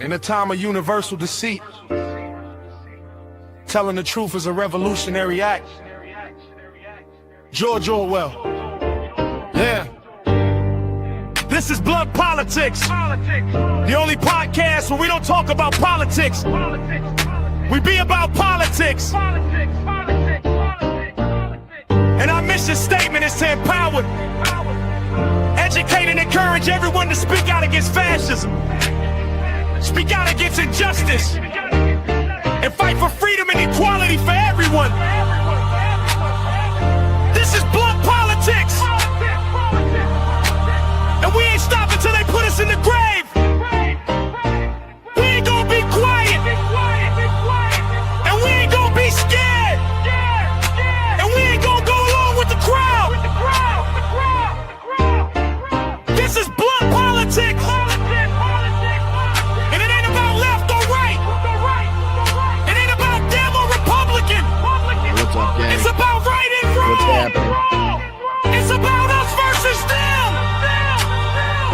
In a time of universal deceit, telling the truth is a revolutionary act. George Orwell. Yeah. This is Blood Politics. The only podcast where we don't talk about politics. We be about politics. And our mission statement is to empower, educate, and encourage everyone to speak out against fascism. Speak out against injustice and fight for freedom and equality for everyone. This is Blood Politics, and we ain't stopping till they put us in the grave. We ain't gonna be quiet, and we ain't gonna be scared, and we ain't gonna go along with the crowd. This is Blood Politics. Up, it's about right and wrong. What's happening? It's about us versus them.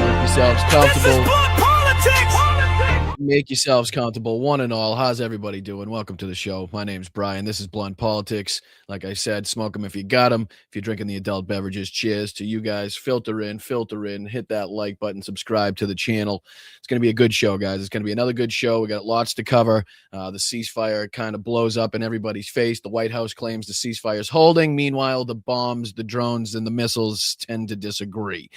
Make yourselves comfortable. This is Blood Politics. Make yourselves comfortable, one and all. How's everybody doing? Welcome to the show. My name's Brian. This is Blunt Politics. Like I said, smoke them if you got them. If you're drinking the adult beverages, cheers to you guys. Filter in, hit that like button, subscribe to the channel. It's going to be a good show, guys. It's going to be another good show. We got lots to cover. The ceasefire kind of blows up in everybody's face. The White House claims the ceasefire is holding. Meanwhile, the bombs, the drones, and the missiles tend to disagree.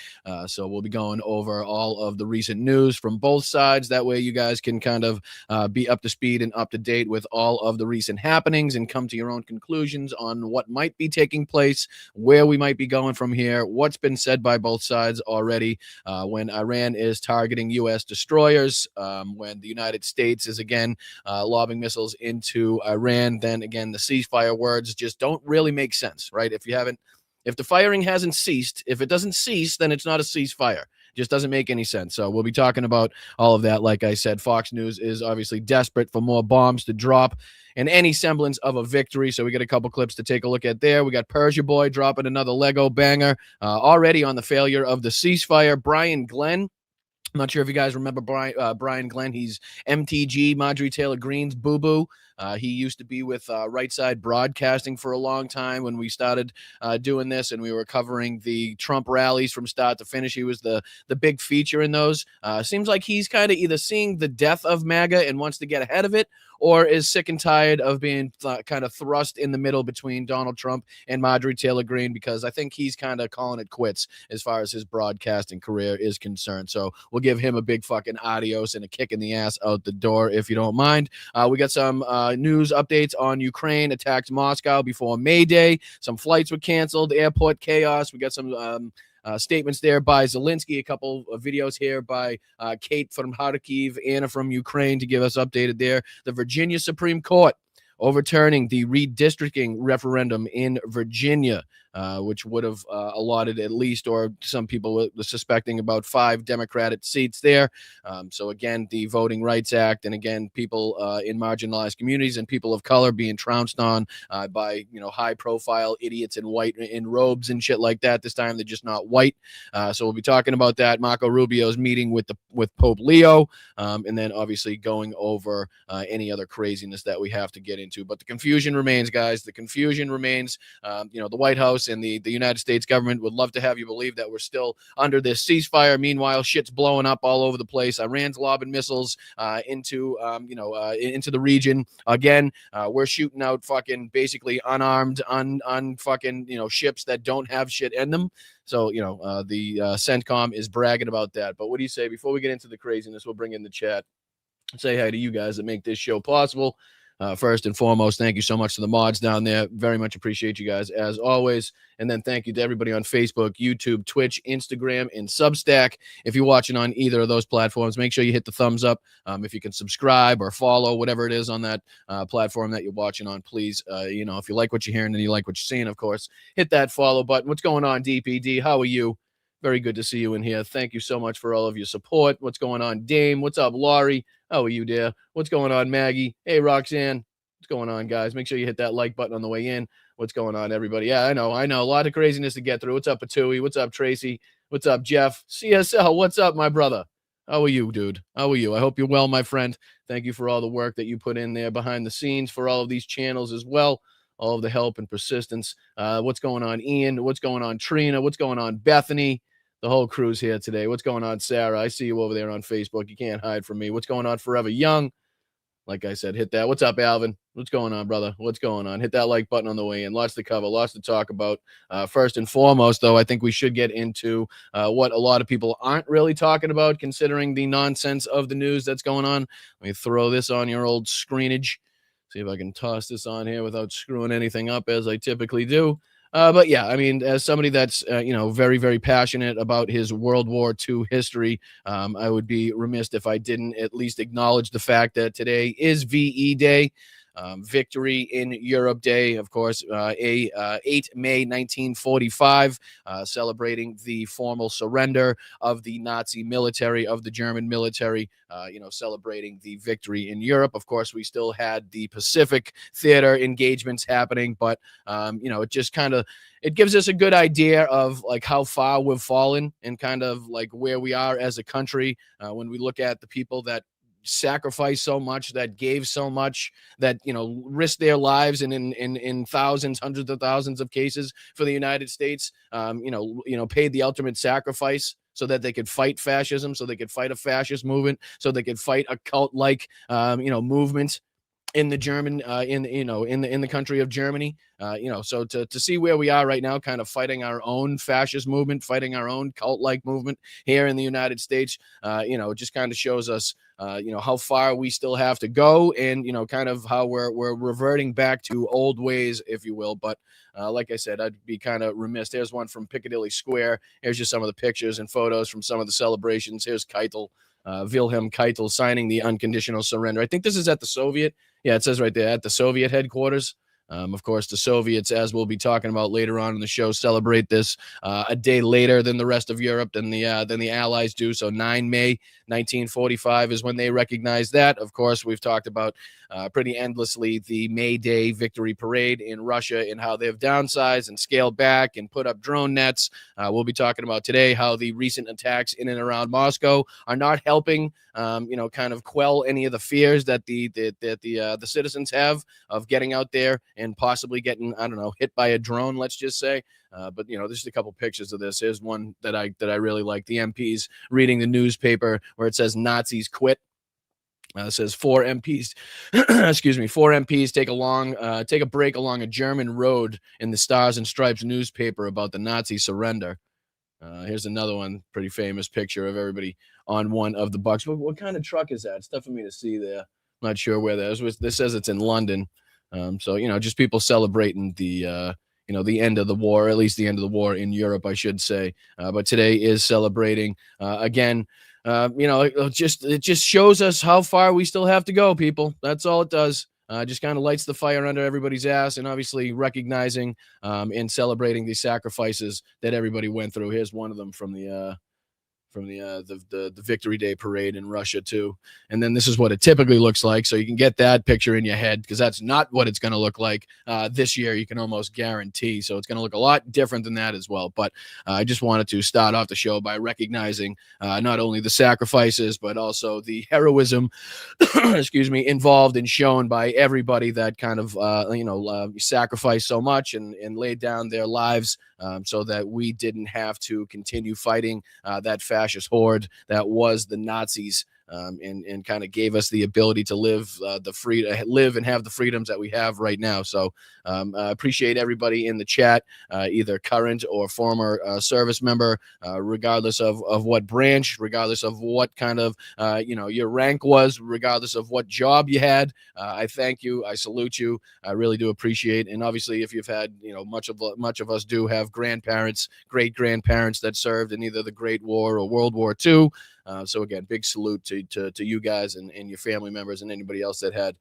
So we'll be going over all of the recent news from both sides. That way you guys can kind of be up to speed and up to date with all of the recent happenings and come to your own conclusions on what might be taking place, where we might be going from here, what's been said by both sides already, when Iran is targeting U.S. destroyers, when the United States is again lobbing missiles into Iran. Then again, the ceasefire words just don't really make sense, right? If the firing hasn't ceased, if it doesn't cease, then it's not a ceasefire. Just doesn't make any sense. So we'll be talking about all of that. Like I said, Fox News is obviously desperate for more bombs to drop and any semblance of a victory. So we got a couple clips to take a look at there. We got Persia Boy dropping another Lego banger already on the failure of the ceasefire. Brian Glenn. I'm not sure if you guys remember Brian Glenn. He's MTG, Marjorie Taylor Greene's boo-boo. He used to be with Right Side Broadcasting for a long time when we started doing this, and we were covering the Trump rallies from start to finish. He was the big feature in those. Seems like he's kind of either seeing the death of MAGA and wants to get ahead of it, or is sick and tired of being kind of thrust in the middle between Donald Trump and Marjorie Taylor Greene, because I think he's kind of calling it quits as far as his broadcasting career is concerned. So we'll give him a big fucking adios and a kick in the ass out the door, if you don't mind. We got some news updates on Ukraine attacked Moscow before May Day. Some flights were canceled, airport chaos. We got some statements there by Zelensky, a couple of videos here by Kate from Kharkiv, Anna from Ukraine to give us updated there. The Virginia Supreme Court overturning the redistricting referendum in Virginia, which would have allotted at least, or some people were suspecting, about 5 Democratic seats there. So again, the Voting Rights Act, and again, people in marginalized communities and people of color being trounced on by high-profile idiots in white in robes and shit like that. This time they're just not white. So we'll be talking about that. Marco Rubio's meeting with Pope Leo, and then obviously going over any other craziness that we have to get into. But the confusion remains, guys. The confusion remains. The White House and the United States government would love to have you believe that we're still under this ceasefire. Meanwhile, shit's blowing up all over the place. Iran's lobbing missiles into the region. Again, we're shooting out fucking basically unarmed, fucking ships that don't have shit in them. So, the CENTCOM is bragging about that. But what do you say? Before we get into the craziness, we'll bring in the chat. Say hi to you guys that make this show possible. First and foremost, thank you so much to the mods down there. Very much appreciate you guys as always. And then thank you to everybody on Facebook, YouTube, Twitch, Instagram, and Substack. If you're watching on either of those platforms, make sure you hit the thumbs up. If you can subscribe or follow, whatever it is on that platform that you're watching on, please, if you like what you're hearing and you like what you're seeing, of course, hit that follow button. What's going on, DPD? How are you? Very good to see you in here. Thank you so much for all of your support. What's going on, Dame? What's up, Laurie? How are you, dear? What's going on, Maggie? Hey, Roxanne. What's going on, guys? Make sure you hit that like button on the way in. What's going on, everybody? Yeah, I know. A lot of craziness to get through. What's up, Patui? What's up, Tracy? What's up, Jeff? CSL, what's up, my brother? How are you, dude? How are you? I hope you're well, my friend. Thank you for all the work that you put in there behind the scenes for all of these channels as well. All of the help and persistence. What's going on, Ian? What's going on, Trina? What's going on, Bethany? The whole crew's here today. What's going on, Sarah? I see you over there on Facebook. You can't hide from me. What's going on, Forever Young? Like I said, hit that. What's up, Alvin? What's going on, brother? What's going on? Hit that like button on the way in. Lots to cover, lots to talk about. First and foremost, though, I think we should get into what a lot of people aren't really talking about, considering the nonsense of the news that's going on. Let me throw this on your old screenage. See if I can toss this on here without screwing anything up, as I typically do. But yeah, I mean, as somebody that's very, very passionate about his World War II history, I would be remiss if I didn't at least acknowledge the fact that today is VE Day. Victory in Europe Day, of course, 8 May 1945, celebrating the formal surrender of the Nazi military, of the German military, celebrating the victory in Europe. Of course, we still had the Pacific theater engagements happening, but, it just kind of, it gives us a good idea of like how far we've fallen and kind of like where we are as a country when we look at the people that sacrificed so much, that gave so much, that risked their lives and in thousands, hundreds of thousands of cases for the United States, paid the ultimate sacrifice so that they could fight fascism, so they could fight a fascist movement, so they could fight a cult like movement in the German in the country of Germany. So to see where we are right now, kind of fighting our own fascist movement, fighting our own cult like movement here in the United States, it just kind of shows us how far we still have to go, and kind of how we're reverting back to old ways, if you will. But like I said, I'd be kind of remiss. There's one from Piccadilly Square. Here's just some of the pictures and photos from some of the celebrations. Here's Keitel, Wilhelm Keitel, signing the unconditional surrender. I think this is at the Soviet. Yeah, it says right there, at the Soviet headquarters. Of course, the Soviets, as we'll be talking about later on in the show, celebrate this a day later than the rest of Europe, than the Allies do. So 9 May 1945 is when they recognize that. Of course, we've talked about pretty endlessly the May Day victory parade in Russia and how they've downsized and scaled back and put up drone nets. We'll be talking about today how the recent attacks in and around Moscow are not helping, kind of quell any of the fears that the citizens have of getting out there and possibly getting, I don't know, hit by a drone, let's just say. But there's a couple pictures of this. Here's one that I really like. The MPs reading the newspaper where it says Nazis quit. It says 4 MPs, excuse me, 4 MPs take a break along a German road in the Stars and Stripes newspaper about the Nazi surrender. Here's another one, pretty famous picture of everybody on one of the bucks. What kind of truck is that? It's tough for me to see there. I'm not sure where that is. This says it's in London. So, just people celebrating the end of the war, or at least the end of the war in Europe, I should say. But today is celebrating again. It just shows us how far we still have to go, people. That's all it does. Just kind of lights the fire under everybody's ass, and obviously recognizing and celebrating the sacrifices that everybody went through. Here's one of them from the Victory Day parade in Russia too. And then this is what it typically looks like, so you can get that picture in your head, because that's not what it's going to look like this year, you can almost guarantee. So it's going to look a lot different than that as well. But I just wanted to start off the show by recognizing not only the sacrifices but also the heroism excuse me, involved and shown by everybody that kind of sacrificed so much and laid down their lives so that we didn't have to continue fighting that fascist horde that was the Nazis, and kind of gave us the ability to live and have the freedoms that we have right now. So I appreciate everybody in the chat, either current or former service member, regardless of what branch, regardless of what kind of your rank was, regardless of what job you had. I thank you. I salute you. I really do appreciate. And obviously, if you've had, much of us do have grandparents, great grandparents that served in either the Great War or World War II. So again, big salute to you guys and your family members and anybody else that had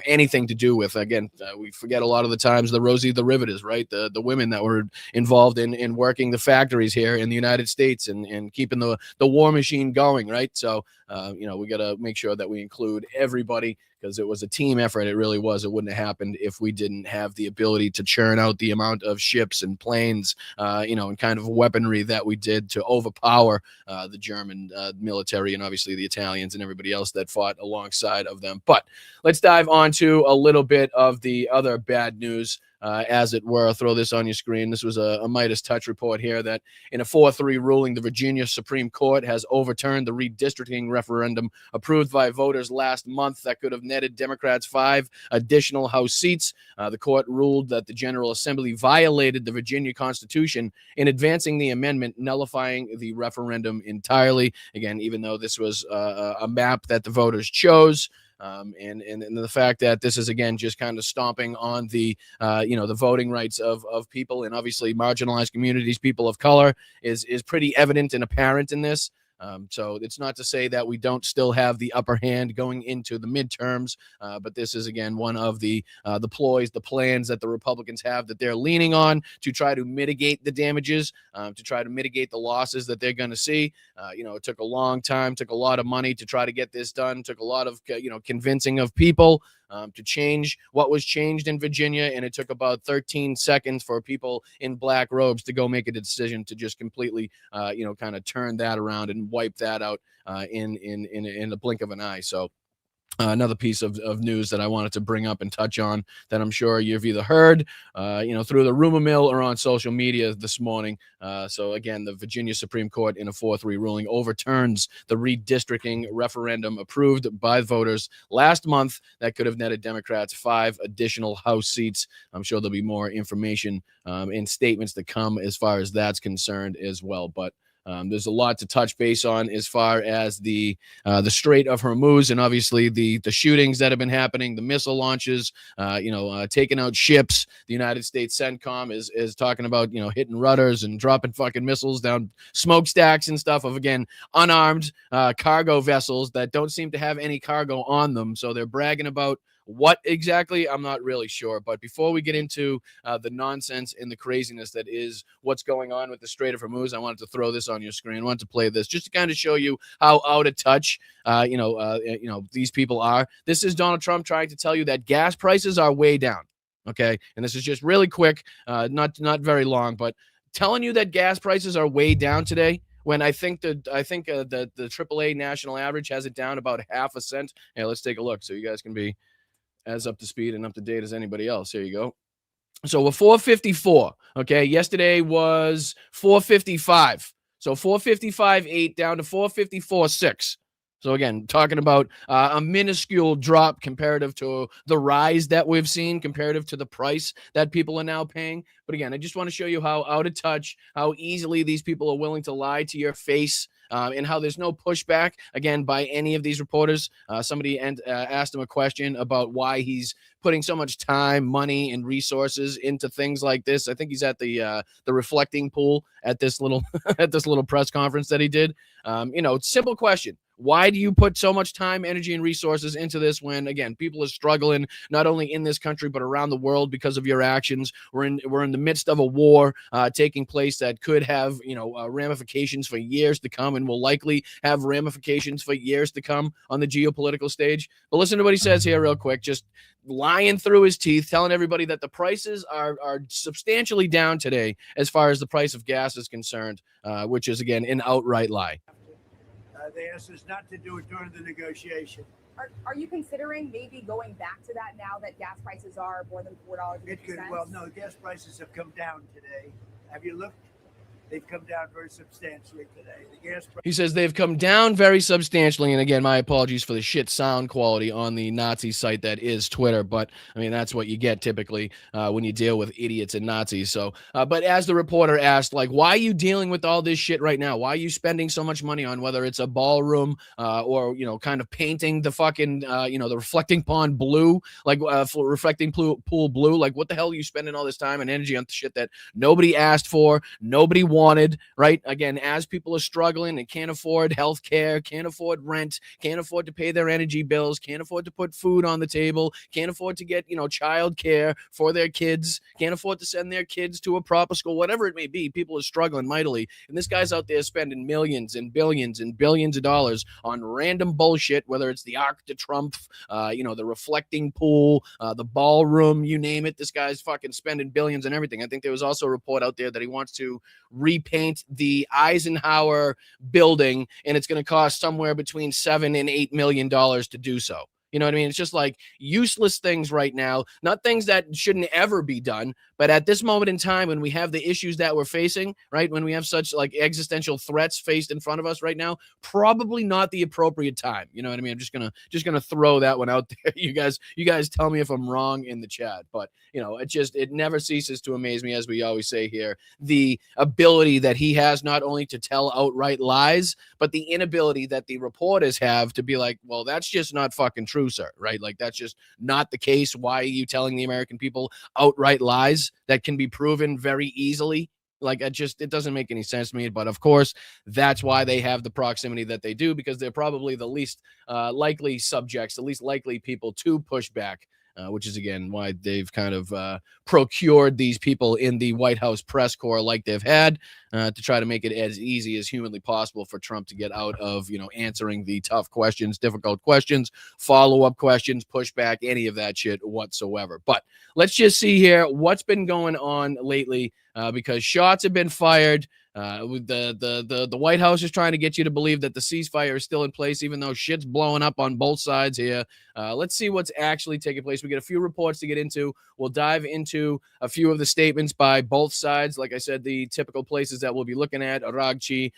anything to do with. Again, we forget a lot of the times the Rosie the Riveters, right? The women that were involved in working the factories here in the United States and keeping the war machine going, right? So we got to make sure that we include everybody, because it was a team effort. It really was. It wouldn't have happened if we didn't have the ability to churn out the amount of ships and planes, and kind of weaponry that we did to overpower the German military and obviously the Italians and everybody else that fought alongside of them. But let's dive on to a little bit of the other bad news. As it were. I'll throw this on your screen. This was a Midas Touch report here that in a 4-3 ruling, the Virginia Supreme Court has overturned the redistricting referendum approved by voters last month that could have netted Democrats 5 additional House seats. The court ruled that the General Assembly violated the Virginia Constitution in advancing the amendment, nullifying the referendum entirely. Again, even though this was a map that the voters chose. And the fact that this is, again, just kind of stomping on the voting rights of people and obviously marginalized communities, people of color, is pretty evident and apparent in this. So it's not to say that we don't still have the upper hand going into the midterms, but this is, again, one of the ploys, the plans that the Republicans have that they're leaning on to try to mitigate the damages, to try to mitigate the losses that they're going to see. It took a long time, took a lot of money to try to get this done, took a lot of convincing of people to change what was changed in Virginia, and it took about 13 seconds for people in black robes to go make a decision to just completely, kind of turn that around and wipe that out in the blink of an eye. So another piece of news that I wanted to bring up and touch on that I'm sure you've either heard, through the rumor mill or on social media this morning. So again, the Virginia Supreme Court in a 4-3 ruling overturns the redistricting referendum approved by voters last month that could have netted Democrats 5 additional House seats. I'm sure there'll be more information and statements to come as far as that's concerned as well. But there's a lot to touch base on as far as the Strait of Hormuz and obviously the shootings that have been happening, the missile launches, taking out ships. The United States CENTCOM is talking about, hitting rudders and dropping fucking missiles down smokestacks and stuff of, again, unarmed cargo vessels that don't seem to have any cargo on them. So they're bragging about what exactly, I'm not really sure. But before we get into the nonsense and the craziness that is what's going on with the Strait of Hormuz, I wanted to throw this on your screen. I wanted to play this just to kind of show you how out of touch, these people are. This is Donald Trump trying to tell you that gas prices are way down. Okay, and this is just really quick, not very long, but telling you that gas prices are way down today. When I think the AAA national average has it down about half a cent. Hey, let's take a look so you guys can be as up to speed and up to date as anybody else. Here you go. So we're 454. Okay. Yesterday was 455. So 455.8 down to 454.6. So again, talking about a minuscule drop comparative to the rise that we've seen, comparative to the price that people are now paying. But again, I just want to show you how out of touch, how easily these people are willing to lie to your face, and how there's no pushback, again, by any of these reporters. Somebody asked him a question about why he's putting so much time, money, and resources into things like this. I think he's at the reflecting pool at this little at this little press conference that he did. Simple question. Why do you put so much time, energy, and resources into this when, again, people are struggling not only in this country but around the world because of your actions? We're in the midst of a war taking place that could have ramifications for years to come, and will likely have ramifications for years to come on the geopolitical stage. But listen to what he says here real quick, just lying through his teeth, telling everybody that the prices are substantially down today as far as the price of gas is concerned, which is, again, an outright lie. They asked us not to do it during the negotiation. Are you considering maybe going back to that now that gas prices are more than $4? It could. Well, no, gas prices have come down today. Have you looked? They've come down very substantially today. The gas price. He says they've come down very substantially. And again, my apologies for the shit sound quality on the Nazi site that is Twitter. But I mean, that's what you get typically when you deal with idiots and Nazis. So, but as the reporter asked, like, why are you dealing with all this shit right now? Why are you spending so much money on whether it's a ballroom or, kind of painting the fucking, the reflecting pond blue, like reflecting pool blue? Like, what the hell are you spending all this time and energy on shit that nobody asked for, nobody wanted? wanted, right? Again, as people are struggling and can't afford health care, can't afford rent, can't afford to pay their energy bills, can't afford to put food on the table, can't afford to get, child care for their kids, can't afford to send their kids to a proper school, whatever it may be, people are struggling mightily. And this guy's out there spending millions and billions of dollars on random bullshit, whether it's the Arc de Trump, the reflecting pool, the ballroom, you name it. This guy's fucking spending billions and everything. I think there was also a report out there that he wants to repaint the Eisenhower building, and it's going to cost somewhere between $7 and $8 million to do so. You know what I mean? It's just like useless things right now, not things that shouldn't ever be done. But at this moment in time, when we have the issues that we're facing, right, when we have such like existential threats faced in front of us right now, probably not the appropriate time. You know what I mean? I'm just gonna throw that one out there. You guys tell me if I'm wrong in the chat. But it never ceases to amaze me, as we always say here, the ability that he has not only to tell outright lies, but the inability that the reporters have to be like, well, that's just not fucking true, sir, right? Like, that's just not the case. Why are you telling the American people outright lies that can be proven very easily? Like, it doesn't make any sense to me. But of course, that's why they have the proximity that they do, because they're probably the least likely subjects, the least likely people to push back. Which is, again, why they've kind of procured these people in the White House press corps like they've had to try to make it as easy as humanly possible for Trump to get out of, answering the tough questions, difficult questions, follow-up questions, pushback, any of that shit whatsoever. But let's just see here what's been going on lately, because shots have been fired. The White House is trying to get you to believe that the ceasefire is still in place, even though shit's blowing up on both sides here. Let's see what's actually taking place. We get a few reports to get into. We'll dive into a few of the statements by both sides. Like I said, the typical places that we'll be looking at: Aragchi,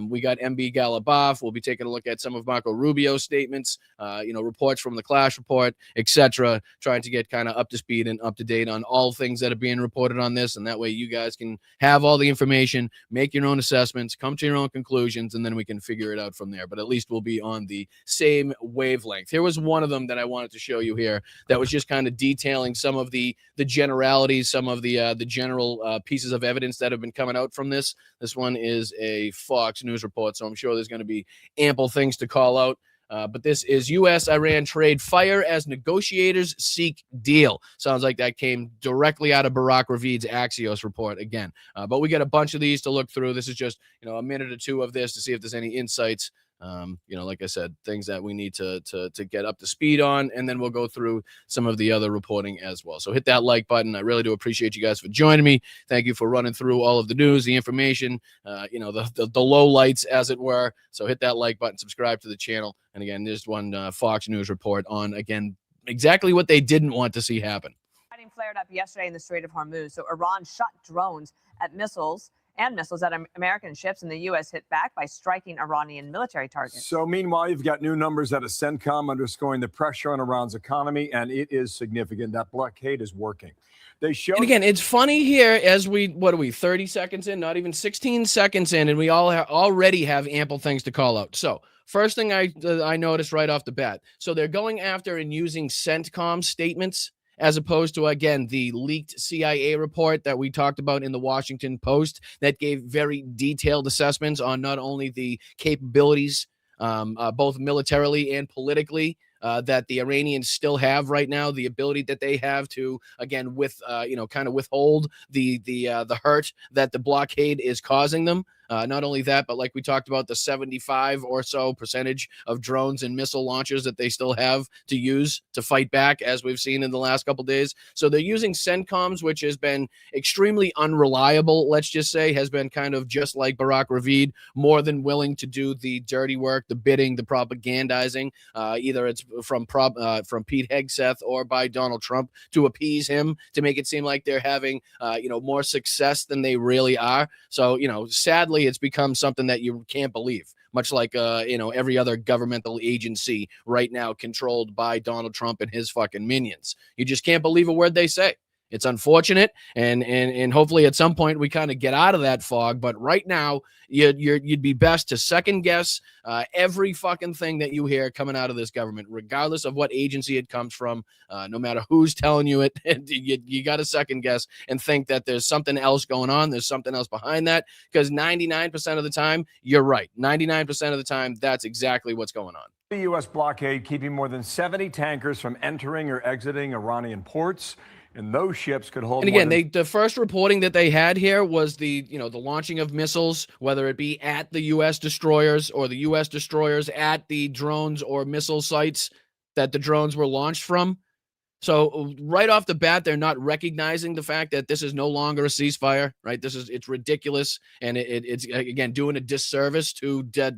we got MB Galabaf. We'll be taking a look at some of Marco Rubio's statements, reports from the Clash Report, etc., trying to get kind of up to speed and up to date on all things that are being reported on this. And that way you guys can have all the information, make your own assessments, come to your own conclusions, and then we can figure it out from there. But at least we'll be on the same wavelength. Here was one of them that I wanted to show you here that was just kind of detailing some of the generalities, some of the general pieces of evidence that have been coming out from this. This one is a Fox News report, so I'm sure there's going to be ample things to call out. But this is U.S.-Iran trade fire as negotiators seek deal. Sounds like that came directly out of Barack Ravid's Axios report again. But we got a bunch of these to look through. This is just a minute or two of this to see if there's any insights. Like I said, things that we need to get up to speed on, and then we'll go through some of the other reporting as well. So hit that like button. I really do appreciate you guys for joining me. Thank you for running through all of the news, the information, the low lights, as it were. So hit that like button, subscribe to the channel. And again, there's one Fox News report on, again, exactly what they didn't want to see happen. Fighting flared up yesterday in the Strait of Hormuz. So Iran shot drones at missiles at American ships, and the U.S. hit back by striking Iranian military targets. So meanwhile, you've got new numbers out of CENTCOM underscoring the pressure on Iran's economy, and it is significant. That blockade is working. They show. And again, it's funny here as we, 30 seconds in, not even 16 seconds in, and we already have ample things to call out. So first thing I noticed right off the bat. So they're going after and using CENTCOM statements, as opposed to, again, the leaked CIA report that we talked about in the Washington Post that gave very detailed assessments on not only the capabilities, both militarily and politically, that the Iranians still have right now, the ability that they have to, again, kind of withhold the hurt that the blockade is causing them. Not only that, but like we talked about, the 75 or so percentage of drones and missile launchers that they still have to use to fight back, as we've seen in the last couple of days. So they're using CENTCOMs, which has been extremely unreliable, let's just say, has been kind of just like Barack Ravid, more than willing to do the dirty work, the bidding, the propagandizing. Either it's from Pete Hegseth or by Donald Trump to appease him, to make it seem like they're having more success than they really are. So sadly, it's become something that you can't believe, much like every other governmental agency right now controlled by Donald Trump and his fucking minions. You just can't believe a word they say. It's unfortunate, and hopefully at some point we kind of get out of that fog. But right now, you'd be best to second guess every fucking thing that you hear coming out of this government, regardless of what agency it comes from, no matter who's telling you it. You got to second guess and think that there's something else going on. There's something else behind that, because 99% of the time, you're right. 99% of the time, that's exactly what's going on. The U.S. blockade keeping more than 70 tankers from entering or exiting Iranian ports. And those ships could hold. And again, the first reporting that they had here was the launching of missiles, whether it be at the U.S. destroyers or the U.S. destroyers at the drones or missile sites that the drones were launched from. So right off the bat, they're not recognizing the fact that this is no longer a ceasefire, right? It's ridiculous, and it's again doing a disservice to the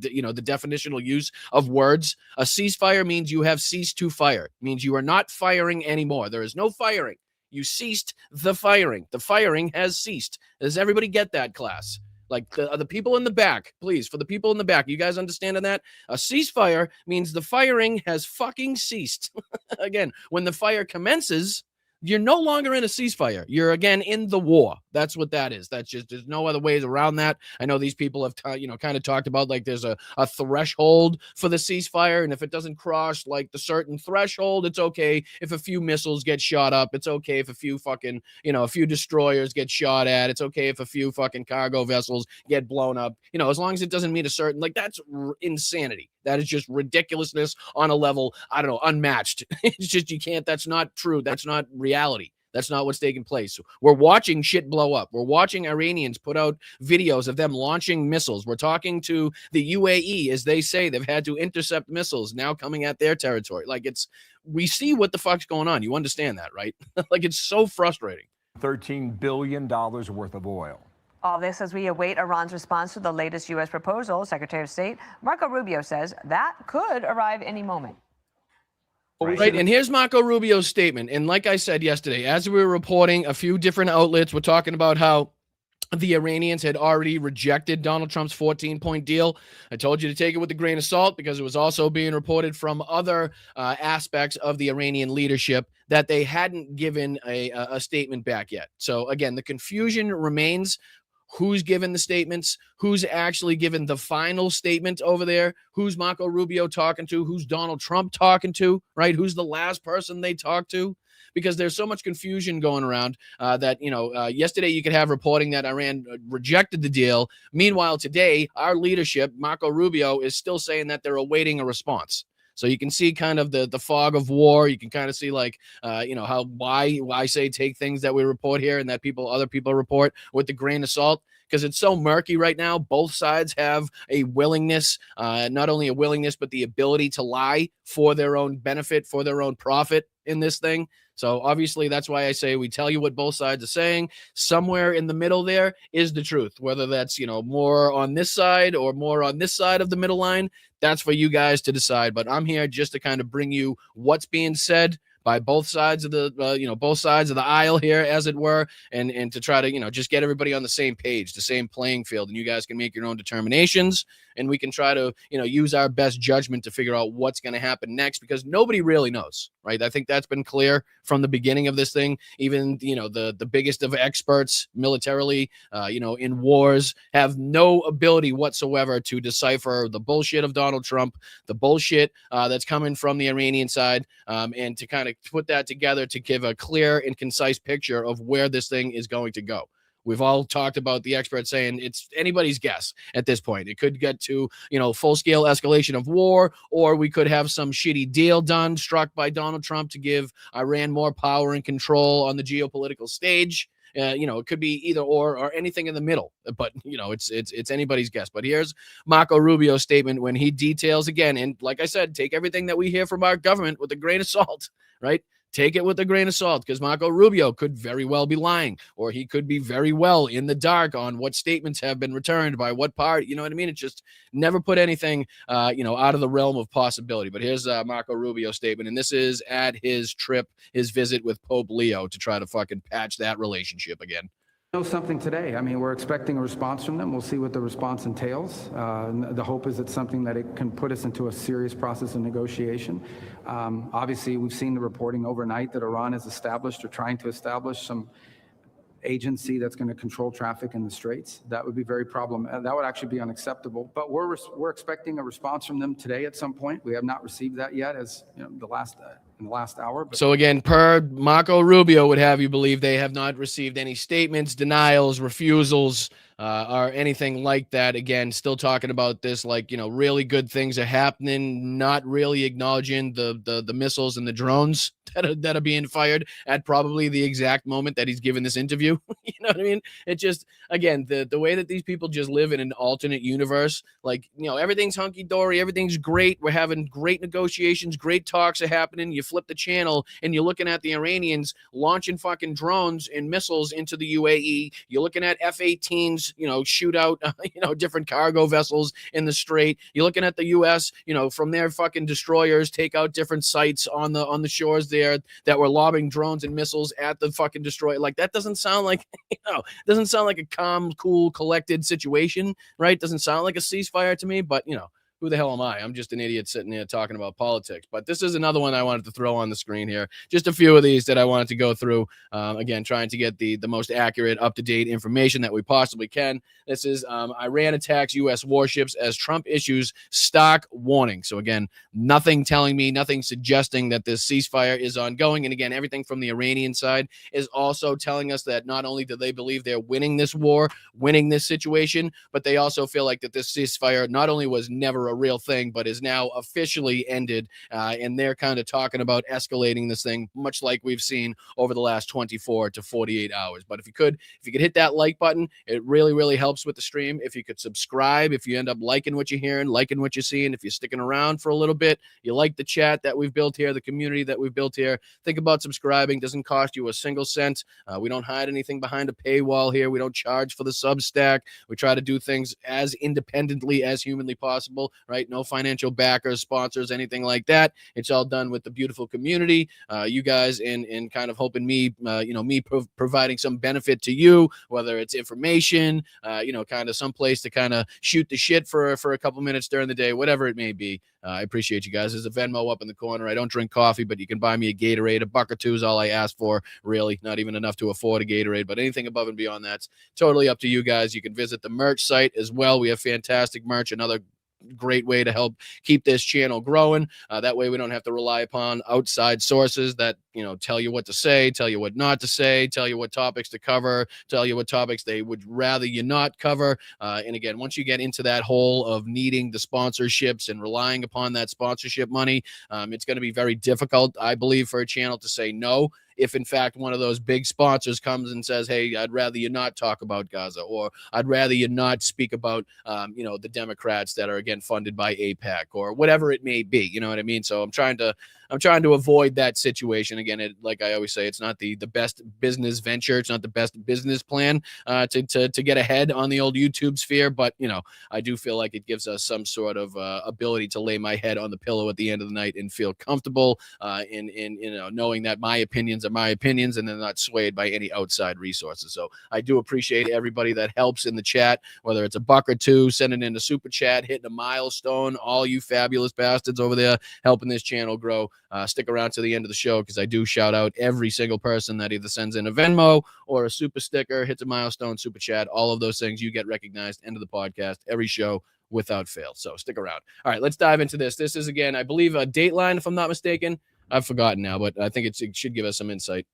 definitional use of words. A ceasefire means you have ceased to fire. It means you are not firing anymore. There is no firing. You ceased the firing. The firing has ceased. Does everybody get that, class? Like the people in the back, please, for the people in the back, you guys understanding that? A ceasefire means the firing has fucking ceased. Again, when the fire commences, you're no longer in a ceasefire. You're again in the war. That's what that is. That's just, there's no other ways around that. I know these people have, kind of talked about like there's a threshold for the ceasefire. And if it doesn't cross like the certain threshold, it's okay if a few missiles get shot up. It's okay if a few fucking, a few destroyers get shot at. It's okay if a few fucking cargo vessels get blown up, as long as it doesn't meet a certain, like that's insanity. That is just ridiculousness on a level, I don't know, unmatched. It's just, you can't, that's not true. That's not reality. That's not what's taking place. We're watching shit blow up. We're watching Iranians put out videos of them launching missiles. We're talking to the UAE as they say they've had to intercept missiles now coming at their territory. Like we see what the fuck's going on. You understand that, right? Like it's so frustrating. $13 billion worth of oil. All this as we await Iran's response to the latest U.S. proposal. Secretary of State Marco Rubio says that could arrive any moment. Right, and here's Marco Rubio's statement. And like I said yesterday, as we were reporting, a few different outlets were talking about how the Iranians had already rejected Donald Trump's 14-point deal. I told you to take it with a grain of salt because it was also being reported from other aspects of the Iranian leadership that they hadn't given a statement back yet. So again, the confusion remains. Who's given the statements? Who's actually given the final statement over there? Who's Marco Rubio talking to? Who's Donald Trump talking to, right? Who's the last person they talked to? Because there's so much confusion going around that, yesterday you could have reporting that Iran rejected the deal. Meanwhile, today, our leadership, Marco Rubio, is still saying that they're awaiting a response. So you can see kind of the fog of war. You can kind of see like, why I say take things that we report here and that other people report with a grain of salt, because it's so murky right now. Both sides have a willingness, not only a willingness, but the ability to lie for their own benefit, for their own profit in this thing. So obviously that's why I say we tell you what both sides are saying. Somewhere in the middle there is the truth, whether that's, more on this side or more on this side of the middle line. That's for you guys to decide. But I'm here just to kind of bring you what's being said by both sides of the aisle here, as it were, and to try to, just get everybody on the same page, the same playing field, and you guys can make your own determinations, and we can try to, use our best judgment to figure out what's going to happen next, because nobody really knows, right? I think that's been clear from the beginning of this thing. Even, the biggest of experts militarily, in wars have no ability whatsoever to decipher the bullshit of Donald Trump, the bullshit that's coming from the Iranian side, and to kind of put that together to give a clear and concise picture of where this thing is going to go. We've all talked about the experts saying it's anybody's guess at this point. It could get to, full-scale escalation of war, or we could have some shitty deal struck by Donald Trump to give Iran more power and control on the geopolitical stage. It could be either or anything in the middle, but it's anybody's guess. But here's Marco Rubio's statement when he details again, and like I said, take everything that we hear from our government with a grain of salt, right? Take it with a grain of salt, because Marco Rubio could very well be lying, or he could be very well in the dark on what statements have been returned by what part. You know what I mean? It's just never put anything, out of the realm of possibility. But here's Marco Rubio's statement, and this is at his visit with Pope Leo to try to fucking patch that relationship again. know something today. I mean, we're expecting a response from them. We'll see what the response entails. The hope is it's something that it can put us into a serious process of negotiation. Obviously, we've seen the reporting overnight that Iran has established or trying to establish some agency that's going to control traffic in the Straits. That would be very problematic. That would actually be unacceptable. But we're expecting a response from them today at some point. We have not received that yet, as you know, in the last hour. But so again, per Marco Rubio would have you believe they have not received any statements, denials, refusals, or anything like that. Again, still talking about this like, you know, really good things are happening, not really acknowledging the missiles and the drones that are being fired at probably the exact moment that he's given this interview. You know what I mean? It just, again, the way that these people just live in an alternate universe, like, you know, everything's hunky-dory, everything's great, we're having great negotiations, great talks are happening. You flip the channel and you're looking at the Iranians launching fucking drones and missiles into the UAE. You're looking at F-18s, you know, shoot out, you know, different cargo vessels in the Strait. You're looking at the U.S., you know, from their fucking destroyers, take out different sites on the shores there that were lobbing drones and missiles at the fucking destroyer. Like, that doesn't sound like, you know, doesn't sound like a calm, cool, collected situation, right? Doesn't sound like a ceasefire to me, but, you know, who the hell am I? I'm just an idiot sitting there talking about politics. But this is another one I wanted to throw on the screen here. Just a few of these that I wanted to go through. Again, trying to get the most accurate, up-to-date information that we possibly can. This is Iran attacks U.S. warships as Trump issues stark warning. So again, nothing telling me, nothing suggesting that this ceasefire is ongoing. And again, everything from the Iranian side is also telling us that not only do they believe they're winning this war, winning this situation, but they also feel like that this ceasefire not only was never a real thing, but is now officially ended. And they're kind of talking about escalating this thing, much like we've seen over the last 24 to 48 hours. But if you could hit that like button, it really, really helps with the stream. If you could subscribe, if you end up liking what you're hearing, liking what you're seeing, if you're sticking around for a little bit, you like the chat that we've built here, the community that we've built here, think about subscribing. Doesn't cost you a single cent. We don't hide anything behind a paywall here. We don't charge for the Substack. We try to do things as independently as humanly possible, right? No financial backers, sponsors, anything like that. It's all done with the beautiful community, you guys, and kind of hoping me, providing some benefit to you, whether it's information, kind of some place to kind of shoot the shit for a couple minutes during the day, whatever it may be. I appreciate you guys. There's a Venmo up in the corner. I don't drink coffee, but you can buy me a Gatorade. $1 or $2 is all I ask for, really. Not even enough to afford a Gatorade, but anything above and beyond that's totally up to you guys. You can visit the merch site as well. We have fantastic merch, another great way to help keep this channel growing. That way we don't have to rely upon outside sources that, tell you what to say, tell you what not to say, tell you what topics to cover, tell you what topics they would rather you not cover. And again, once you get into that hole of needing the sponsorships and relying upon that sponsorship money, it's going to be very difficult, I believe, for a channel to say no. If in fact one of those big sponsors comes and says, hey, I'd rather you not talk about Gaza, or I'd rather you not speak about, the Democrats that are, again, funded by AIPAC, or whatever it may be. You know what I mean? So I'm trying to avoid that situation. Again, like I always say, it's not the best business venture. It's not the best business plan to get ahead on the old YouTube sphere. But, I do feel like it gives us some sort of ability to lay my head on the pillow at the end of the night and feel comfortable in knowing that my opinions are my opinions and they're not swayed by any outside resources. So I do appreciate everybody that helps in the chat, whether it's $1 or $2, sending in a super chat, hitting a milestone, all you fabulous bastards over there helping this channel grow. Stick around to the end of the show because I do shout out every single person that either sends in a Venmo or a super sticker, hits a milestone, super chat, all of those things. You get recognized end of the podcast, every show without fail. So stick around. All right, let's dive into this. This is, again, I believe a Dateline, if I'm not mistaken. I've forgotten now, but I think it should give us some insight.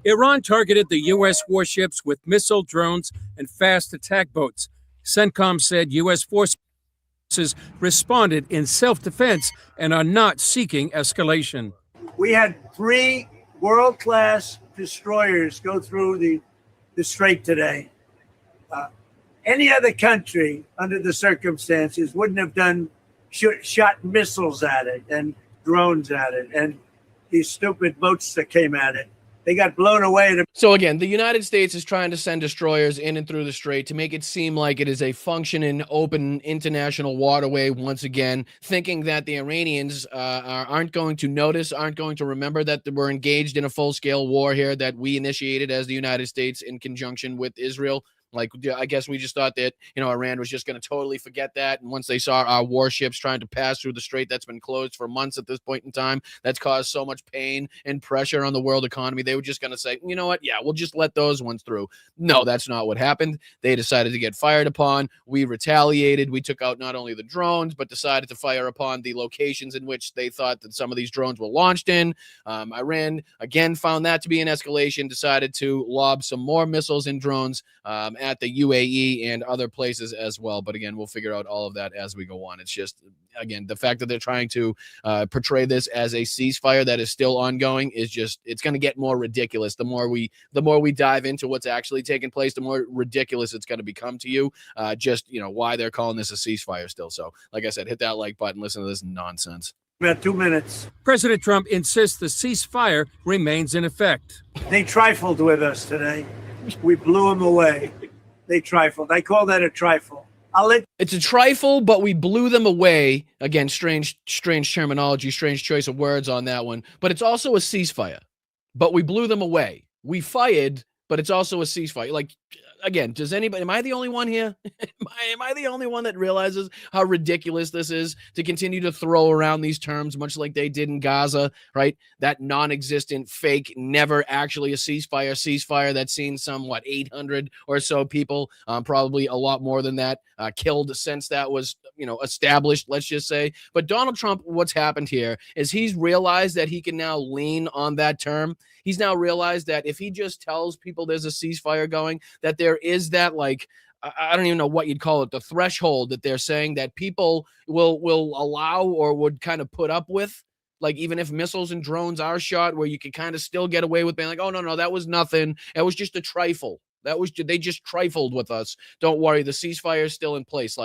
Iran targeted the U.S. warships with missile, drones, and fast attack boats. CENTCOM said U.S. forces responded in self-defense and are not seeking escalation. We had 3 world-class destroyers go through the Strait today. Any other country, under the circumstances, wouldn't have shot missiles at it and drones at it and these stupid boats that came at it. They got blown away. So again, the United States is trying to send destroyers in and through the Strait to make it seem like it is a functioning, open international waterway once again, thinking that the Iranians aren't going to notice, aren't going to remember that we're engaged in a full-scale war here that we initiated as the United States in conjunction with Israel. Like, I guess we just thought that, Iran was just going to totally forget that. And once they saw our warships trying to pass through the Strait that's been closed for months at this point in time, that's caused so much pain and pressure on the world economy, they were just going to say, you know what? Yeah, we'll just let those ones through. No, that's not what happened. They decided to get fired upon. We retaliated. We took out not only the drones, but decided to fire upon the locations in which they thought that some of these drones were launched in. Iran, again, found that to be an escalation, decided to lob some more missiles and drones at the UAE and other places as well. But again, we'll figure out all of that as we go on. It's just, again, the fact that they're trying to portray this as a ceasefire that is still ongoing is just, it's going to get more ridiculous. The more we dive into what's actually taking place, the more ridiculous it's going to become to you. Why they're calling this a ceasefire still. So like I said, hit that like button, listen to this nonsense. About 2 minutes. President Trump insists the ceasefire remains in effect. They trifled with us today. We blew them away. They trifled. I call that a trifle. It's a trifle, but we blew them away. Again, strange terminology, strange choice of words on that one. But it's also a ceasefire. But we blew them away. We fired, but it's also a ceasefire. Like, again, am I the only one here? Am I the only one that realizes how ridiculous this is to continue to throw around these terms, much like they did in Gaza, right? That non-existent, fake, never actually a ceasefire that's seen some, 800 or so people, probably a lot more than that, killed since that was, established, let's just say. But Donald Trump, what's happened here is he's realized that he can now lean on that term. He's now realized that if he just tells people there's a ceasefire going, that there is that, I don't even know what you'd call it, the threshold that they're saying that people will allow or would kind of put up with. Like, even if missiles and drones are shot, where you could kind of still get away with being like, oh, no, that was nothing. It was just a trifle. They just trifled with us. Don't worry. The ceasefire is still in place.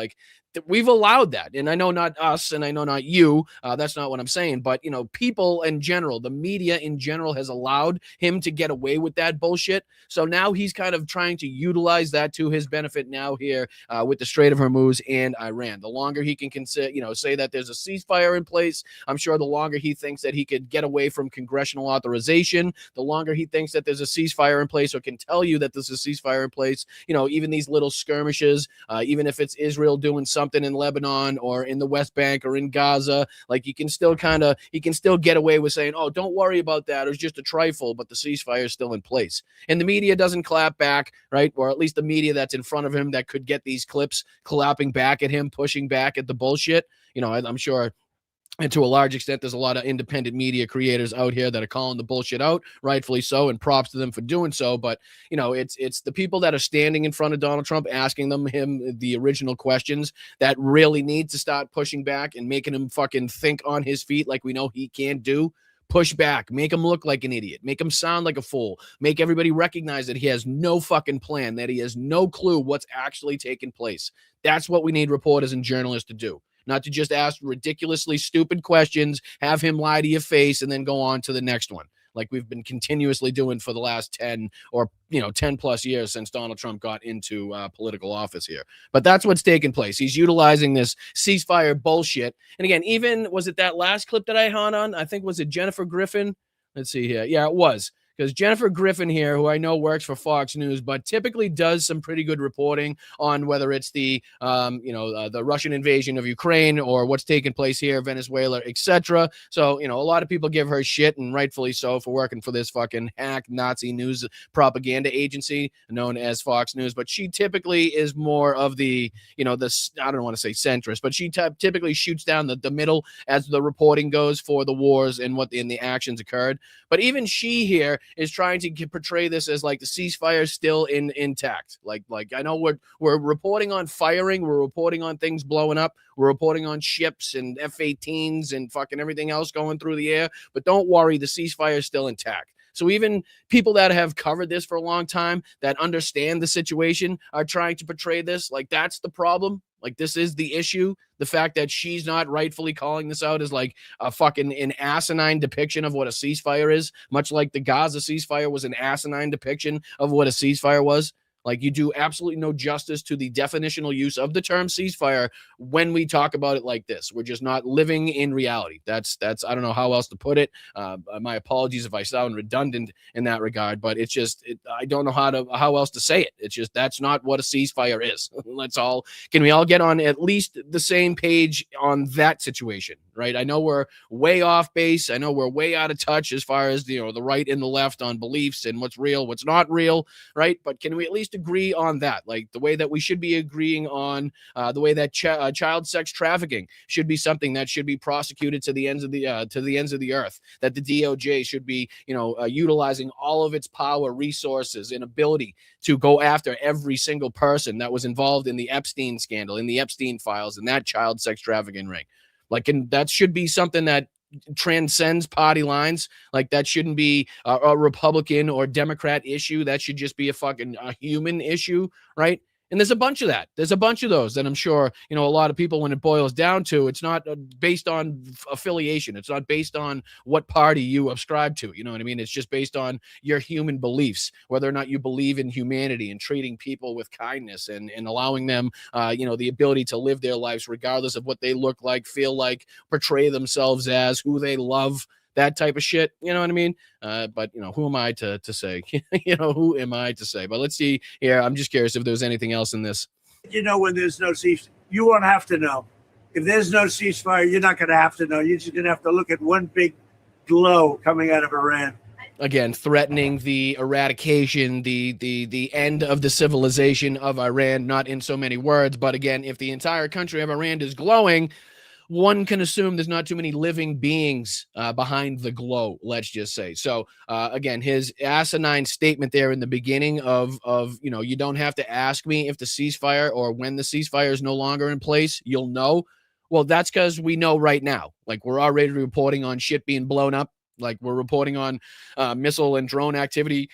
We've allowed that. And I know not us, and I know not you. That's not what I'm saying. But, people in general, the media in general has allowed him to get away with that bullshit. So now he's kind of trying to utilize that to his benefit now here with the Strait of Hormuz and Iran. The longer he can say that there's a ceasefire in place, I'm sure the longer he thinks that he could get away from congressional authorization, the longer he thinks that there's a ceasefire in place or can tell you that there's a ceasefire in place. Even these little skirmishes, even if it's Israel doing something in Lebanon or in the West Bank or in Gaza, he can still get away with saying, oh, don't worry about that. It was just a trifle, but the ceasefire is still in place. And the media doesn't clap back, right? Or at least the media that's in front of him that could get these clips clapping back at him, pushing back at the bullshit. I'm sure. And to a large extent, there's a lot of independent media creators out here that are calling the bullshit out, rightfully so, and props to them for doing so. But, it's the people that are standing in front of Donald Trump, asking him the original questions that really need to start pushing back and making him fucking think on his feet like we know he can't do. Push back, make him look like an idiot, make him sound like a fool, make everybody recognize that he has no fucking plan, that he has no clue what's actually taking place. That's what we need reporters and journalists to do. Not to just ask ridiculously stupid questions, have him lie to your face, and then go on to the next one, like we've been continuously doing for the last 10 plus years since Donald Trump got into political office here. But that's what's taking place. He's utilizing this ceasefire bullshit. And again, even, was it that last clip that I hung on? I think, was it Jennifer Griffin? Let's see here. Yeah, it was. Because Jennifer Griffin here, who I know works for Fox News, but typically does some pretty good reporting on whether it's the Russian invasion of Ukraine or what's taking place here, Venezuela, etc. So, a lot of people give her shit, and rightfully so, for working for this fucking hack Nazi news propaganda agency known as Fox News. But she typically is more of the, I don't want to say centrist, but she typically shoots down the middle as the reporting goes for the wars and what the actions occurred. But even she here is trying to portray this as like the ceasefire is still intact. Like I know we're reporting on firing, we're reporting on things blowing up, we're reporting on ships and F-18s and fucking everything else going through the air, but don't worry, the ceasefire is still intact. So even people that have covered this for a long time, that understand the situation, are trying to portray this like that's the problem. Like, this is the issue. The fact that she's not rightfully calling this out is like a fucking an asinine depiction of what a ceasefire is, much like the Gaza ceasefire was an asinine depiction of what a ceasefire was. Like, you do absolutely no justice to the definitional use of the term ceasefire when we talk about it like this. We're just not living in reality. That's I don't know how else to put it. My apologies if I sound redundant in that regard, but it's just I don't know how else to say it. It's just that's not what a ceasefire is. Can we all get on at least the same page on that situation, right? I know we're way off base. I know we're way out of touch as far as the right and the left on beliefs and what's real, what's not real, right? But can we at least agree on that? Like the way that we should be agreeing on the way that child sex trafficking should be something that should be prosecuted to the ends of the earth. That the DOJ should be utilizing all of its power, resources, and ability to go after every single person that was involved in the Epstein scandal, in the Epstein files, and that child sex trafficking ring. Like, and that should be something that transcends party lines. Like, that shouldn't be a Republican or Democrat issue. That should just be a human issue, right? And there's a bunch of that. There's a bunch of those that I'm sure, a lot of people, when it boils down to, it's not based on affiliation. It's not based on what party you subscribe to. You know what I mean? It's just based on your human beliefs, whether or not you believe in humanity and treating people with kindness and allowing them, the ability to live their lives regardless of what they look like, feel like, portray themselves as, who they love. That type of shit, you know what I mean? But who am I to say? Who am I to say? But let's see here. I'm just curious if there's anything else in this. When there's no ceasefire, you won't have to know. If there's no ceasefire, you're not going to have to know. You're just going to have to look at one big glow coming out of Iran. Again, threatening the eradication, the end of the civilization of Iran, not in so many words, but again, if the entire country of Iran is glowing, one can assume there's not too many living beings behind the glow, let's just say. So, again, his asinine statement there in the beginning of you don't have to ask me if the ceasefire or when the ceasefire is no longer in place, you'll know. Well, that's because we know right now. Like, we're already reporting on shit being blown up. Like, we're reporting on missile and drone activity.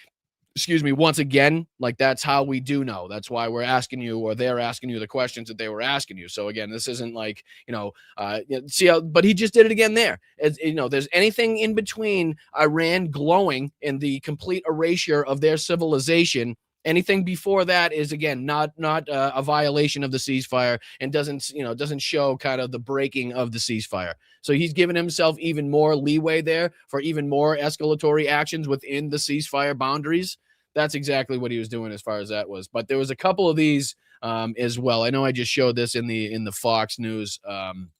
Once again, like, that's how we do know. That's why we're asking you, or they're asking you the questions that they were asking you. So again, this isn't like, but he just did it again there. There's anything in between Iran glowing and the complete erasure of their civilization. Anything before that is, again, not a violation of the ceasefire and doesn't show kind of the breaking of the ceasefire. So he's given himself even more leeway there for even more escalatory actions within the ceasefire boundaries. That's exactly what he was doing as far as that was. But there was a couple of these as well. I know I just showed this in the Fox News one,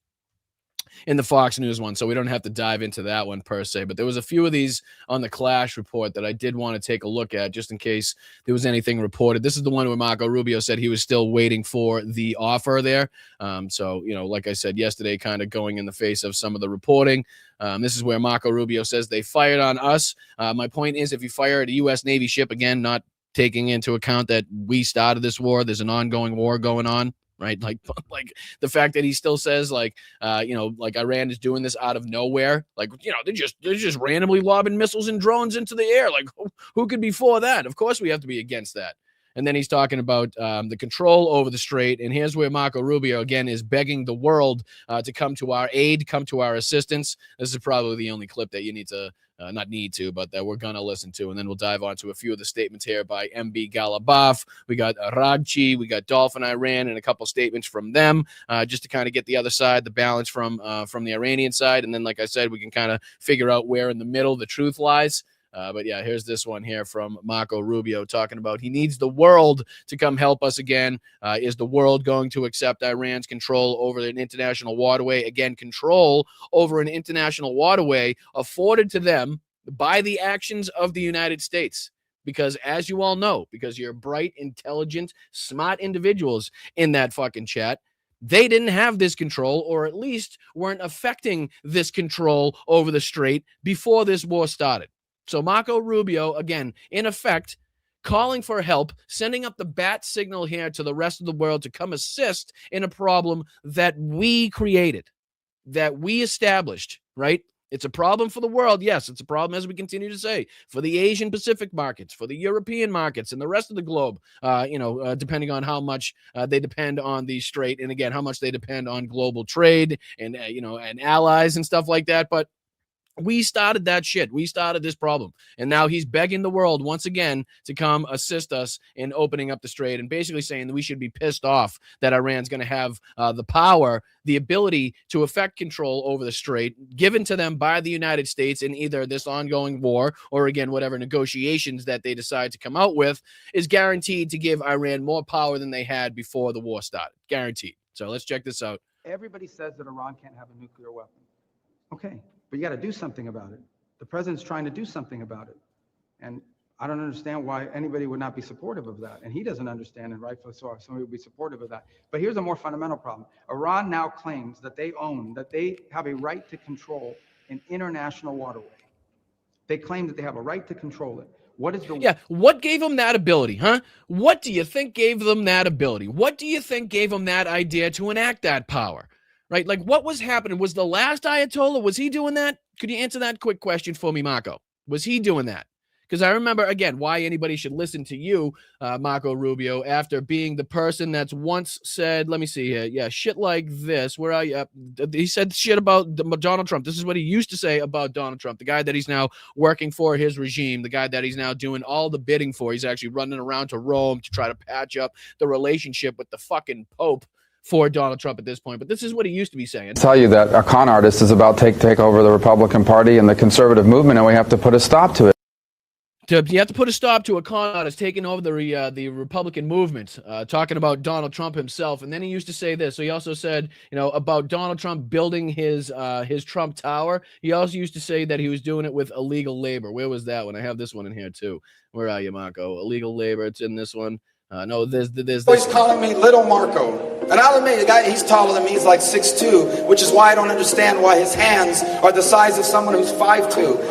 so we don't have to dive into that one per se. But there was a few of these on the Clash report that I did want to take a look at just in case there was anything reported. This is the one where Marco Rubio said he was still waiting for the offer there. So, like I said yesterday, kind of going in the face of some of the reporting. This is where Marco Rubio says they fired on us. My point is, if you fire at a U.S. Navy ship, again, not taking into account that we started this war, there's an ongoing war going on. Right. Like the fact that he still says like Iran is doing this out of nowhere. Like, they're just randomly lobbing missiles and drones into the air. Like, who could be for that? Of course we have to be against that. And then he's talking about the control over the Strait. And here's where Marco Rubio, again, is begging the world to come to our aid, come to our assistance. This is probably the only clip that you need to, but that we're going to listen to. And then we'll dive on to a few of the statements here by MB Galabaf. We got Ragchi, we got Dolphin Iran, and a couple statements from them just to kind of get the other side, the balance from the Iranian side. And then, like I said, we can kind of figure out where in the middle the truth lies. But yeah, here's this one here from Marco Rubio talking about he needs the world to come help us again. Is the world going to accept Iran's control over an international waterway? Again, control over an international waterway afforded to them by the actions of the United States. Because as you all know, because you're bright, intelligent, smart individuals in that fucking chat, they didn't have this control, or at least weren't affecting this control over the Strait before this war started. So Marco Rubio, again, in effect, calling for help, sending up the bat signal here to the rest of the world to come assist in a problem that we created, that we established, right? It's a problem for the world. Yes, it's a problem, as we continue to say, for the Asian Pacific markets, for the European markets, and the rest of the globe, depending on how much they depend on the Strait, and again, how much they depend on global trade and, and allies and stuff like that. But we started that shit. We started this problem. And now he's begging the world once again to come assist us in opening up the Strait, and basically saying that we should be pissed off that Iran's going to have the power, the ability to effect control over the Strait given to them by the United States in either this ongoing war or, again, whatever negotiations that they decide to come out with, is guaranteed to give Iran more power than they had before the war started. Guaranteed. So let's check this out. Everybody says that Iran can't have a nuclear weapon. Okay, but you got to do something about it. The president's trying to do something about it. And I don't understand why anybody would not be supportive of that. And he doesn't understand, and rightfully so, somebody would be supportive of that. But here's a more fundamental problem. Iran now claims that they have a right to control an international waterway. They claim that they have a right to control it. What is the... Yeah, what gave them that ability, huh? What do you think gave them that ability? What do you think gave them that idea to enact that power? Right? Like, what was happening? Was the last Ayatollah, was he doing that? Could you answer that quick question for me, Marco? Was he doing that? Because I remember, again, why anybody should listen to you, Marco Rubio, after being the person that's once said, let me see here, yeah, shit like this. Where are you? He said shit about Donald Trump. This is what he used to say about Donald Trump, the guy that he's now working for his regime, the guy that he's now doing all the bidding for. He's actually running around to Rome to try to patch up the relationship with the fucking Pope for Donald Trump at this point. But this is what he used to be saying. Tell you that a con artist is about to take over the Republican Party and the conservative movement, and we have to put a stop to it. You have to put a stop to a con artist taking over the Republican movement, talking about Donald Trump himself. And then he used to say this. So he also said, about Donald Trump building his Trump Tower. He also used to say that he was doing it with illegal labor. Where was that one? I have this one in here too. Where are you, Marco? Illegal labor. It's in this one. No, there's this. He's calling me Little Marco. And I'll admit, the guy, he's taller than me. He's like 6'2", which is why I don't understand why his hands are the size of someone who's 5'2".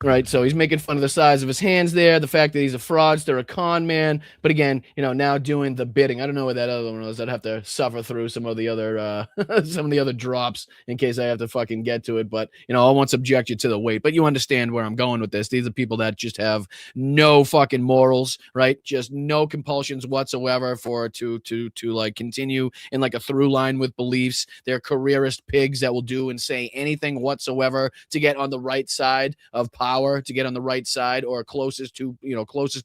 Right, so he's making fun of the size of his hands there, the fact that he's a fraudster, a con man, but again, now doing the bidding. I don't know what that other one was. I'd have to suffer through some of the other drops in case I have to fucking get to it, but I won't subject you to the weight, but you understand where I'm going with this. These are people that just have no fucking morals, right? Just no compulsions whatsoever to like continue in like a through line with beliefs. They're careerist pigs that will do and say anything whatsoever to get on the right side of power, to get on the right side or closest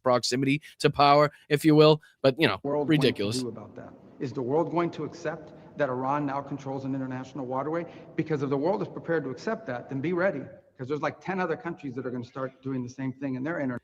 proximity to power, if you will. But ridiculous. About that? Is the world going to accept that Iran now controls an international waterway? Because if the world is prepared to accept that, then be ready, because there's like 10 other countries that are going to start doing the same thing in their international.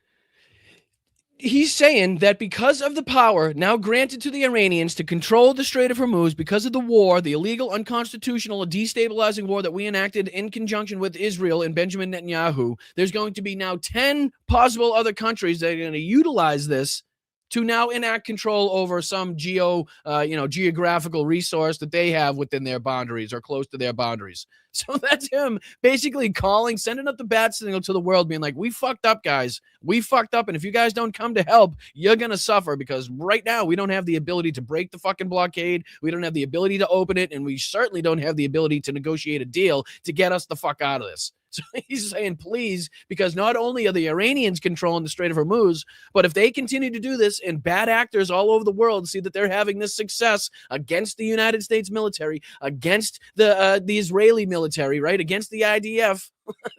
He's saying that because of the power now granted to the Iranians to control the Strait of Hormuz, because of the war, the illegal, unconstitutional, destabilizing war that we enacted in conjunction with Israel and Benjamin Netanyahu, there's going to be now 10 possible other countries that are going to utilize this to now enact control over some geographical resource that they have within their boundaries or close to their boundaries. So that's him basically sending up the bat signal to the world, being like, we fucked up, guys. We fucked up. And if you guys don't come to help, you're going to suffer, because right now we don't have the ability to break the fucking blockade. We don't have the ability to open it. And we certainly don't have the ability to negotiate a deal to get us the fuck out of this. So he's saying, please, because not only are the Iranians controlling the Strait of Hormuz, but if they continue to do this and bad actors all over the world see that they're having this success against the United States military, against the Israeli military, right, against the IDF,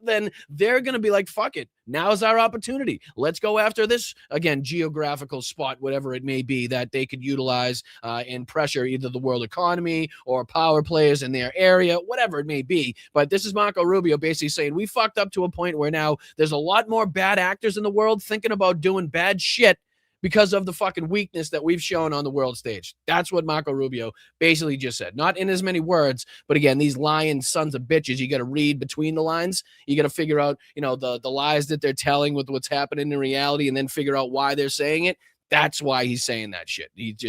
then they're going to be like, fuck it. Now's our opportunity. Let's go after this, again, geographical spot, whatever it may be, that they could utilize and pressure either the world economy or power players in their area, whatever it may be. But this is Marco Rubio basically saying we fucked up to a point where now there's a lot more bad actors in the world thinking about doing bad shit because of the fucking weakness that we've shown on the world stage. That's what Marco Rubio basically just said. Not in as many words, but again, these lying sons of bitches, you got to read between the lines. You got to figure out, the lies that they're telling with what's happening in reality, and then figure out why they're saying it. That's why he's saying that shit. It's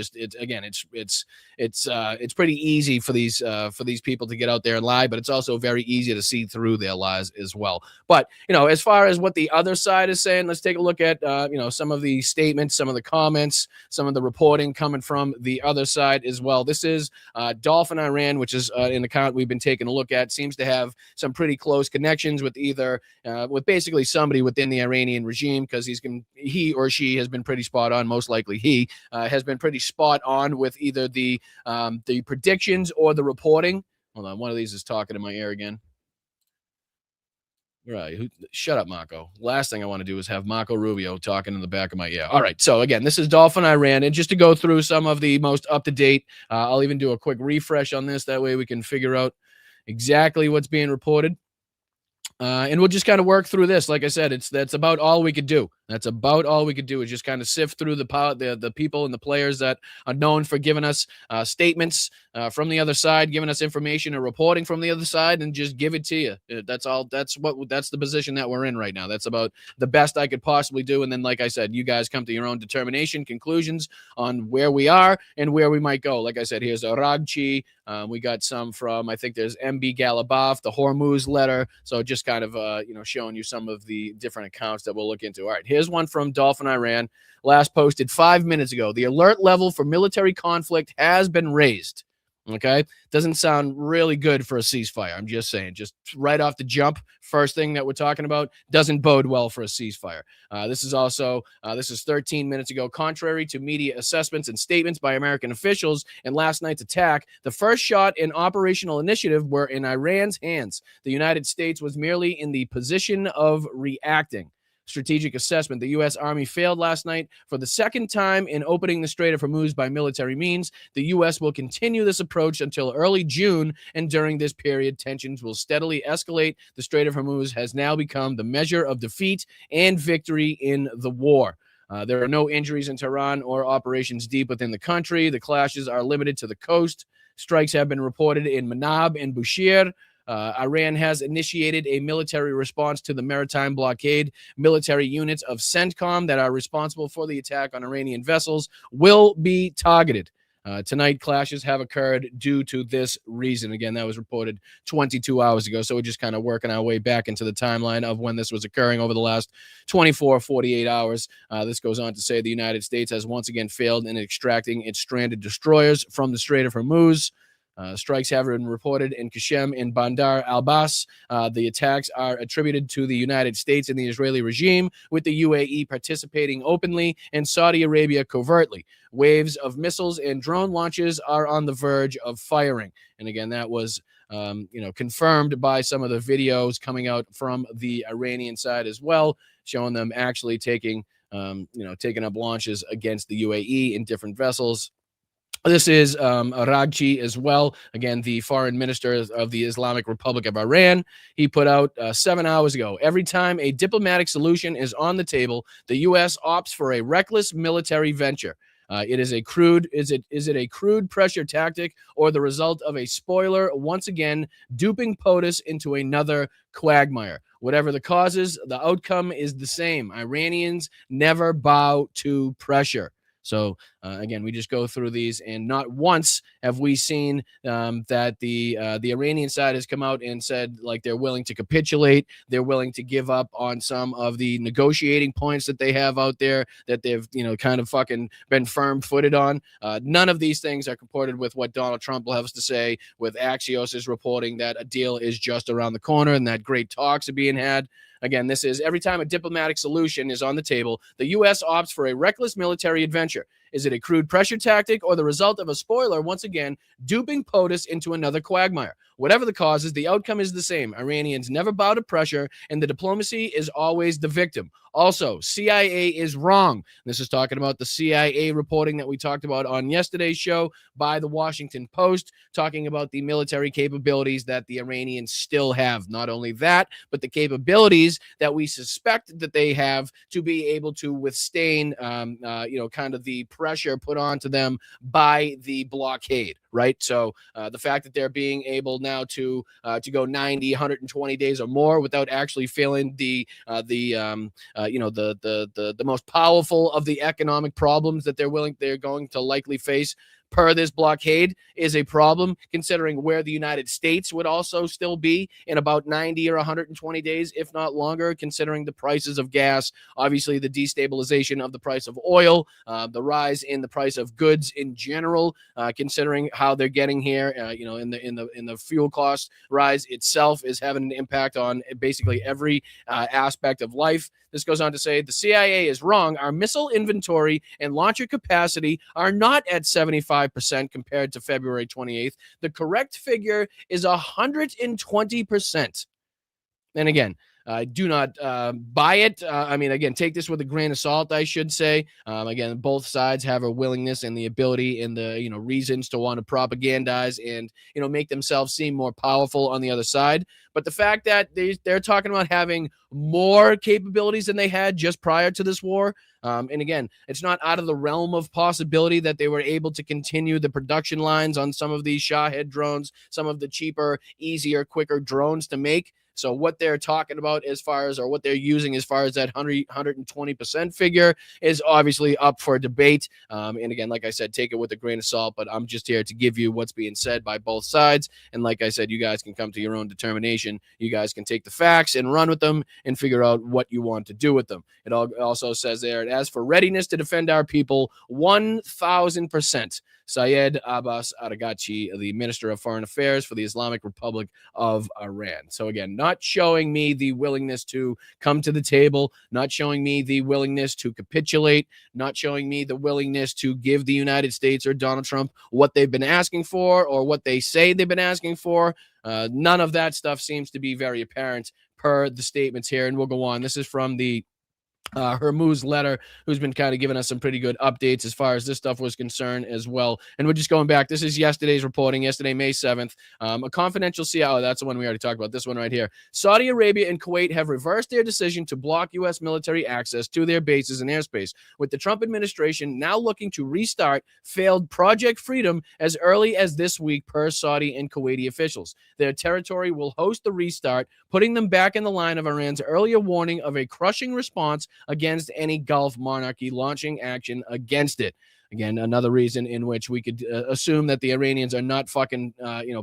pretty easy for these people to get out there and lie, but it's also very easy to see through their lies as well. But as far as what the other side is saying, let's take a look at some of the statements, some of the comments, some of the reporting coming from the other side as well. This is Dolphin Iran, which is an account we've been taking a look at. Seems to have some pretty close connections with with basically somebody within the Iranian regime, because he or she has been pretty spot on. Most likely he has been pretty spot on with either the predictions or the reporting. Hold on, one of these is talking in my ear again. Right. Shut up, Marco. Last thing I want to do is have Marco Rubio talking in the back of my ear. All right. So again, this is Dolphin Iran. And just to go through some of the most up-to-date, I'll even do a quick refresh on this. That way we can figure out exactly what's being reported. And we'll just kind of work through this. Like I said, that's about all we could do. That's about all we could do, is just kind of sift through the people and the players that are known for giving us statements from the other side, giving us information and reporting from the other side, and just give it to you. That's all. That's the position that we're in right now. That's about the best I could possibly do. And then, like I said, you guys come to your own determination, conclusions on where we are and where we might go. Like I said, here's Aragchi. We got some from, I think there's MB Galabaf, the Hormuz letter. So just kind of, showing you some of the different accounts that we'll look into. All right, here's one from Dolphin Iran, last posted 5 minutes ago. The alert level for military conflict has been raised. Okay, doesn't sound really good for a ceasefire. I'm just saying, just right off the jump, first thing that we're talking about doesn't bode well for a ceasefire. This is 13 minutes ago. Contrary to media assessments and statements by American officials in last night's attack, the first shot and operational initiative were in Iran's hands. The United States was merely in the position of reacting. Strategic assessment. The U.S. Army failed last night for the second time in opening the Strait of Hormuz by military means. The U.S. will continue this approach until early June, and during this period, tensions will steadily escalate. The Strait of Hormuz has now become the measure of defeat and victory in the war. There are no injuries in Tehran or operations deep within the country. The clashes are limited to the coast. Strikes have been reported in Manab and Bushehr. Iran has initiated a military response to the maritime blockade. Military units of CENTCOM that are responsible for the attack on Iranian vessels will be targeted. Tonight, clashes have occurred due to this reason. Again, that was reported 22 hours ago. So we're just kind of working our way back into the timeline of when this was occurring over the last 24, 48 hours. This goes on to say the United States has once again failed in extracting its stranded destroyers from the Strait of Hormuz. Strikes have been reported in Qashem and Bandar al-Abbas. The attacks are attributed to the United States and the Israeli regime, with the UAE participating openly and Saudi Arabia covertly. Waves of missiles and drone launches are on the verge of firing. And again, that was confirmed by some of the videos coming out from the Iranian side as well, showing them actually taking up launches against the UAE in different vessels. This is Aragchi as well. Again, the foreign minister of the Islamic Republic of Iran. He put out 7 hours ago. Every time a diplomatic solution is on the table, the U.S. opts for a reckless military venture. Is it a crude pressure tactic or the result of a spoiler once again duping POTUS into another quagmire? Whatever the causes, the outcome is the same. Iranians never bow to pressure. So, again, we just go through these, and not once have we seen that the Iranian side has come out and said, like, they're willing to capitulate. They're willing to give up on some of the negotiating points that they have out there that they've, kind of fucking been firm-footed on. None of these things are comported with what Donald Trump will have us to say, with Axios is reporting that a deal is just around the corner and that great talks are being had. Again, this is every time a diplomatic solution is on the table, the U.S. opts for a reckless military adventure. Is it a crude pressure tactic or the result of a spoiler, once again, duping POTUS into another quagmire? Whatever the causes, the outcome is the same. Iranians never bow to pressure, and the diplomacy is always the victim. Also, CIA is wrong. This is talking about the CIA reporting that we talked about on yesterday's show by the Washington Post, talking about the military capabilities that the Iranians still have. Not only that, but the capabilities that we suspect that they have to be able to withstand, kind of the pressure put onto them by the blockade, right? So the fact that they're being able now to go 90, 120 days or more without actually feeling the most powerful of the economic problems that they're going to likely face per this blockade is a problem, considering where the United States would also still be in about 90 or 120 days, if not longer, considering the prices of gas, obviously the destabilization of the price of oil, the rise in the price of goods in general, considering how they're getting here, in the fuel cost rise itself is having an impact on basically every aspect of life. This goes on to say the CIA is wrong. Our missile inventory and launcher capacity are not at 75% compared to February 28th. The correct figure is 120%. And again, do not buy it. Again, take this with a grain of salt, I should say. Again, both sides have a willingness and the ability and the reasons to want to propagandize and make themselves seem more powerful on the other side. But the fact that they're talking about having more capabilities than they had just prior to this war, and again, it's not out of the realm of possibility that they were able to continue the production lines on some of these Shahed drones, some of the cheaper, easier, quicker drones to make. So what they're talking about what they're using as far as that 120% figure is obviously up for debate. And again, like I said, take it with a grain of salt, but I'm just here to give you what's being said by both sides. And like I said, you guys can come to your own determination. You guys can take the facts and run with them and figure out what you want to do with them. It also says there, as for readiness to defend our people, 1,000%. Syed Abbas Araghchi, the Minister of Foreign Affairs for the Islamic Republic of Iran. So again, not showing me the willingness to come to the table, not showing me the willingness to capitulate, not showing me the willingness to give the United States or Donald Trump what they've been asking for or what they say they've been asking for. None of that stuff seems to be very apparent per the statements here. And we'll go on. This is from the Hormuz letter, who's been kind of giving us some pretty good updates as far as this stuff was concerned as well. And we're just going back. This is yesterday's reporting, yesterday, May 7th. A confidential CIA, that's the one we already talked about, this one right here. Saudi Arabia and Kuwait have reversed their decision to block U.S. military access to their bases and airspace, with the Trump administration now looking to restart failed Project Freedom as early as this week, per Saudi and Kuwaiti officials. Their territory will host the restart, putting them back in the line of Iran's earlier warning of a crushing response against any Gulf monarchy launching action against it. Again, another reason in which we could assume that the Iranians are not fucking,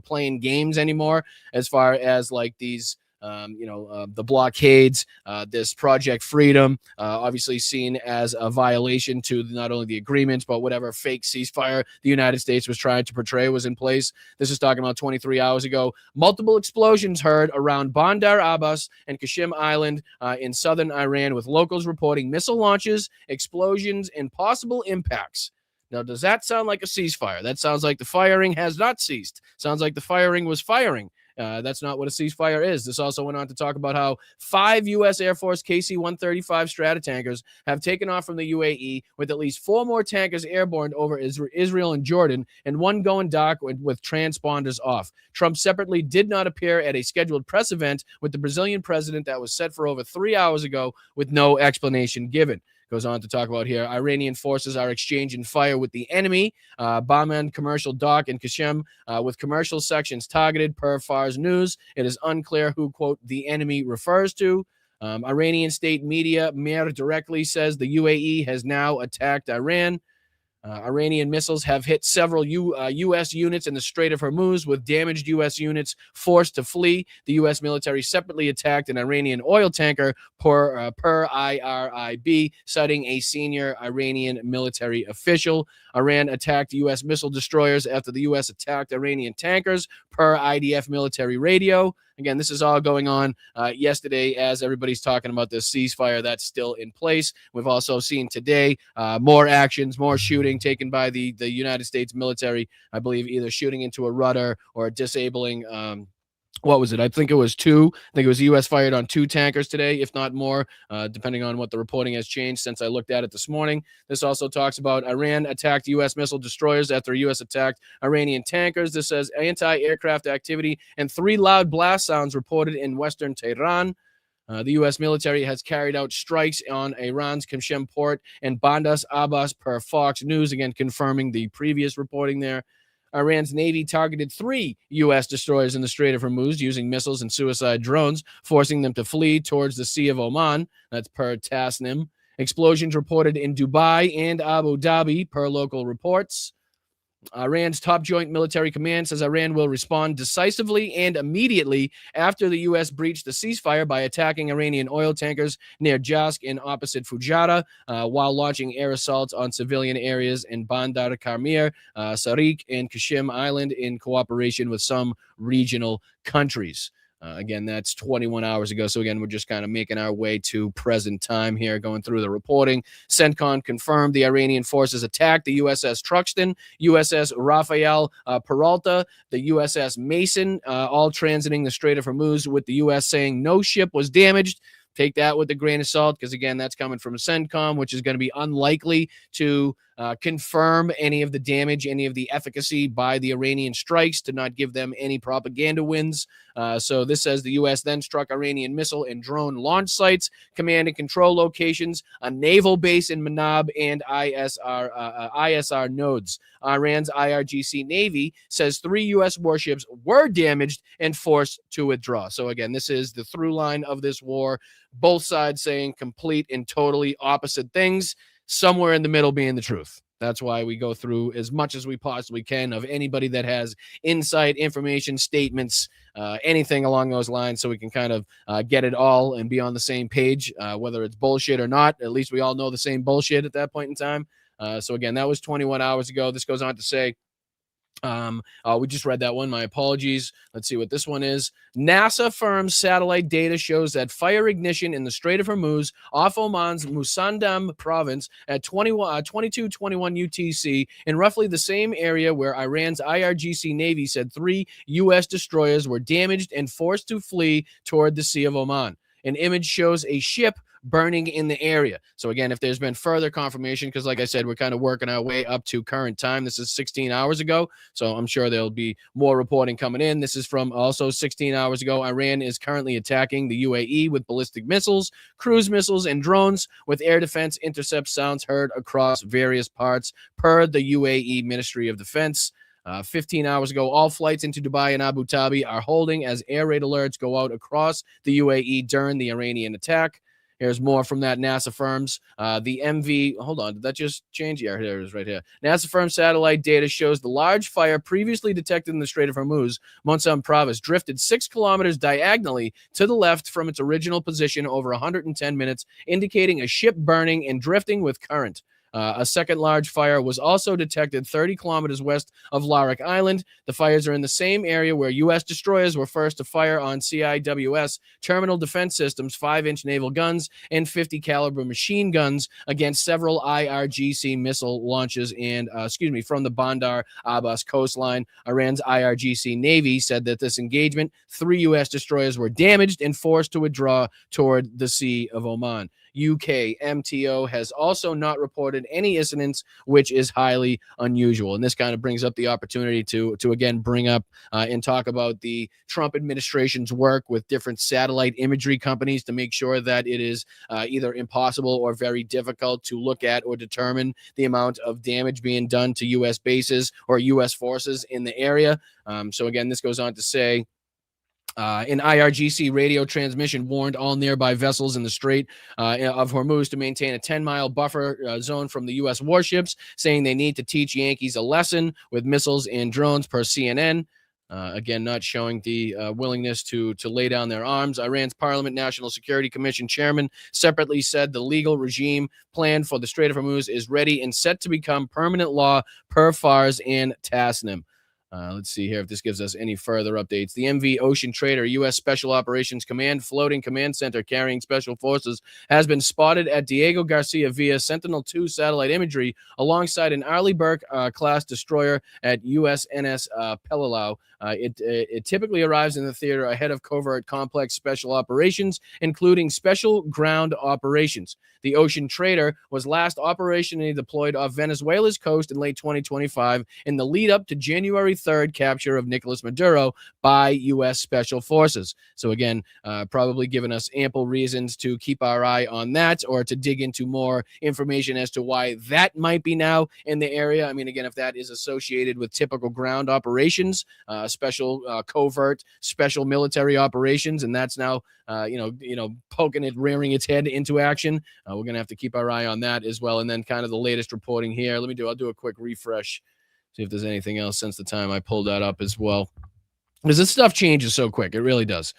playing games anymore as far as like these, the blockades, this Project Freedom, obviously seen as a violation to not only the agreements, but whatever fake ceasefire the United States was trying to portray was in place. This is talking about 23 hours ago. Multiple explosions heard around Bandar Abbas and Qasem Island in southern Iran, with locals reporting missile launches, explosions, and possible impacts. Now, does that sound like a ceasefire? That sounds like the firing has not ceased. Sounds like the firing was firing. That's not what a ceasefire is. This also went on to talk about how 5 U.S. Air Force KC-135 Stratotankers have taken off from the UAE, with at least 4 more tankers airborne over Israel and Jordan, and 1 going dark with transponders off. Trump separately did not appear at a scheduled press event with the Brazilian president that was set for over 3 hours ago, with no explanation given. Goes on to talk about here, Iranian forces are exchanging fire with the enemy. Bahman commercial dock in Qasem, with commercial sections targeted, per Fars News. It is unclear who, quote, the enemy refers to. Iranian state media, Mer directly says the UAE has now attacked Iran. Iranian missiles have hit several U.S. units in the Strait of Hormuz, with damaged U.S. units forced to flee. The U.S. military separately attacked an Iranian oil tanker, per IRIB, citing a senior Iranian military official. Iran attacked U.S. missile destroyers after the U.S. attacked Iranian tankers, per IDF military radio. Again, this is all going on yesterday as everybody's talking about this ceasefire that's still in place. We've also seen today more actions, more shooting taken by the United States military, I believe either shooting into a rudder or disabling what was it? I think it was 2. I think it was the U.S. fired on 2 tankers today, if not more, depending on what the reporting has changed since I looked at it this morning. This also talks about Iran attacked U.S. missile destroyers after U.S. attacked Iranian tankers. This says anti-aircraft activity and 3 loud blast sounds reported in western Tehran. The U.S. military has carried out strikes on Iran's Qashem port and Bandar Abbas per Fox News, again confirming the previous reporting there. Iran's Navy targeted 3 U.S. destroyers in the Strait of Hormuz using missiles and suicide drones, forcing them to flee towards the Sea of Oman. That's per Tasnim. Explosions reported in Dubai and Abu Dhabi, per local reports. Iran's top joint military command says Iran will respond decisively and immediately after the U.S. breached the ceasefire by attacking Iranian oil tankers near Jask and opposite Fujairah, while launching air assaults on civilian areas in Bandar Karmir, Sarik, and Qashem Island in cooperation with some regional countries. Again, that's 21 hours ago. So again, we're just kind of making our way to present time here, going through the reporting. CENTCOM confirmed the Iranian forces attacked the USS Truxtun, USS Rafael Peralta, the USS Mason, all transiting the Strait of Hormuz, with the U.S. saying no ship was damaged. Take that with a grain of salt, because again, that's coming from CENTCOM, which is going to be unlikely to confirm any of the damage, any of the efficacy by the Iranian strikes, to not give them any propaganda wins. So this says the U.S. then struck Iranian missile and drone launch sites, command and control locations, a naval base in Manab, and ISR nodes. Iran's IRGC Navy says 3 U.S. warships were damaged and forced to withdraw. So again, this is the through line of this war. Both sides saying complete and totally opposite things, somewhere in the middle being the truth. That's why we go through as much as we possibly can of anybody that has insight, information, statements, anything along those lines, so we can kind of get it all and be on the same page, whether it's bullshit or not. At least we all know the same bullshit at that point in time. So again, that was 21 hours ago. This goes on to say, we just read that one. My apologies. Let's see what this one is. NASA firm's satellite data shows that fire ignition in the Strait of Hormuz off Oman's Musandam province at 22:21 UTC, in roughly the same area where Iran's IRGC Navy said 3 U.S. destroyers were damaged and forced to flee toward the Sea of Oman. An image shows a ship burning in the area. So again, if there's been further confirmation, because like I said, we're kind of working our way up to current time. This is 16 hours ago, so I'm sure there'll be more reporting coming in. This is from also 16 hours ago. Iran is currently attacking the UAE with ballistic missiles, cruise missiles, and drones, with air defense intercept sounds heard across various parts, per the UAE Ministry of Defense. 15 hours ago, all flights into Dubai and Abu Dhabi are holding as air raid alerts go out across the UAE during the Iranian attack. Here's more from that NASA firms. The MV, hold on, did that just change? Yeah, here it is right here. NASA firm satellite data shows the large fire previously detected in the Strait of Hormuz, Monsam province, drifted 6 kilometers diagonally to the left from its original position over 110 minutes, indicating a ship burning and drifting with current. A second large fire was also detected 30 kilometers west of Larak Island. The fires are in the same area where U.S. destroyers were first to fire on CIWS terminal defense systems, 5-inch naval guns, and 50 caliber machine guns against several IRGC missile launches and, from the Bandar Abbas coastline. Iran's IRGC Navy said that this engagement, 3 U.S. destroyers were damaged and forced to withdraw toward the Sea of Oman. UK MTO has also not reported any incidents, which is highly unusual. And this kind of brings up the opportunity to again bring up and talk about the Trump administration's work with different satellite imagery companies to make sure that it is either impossible or very difficult to look at or determine the amount of damage being done to U.S. bases or U.S. forces in the area. So again, this goes on to say, an IRGC radio transmission warned all nearby vessels in the Strait of Hormuz to maintain a 10-mile buffer zone from the U.S. warships, saying they need to teach Yankees a lesson with missiles and drones, per CNN. Again, not showing the willingness to lay down their arms. Iran's Parliament National Security Commission chairman separately said the legal regime plan for the Strait of Hormuz is ready and set to become permanent law, per Fars and Tasnim. Let's see here if this gives us any further updates. The MV Ocean Trader, U.S. Special Operations Command floating command center carrying special forces, has been spotted at Diego Garcia via Sentinel-2 satellite imagery alongside an Arleigh Burke class destroyer at USNS Pelalau. It typically arrives in the theater ahead of covert complex special operations, including special ground operations. The Ocean Trader was last operationally deployed off Venezuela's coast in late 2025 in the lead up to January 33rd capture of Nicolas Maduro by U.S. Special Forces. So again, probably giving us ample reasons to keep our eye on that, or to dig into more information as to why that might be now in the area. I mean, again, if that is associated with typical ground operations, special covert, special military operations, and that's now poking it, rearing its head into action. We're gonna have to keep our eye on that as well. And then kind of the latest reporting here. I'll do a quick refresh, see if there's anything else since the time I pulled that up as well. Because this stuff changes so quick. It really does.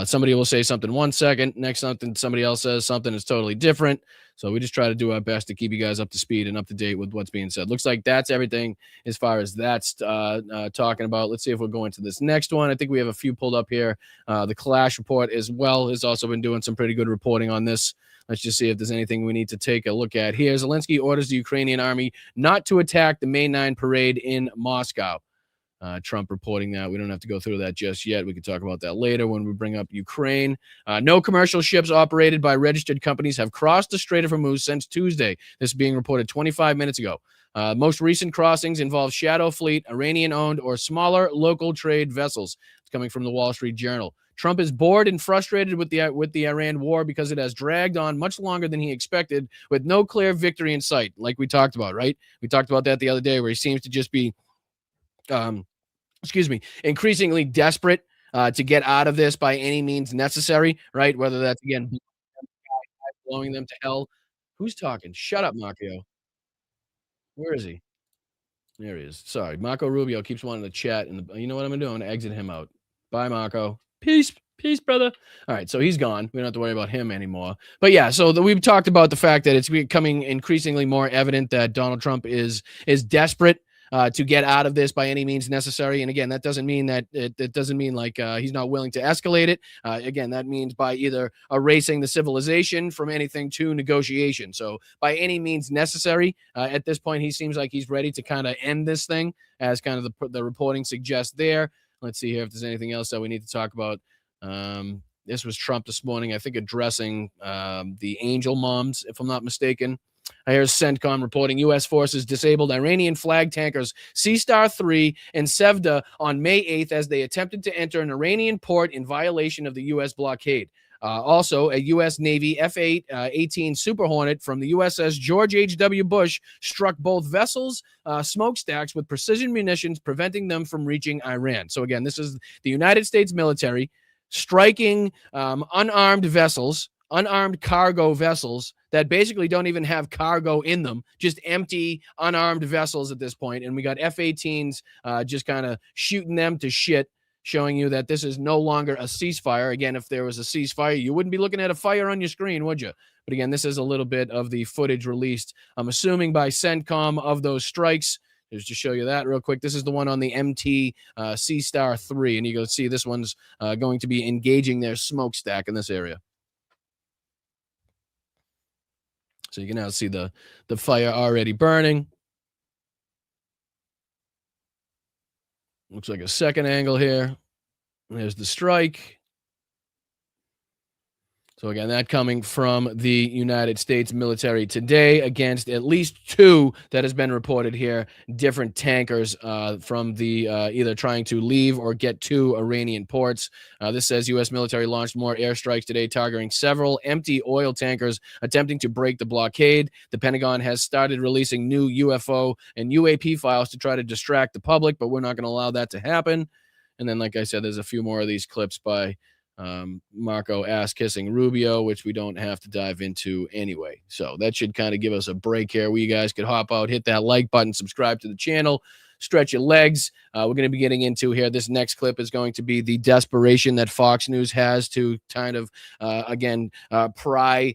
Somebody will say something 1 second, next somebody else says something that's totally different. So we just try to do our best to keep you guys up to speed and up to date with what's being said. Looks like that's everything as far as that's talking about. Let's see if we'll go into this next one. I think we have a few pulled up here. The Clash report as well has also been doing some pretty good reporting on this. Let's just see if there's anything we need to take a look at here. Zelensky orders the Ukrainian army not to attack the May 9 parade in Moscow. Trump reporting that. We don't have to go through that just yet. We can talk about that later when we bring up Ukraine. No commercial ships operated by registered companies have crossed the Strait of Hormuz since Tuesday. This being reported 25 minutes ago. Most recent crossings involve Shadow Fleet, Iranian-owned, or smaller local trade vessels. It's coming from the Wall Street Journal. Trump is bored and frustrated with the Iran war because it has dragged on much longer than he expected, with no clear victory in sight, like we talked about, right? We talked about that the other day, where he seems to just be increasingly desperate to get out of this by any means necessary, right? Whether that's, again, blowing them to hell. Who's talking? Shut up, Marco. Where is he? There he is. Sorry. Marco Rubio keeps wanting to chat. And you know what I'm going to do? I'm going to exit him out. Bye, Marco. Peace. Peace, brother. All right, so he's gone. We don't have to worry about him anymore. But yeah, so we've talked about the fact that it's becoming increasingly more evident that Donald Trump is desperate to get out of this by any means necessary. And again, that doesn't mean that it doesn't mean like he's not willing to escalate it. Again, that means by either erasing the civilization from anything to negotiation. So by any means necessary, at this point, he seems like he's ready to kind of end this thing, as kind of the reporting suggests there. Let's see here if there's anything else that we need to talk about. This was Trump this morning, I think, addressing the Angel Moms, if I'm not mistaken. Here's CENTCOM reporting U.S. forces disabled Iranian flag tankers Sea-Star 3 and Sevda on May 8th as they attempted to enter an Iranian port in violation of the U.S. blockade. Also, a U.S. Navy F-18 Super Hornet from the USS George H.W. Bush struck both vessels' smokestacks with precision munitions, preventing them from reaching Iran. So again, this is the United States military striking unarmed vessels, unarmed cargo vessels that basically don't even have cargo in them, just empty, unarmed vessels at this point. And we got F-18s just kind of shooting them to shit, showing you that this is no longer a ceasefire. Again, if there was a ceasefire, you wouldn't be looking at a fire on your screen, would you? But again, this is a little bit of the footage released, I'm assuming, by CENTCOM of those strikes. Just to show you that real quick, this is the one on the MT Sea-Star 3, and you go see this one's going to be engaging their smokestack in this area. So you can now see the fire already burning. Looks like a second angle here. There's the strike. So again, that coming from the United States military today against at least two that has been reported here, different tankers from the either trying to leave or get to Iranian ports. This says U.S. military launched more airstrikes today, targeting several empty oil tankers attempting to break the blockade. The Pentagon has started releasing new UFO and UAP files to try to distract the public, but we're not going to allow that to happen. And then, like I said, there's a few more of these clips by Marco ass-kissing Rubio, which we don't have to dive into anyway. So that should kind of give us a break here where you guys could hop out, hit that like button, subscribe to the channel, stretch your legs. We're going to be getting into here. This next clip is going to be the desperation that Fox News has to kind of, pry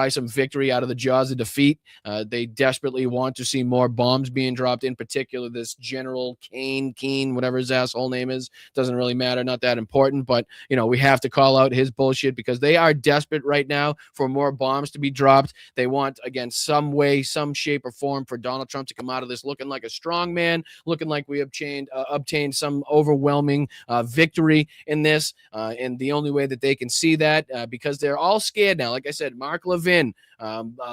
some victory out of the jaws of defeat. They desperately want to see more bombs being dropped, in particular this General Keane, whatever his asshole name is. Doesn't really matter, not that important, but, we have to call out his bullshit because they are desperate right now for more bombs to be dropped. They want, again, some way, some shape or form for Donald Trump to come out of this looking like a strong man, looking like we obtained some overwhelming victory in this. And the only way that they can see that, because they're all scared now. Like I said, Mark Levin,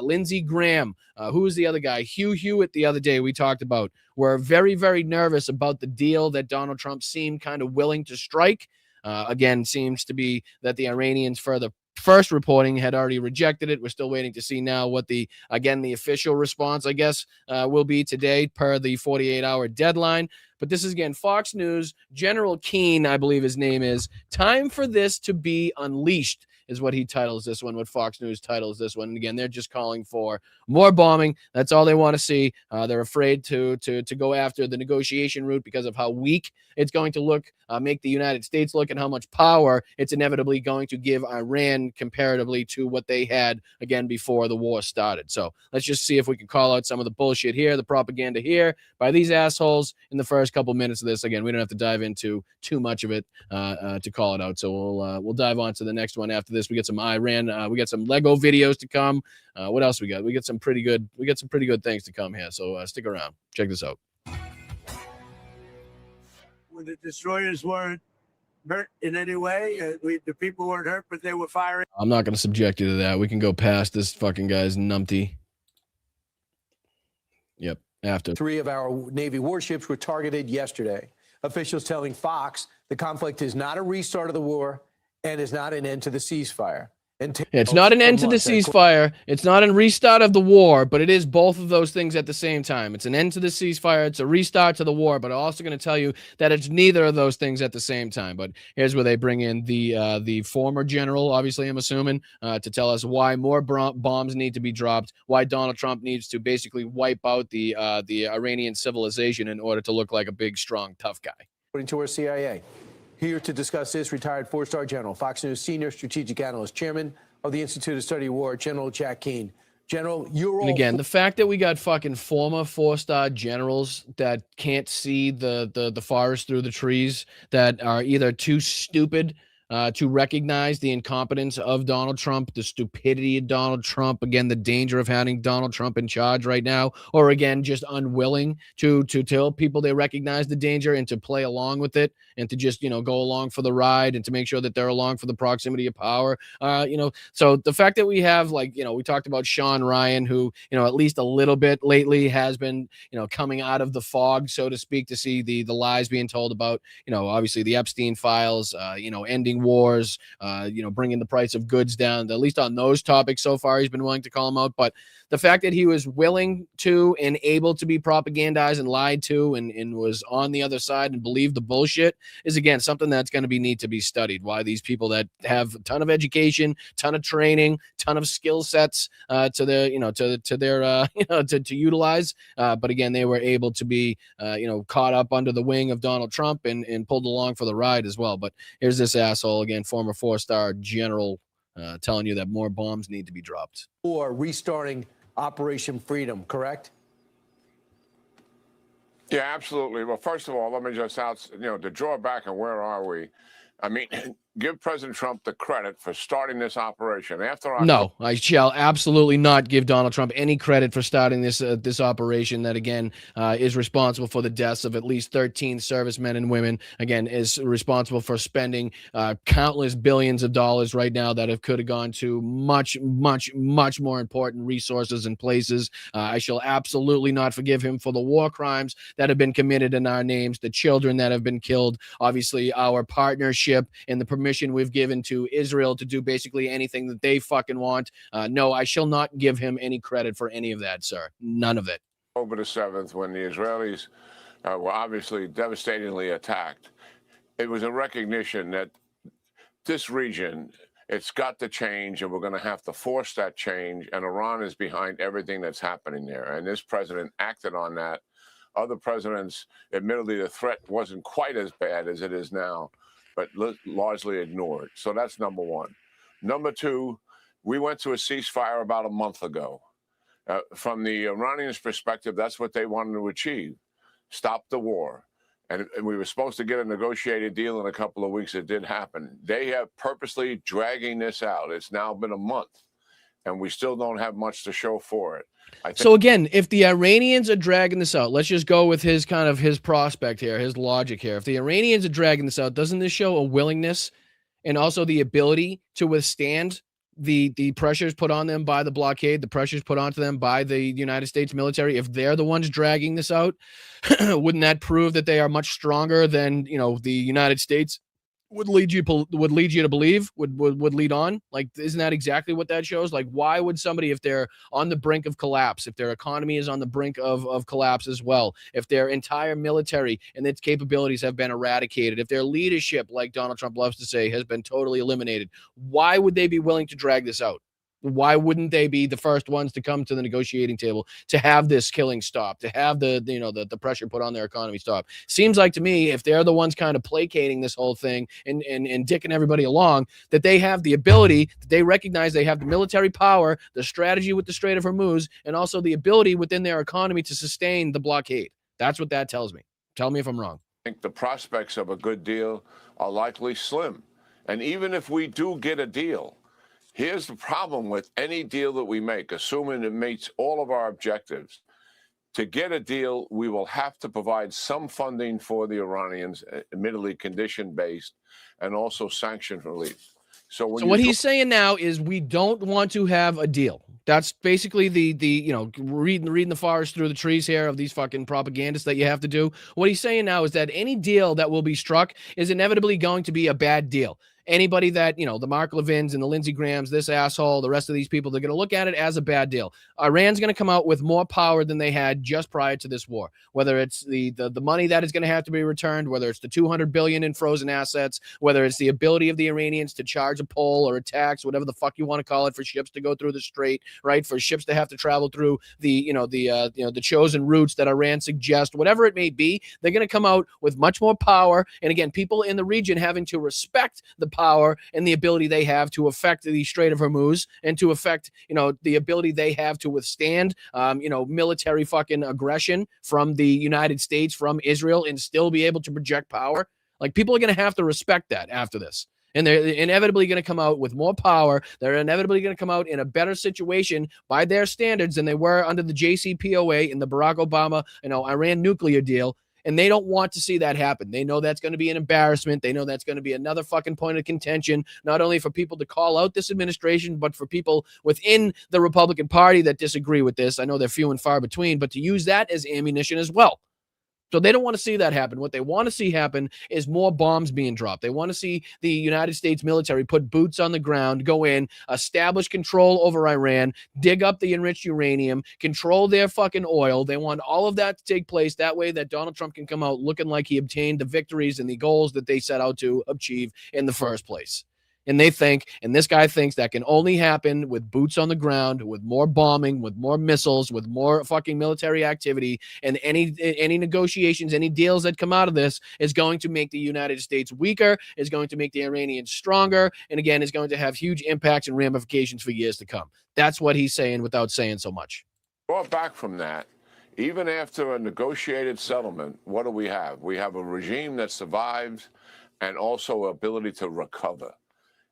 Lindsey Graham, who was the other guy? Hugh Hewitt the other day we talked about, were very, very nervous about the deal that Donald Trump seemed kind of willing to strike. Again, seems to be that the Iranians, for the first reporting, had already rejected it. We're still waiting to see now what the official response, I guess, will be today per the 48-hour deadline. But this is, again, Fox News. General Keane, I believe his name is. Time for this to be unleashed is what he titles this one, what Fox News titles this one. And again, they're just calling for more bombing. That's all they want to see. They're afraid to go after the negotiation route because of how weak it's going to look, make the United States look, and how much power it's inevitably going to give Iran comparatively to what they had, again, before the war started. So let's just see if we can call out some of the bullshit here, the propaganda here by these assholes in the first couple minutes of this. Again, we don't have to dive into too much of it to call it out. So we'll dive on to the next one after this. We get some Iran. We got some Lego videos to come. What else we got? We got some pretty good things to come here. So stick around. Check this out. When the destroyers weren't hurt in any way, the people weren't hurt, but they were firing. I'm not going to subject you to that. We can go past this fucking guy's numpty. Yep. After 3 of our Navy warships were targeted yesterday. Officials telling Fox the conflict is not a restart of the war and is not an end to the ceasefire. It's not an end to the ceasefire. It's not a restart of the war, but it is both of those things at the same time. It's an end to the ceasefire. It's a restart to the war, but I'm also going to tell you that it's neither of those things at the same time. But here's where they bring in the former general, obviously, I'm assuming, to tell us why more bombs need to be dropped, why Donald Trump needs to basically wipe out the Iranian civilization in order to look like a big, strong, tough guy. According to our CIA. Here to discuss this, retired 4-star general, Fox News senior strategic analyst, chairman of the Institute of Study War, General Jack Keane. General, you're all... Again, the fact that we got fucking former 4-star generals that can't see the forest through the trees, that are either too stupid to recognize the incompetence of Donald Trump, the stupidity of Donald Trump, again, the danger of having Donald Trump in charge right now, or again, just unwilling to tell people they recognize the danger and to play along with it and to just, go along for the ride and to make sure that they're along for the proximity of power. So the fact that we have, we talked about Sean Ryan, who, at least a little bit lately has been, coming out of the fog, so to speak, to see the lies being told about, obviously the Epstein files, ending wars, bringing the price of goods down. At least on those topics so far, he's been willing to call them out. But the fact that he was willing to and able to be propagandized and lied to and was on the other side and believed the bullshit is, again, something that's going to need to be studied. Why these people that have a ton of education, ton of training, ton of skill sets to utilize, but again, they were able to be caught up under the wing of Donald Trump and pulled along for the ride as well. But here's this asshole again, former 4-star general, telling you that more bombs need to be dropped. Or restarting Operation Freedom, correct? Yeah, absolutely. Well, first of all, let me just to draw back on where are we? I mean, give President Trump the credit for starting this operation. No, I shall absolutely not give Donald Trump any credit for starting this operation that, again, is responsible for the deaths of at least 13 servicemen and women. Again, is responsible for spending countless billions of dollars right now that could have gone to much, much, much more important resources and places. I shall absolutely not forgive him for the war crimes that have been committed in our names, the children that have been killed, obviously our partnership and the permission we've given to Israel to do basically anything that they fucking want. No, I shall not give him any credit for any of that, sir. None of it. October the 7th, when the Israelis were obviously devastatingly attacked, it was a recognition that this region, it's got to change, and we're going to have to force that change, and Iran is behind everything that's happening there. And this president acted on that. Other presidents, admittedly, the threat wasn't quite as bad as it is now, but largely ignored. So that's number one. Number two, we went to a ceasefire about a month ago. From the Iranians' perspective, that's what they wanted to achieve, stop the war. And we were supposed to get a negotiated deal in a couple of weeks. It did happen. They have purposely dragging this out. It's now been a month. and we still don't have much to show for it. So again, if the Iranians are dragging this out, let's just go with his prospect here, his logic here. If the Iranians are dragging this out, doesn't this show a willingness and also the ability to withstand the pressures put on them by the blockade, the pressures put onto them by the United States military? If they're the ones dragging this out, wouldn't that prove that they are much stronger than, the United States would lead you to believe, would lead on? Like, isn't that exactly what that shows? Like, why would somebody, if they're on the brink of collapse, if their economy is on the brink of collapse as well, if their entire military and its capabilities have been eradicated, if their leadership, like Donald Trump loves to say, has been totally eliminated, why would they be willing to drag this out? Why wouldn't they be the first ones to come to the negotiating table to have this killing stop, to have the pressure put on their economy stop? Seems like to me, if they're the ones kind of placating this whole thing and dicking everybody along, that they have the ability, that they recognize they have the military power, the strategy with the Strait of Hormuz, and also the ability within their economy to sustain the blockade. That's what that tells me. Tell me if I'm wrong. I think the prospects of a good deal are likely slim. And even if we do get a deal, here's the problem with any deal that we make, assuming it meets all of our objectives. To get a deal, we will have to provide some funding for the Iranians, admittedly condition-based, and also sanction relief. So what he's saying now is we don't want to have a deal. That's basically the reading the forest through the trees here of these fucking propagandists that you have to do. What he's saying now is that any deal that will be struck is inevitably going to be a bad deal. Anybody that, the Mark Levins and the Lindsey Grahams, this asshole, the rest of these people, they're going to look at it as a bad deal. Iran's going to come out with more power than they had just prior to this war, whether it's the money that is going to have to be returned, whether it's the $200 billion in frozen assets, whether it's the ability of the Iranians to charge a toll or a tax, whatever the fuck you want to call it, for ships to go through the Strait, right? For ships to have to travel through the chosen routes that Iran suggests, whatever it may be, they're going to come out with much more power. And again, people in the region having to respect the power and the ability they have to affect the Strait of Hormuz and to affect, the ability they have to withstand, military fucking aggression from the United States, from Israel, and still be able to project power. Like, people are going to have to respect that after this. And they're inevitably going to come out with more power. They're inevitably going to come out in a better situation by their standards than they were under the JCPOA and the Barack Obama, Iran nuclear deal. And they don't want to see that happen. They know that's going to be an embarrassment. They know that's going to be another fucking point of contention, not only for people to call out this administration, but for people within the Republican Party that disagree with this. I know they're few and far between, but to use that as ammunition as well. So they don't want to see that happen. What they want to see happen is more bombs being dropped. They want to see the United States military put boots on the ground, go in, establish control over Iran, dig up the enriched uranium, control their fucking oil. They want all of that to take place. That way that Donald Trump can come out looking like he obtained the victories and the goals that they set out to achieve in the first place. And they think, and this guy thinks, that can only happen with boots on the ground, with more bombing, with more missiles, with more fucking military activity. And any negotiations, any deals that come out of this is going to make the United States weaker, is going to make the Iranians stronger, and again, is going to have huge impacts and ramifications for years to come. That's what he's saying without saying so much. Brought back from that, even after a negotiated settlement, what do we have? We have a regime that survives and also ability to recover.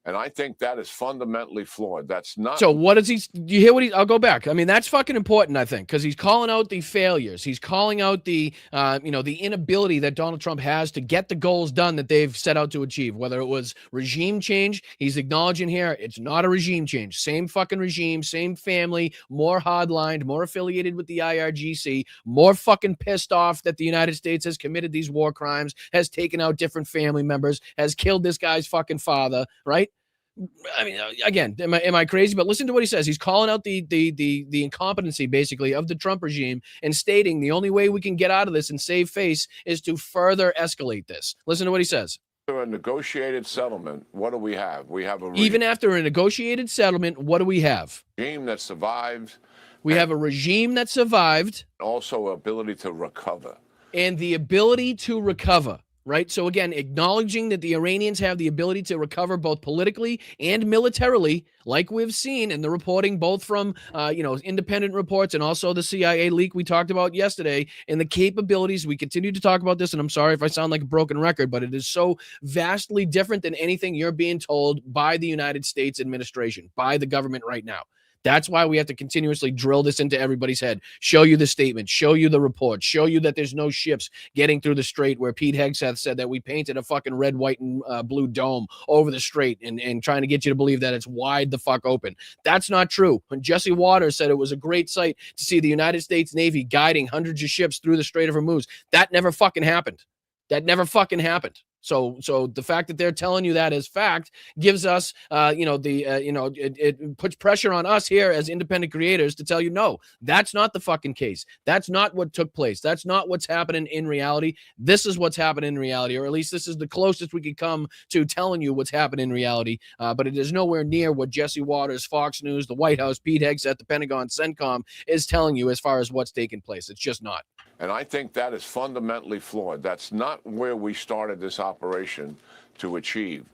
And I think that is fundamentally flawed. That's not. So what is he? Do you hear what I'll go back. I mean, that's fucking important, I think, because he's calling out the failures. He's calling out the inability that Donald Trump has to get the goals done that they've set out to achieve. Whether it was regime change, he's acknowledging here it's not a regime change. Same fucking regime, same family, more hardlined, more affiliated with the IRGC, more fucking pissed off that the United States has committed these war crimes, has taken out different family members, has killed this guy's fucking father, right? I mean, again, am I crazy? But listen to what he says. He's calling out the incompetency, basically, of the Trump regime and stating the only way we can get out of this and save face is to further escalate this. Listen to what he says. After a negotiated settlement, what do we have? We have even after a negotiated settlement, what do we have? Regime that survives. We have a regime that survived. Also, ability to recover. And the ability to recover. Right. So, again, acknowledging that the Iranians have the ability to recover both politically and militarily, like we've seen in the reporting, both from, independent reports and also the CIA leak we talked about yesterday, and the capabilities. We continue to talk about this. And I'm sorry if I sound like a broken record, but it is so vastly different than anything you're being told by the United States administration, by the government right now. That's why we have to continuously drill this into everybody's head, show you the statement, show you the report, show you that there's no ships getting through the Strait, where Pete Hegseth said that we painted a fucking red, white, and blue dome over the Strait and trying to get you to believe that it's wide the fuck open. That's not true. When Jesse Waters said it was a great sight to see the United States Navy guiding hundreds of ships through the Strait of Hormuz, that never fucking happened. That never fucking happened. So the fact that they're telling you that as fact gives us, it puts pressure on us here as independent creators to tell you, no, that's not the fucking case. That's not what took place. That's not what's happening in reality. This is what's happening in reality, or at least this is the closest we could come to telling you what's happening in reality. But it is nowhere near what Jesse Waters, Fox News, the White House, Pete Hegseth, the Pentagon, CENTCOM is telling you as far as what's taking place. It's just not. And I think that is fundamentally flawed. That's not where we started this operation to achieve.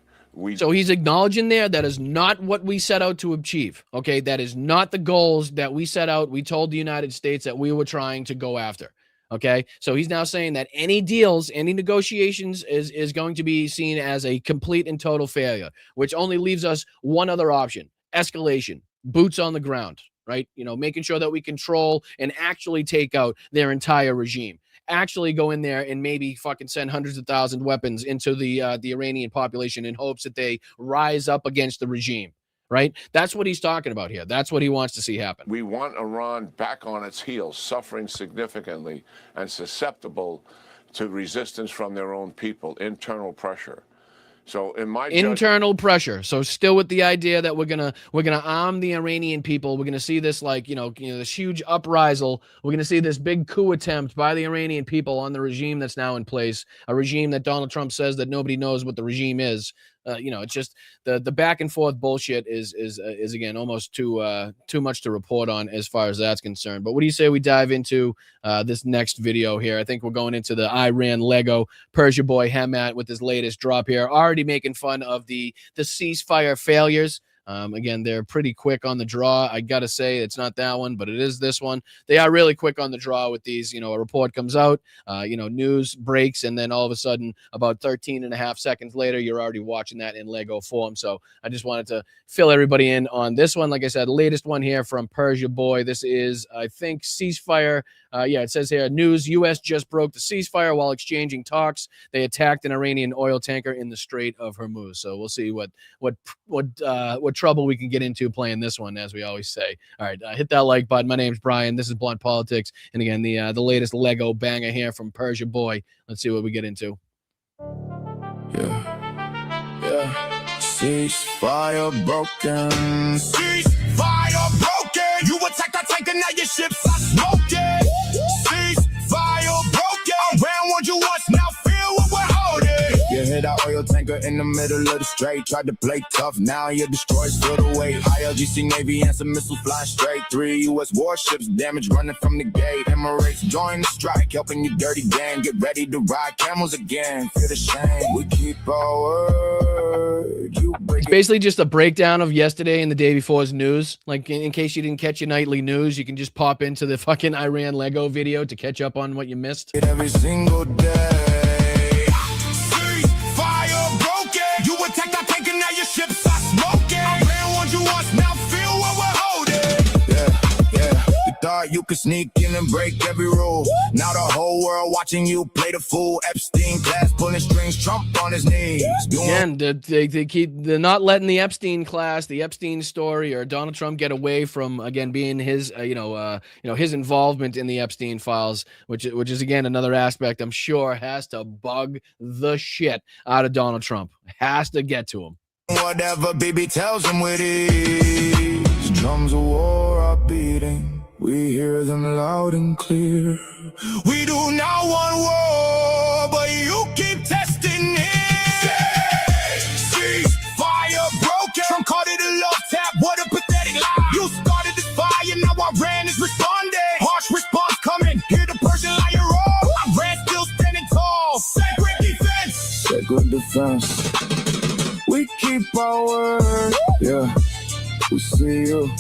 So he's acknowledging there that is not what we set out to achieve. Okay, that is not the goals that we set out. We told the United States that we were trying to go after. Okay, so he's now saying that any deals, any negotiations is going to be seen as a complete and total failure, which only leaves us one other option: escalation, boots on the ground. Right? Making sure that we control and actually take out their entire regime. Actually go in there and maybe fucking send hundreds of thousands of weapons into the Iranian population in hopes that they rise up against the regime. Right? That's what he's talking about here. That's what he wants to see happen. We want Iran back on its heels, suffering significantly and susceptible to resistance from their own people, internal pressure. So in my internal pressure. So still with the idea that we're gonna arm the Iranian people. We're gonna see this this huge uprisal. We're gonna see this big coup attempt by the Iranian people on the regime that's now in place. A regime that Donald Trump says that nobody knows what the regime is. It's just the back and forth bullshit is again almost too much to report on as far as that's concerned. But what do you say we dive into this next video here? I think we're going into the Iran Lego. Persia boy Hamat with his latest drop here, already making fun of the ceasefire failures. Again, they're pretty quick on the draw. I got to say, it's not that one, but it is this one. They are really quick on the draw with these. A report comes out, news breaks, and then all of a sudden, about 13 and a half seconds later, you're already watching that in Lego form. So I just wanted to fill everybody in on this one. Like I said, latest one here from Persia Boy. This is, I think, ceasefire. It says here, news, U.S. just broke the ceasefire while exchanging talks. They attacked an Iranian oil tanker in the Strait of Hormuz. So we'll see what trouble we can get into playing this one, as we always say. All right, hit that like button. My name's Brian. This is Blunt Politics. And again, the latest Lego banger here from Persia Boy. Let's see what we get into. Yeah. Ceasefire broken. Ceasefire broken. You attacked our tanker, now your ships are smoking. Ceasefire broken. Around what you once, now feel what we're holding. You hit our oil tanker in the middle of the Strait. Tried to play tough, now your destroyers feel the weight. ILGC Navy and some missiles flying straight. 3 U.S. warships damage running from the gate. Emirates join the strike, helping you dirty gang. Get ready to ride camels again. Feel the shame, we keep our word. It's basically just a breakdown of yesterday and the day before's news. Like, in case you didn't catch your nightly news, you can just pop into the fucking Iran Lego video to catch up on what you missed. Every single day. Ceasefire broken. You attacked our tanker, now your ships are smoking. I ran what you once, now feel what we're holding. Yeah. You thought you could sneak in and break every rule. Now the whole world watching you play the fool. Epstein class pulling strings, Trump on his knees. Again, they're not letting the Epstein class, the Epstein story, or Donald Trump get away from, again, being his his involvement in the Epstein files, which is again another aspect I'm sure has to bug the shit out of Donald Trump. Has to get to him. Whatever baby tells him with ease. Drums of war are beating. We hear them loud and clear. We do not want war, but you keep testing it. Ceasefire broken. Trump called it a love tap. What a pathetic lie. You started this fire, now Iran is responding. Harsh response coming. Hear the Persian liar roar. Iran still standing tall. Sacred defense. Sacred defense. We keep our word. Yeah, we see you.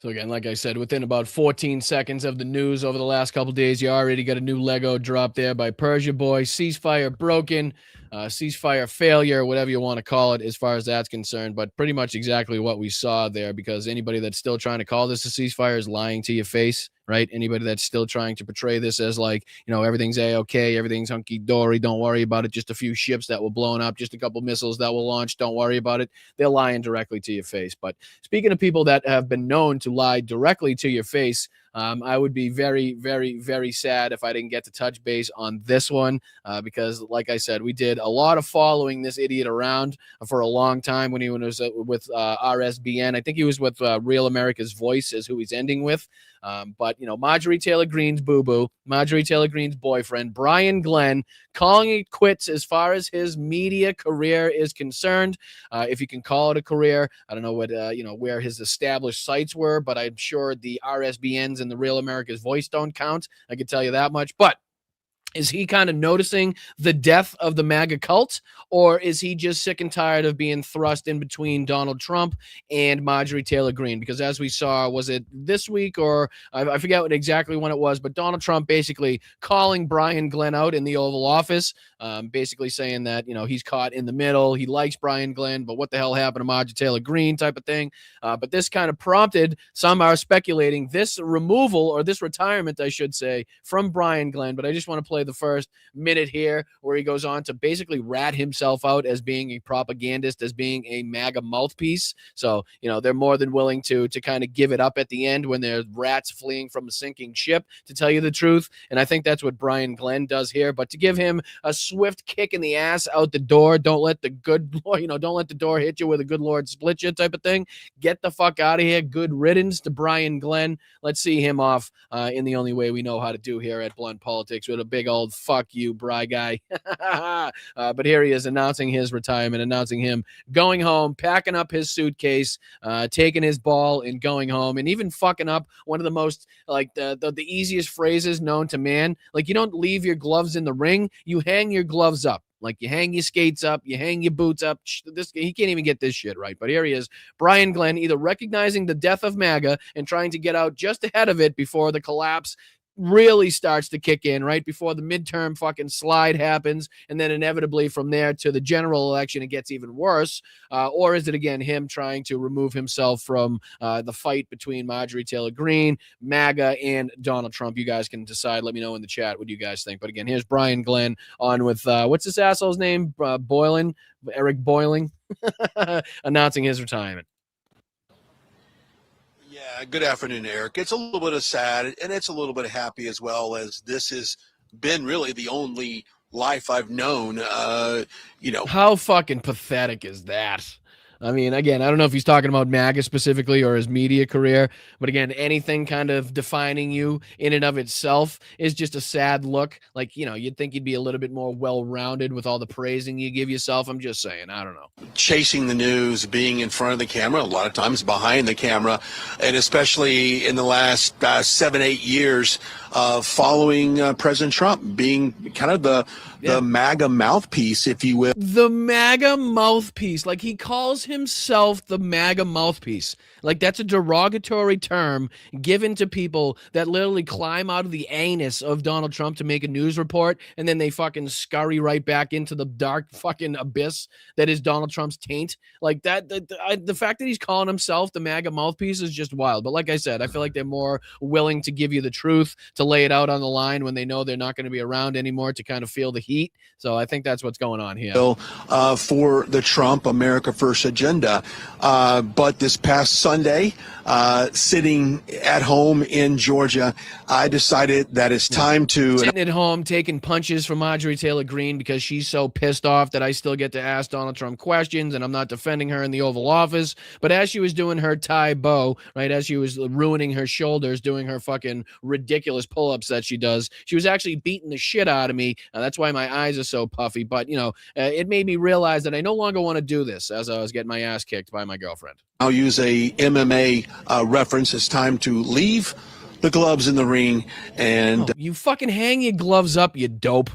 So again, like I said, within about 14 seconds of the news over the last couple days, you already got a new Lego drop there by Persia Boy. Ceasefire broken. ceasefire failure, whatever you want to call it, as far as that's concerned. But pretty much exactly what we saw there, because anybody that's still trying to call this a ceasefire is lying to your face, right? Anybody that's still trying to portray this as like, everything's A-okay, everything's hunky-dory, don't worry about it, just a few ships that were blown up, just a couple missiles that were launched, don't worry about it. They're lying directly to your face. But speaking of people that have been known to lie directly to your face, I would be very, very, very sad if I didn't get to touch base on this one because, like I said, we did a lot of following this idiot around for a long time when he was with RSBN. I think he was with Real America's Voice is who he's ending with. But, Marjorie Taylor Greene's boo-boo, Marjorie Taylor Greene's boyfriend, Brian Glenn, calling it quits as far as his media career is concerned. If you can call it a career, I don't know what, where his established sites were, but I'm sure the RSBNs and the Real America's Voice don't count. I can tell you that much. But is he kind of noticing the death of the MAGA cult, or is he just sick and tired of being thrust in between Donald Trump and Marjorie Taylor Greene? Because as we saw, was it this week or I forget exactly when it was, but Donald Trump basically calling Brian Glenn out in the Oval Office, basically saying that, he's caught in the middle. He likes Brian Glenn, but what the hell happened to Marjorie Taylor Greene type of thing. But this kind of prompted, some are speculating, this removal or this retirement, I should say, from Brian Glenn. But I just want to play the first minute here where he goes on to basically rat himself out as being a propagandist, as being a MAGA mouthpiece. So, they're more than willing to kind of give it up at the end when they're rats fleeing from a sinking ship, to tell you the truth. And I think that's what Brian Glenn does here. But to give him a swift kick in the ass out the door, don't let the good Lord, don't let the door hit you where the good Lord split you type of thing. Get the fuck out of here. Good riddance to Brian Glenn. Let's see him off in the only way we know how to do here at Blunt Politics, with a big old fuck you, Bry guy. But here he is announcing his retirement, announcing him going home, packing up his suitcase, taking his ball and going home, and even fucking up one of the most, like, the easiest phrases known to man. Like, you don't leave your gloves in the ring, you hang your gloves up. Like, you hang your skates up, you hang your boots up. He can't even get this shit right. But here he is, Brian Glenn, either recognizing the death of MAGA and trying to get out just ahead of it before the collapse really starts to kick in, right before the midterm fucking slide happens, and then inevitably from there to the general election it gets even worse, or is it again him trying to remove himself from the fight between Marjorie Taylor Greene, MAGA, and Donald Trump? You guys can decide. Let me know in the chat what you guys think. But again, here's Brian Glenn on with what's this asshole's name? Eric Boiling, announcing his retirement. Yeah, good afternoon, Eric. It's a little bit of sad, and it's a little bit of happy as well, as this has been really the only life I've known. How fucking pathetic is that? I mean, again, I don't know if he's talking about MAGA specifically or his media career, but again, anything kind of defining you in and of itself is just a sad look. Like, you'd think you'd be a little bit more well-rounded with all the praising you give yourself. I'm just saying, I don't know. Chasing the news, being in front of the camera, a lot of times behind the camera, and especially in the last 7-8 years, following President Trump, being kind of the MAGA mouthpiece, if you will. The MAGA mouthpiece. Like, he calls himself the MAGA mouthpiece. Like, that's a derogatory term given to people that literally climb out of the anus of Donald Trump to make a news report, and then they fucking scurry right back into the dark fucking abyss that is Donald Trump's taint. Like, the fact that he's calling himself the MAGA mouthpiece is just wild. But like I said, I feel like they're more willing to give you the truth, to lay it out on the line when they know they're not going to be around anymore, to kind of feel the heat. So I think that's what's going on here. For the Trump America First agenda. But this past Sunday, sitting at home in Georgia, I decided that it's time to... Sitting at home, taking punches from Marjorie Taylor Greene because she's so pissed off that I still get to ask Donald Trump questions, and I'm not defending her in the Oval Office. But as she was doing her Thai bow, right, as she was ruining her shoulders, doing her fucking ridiculous pull-ups that she does, she was actually beating the shit out of me. That's why my eyes are so puffy. But, it made me realize that I no longer want to do this as I was getting my ass kicked by my girlfriend. I'll use a MMA reference. It's time to leave the gloves in the ring. And you fucking hang your gloves up, you dope.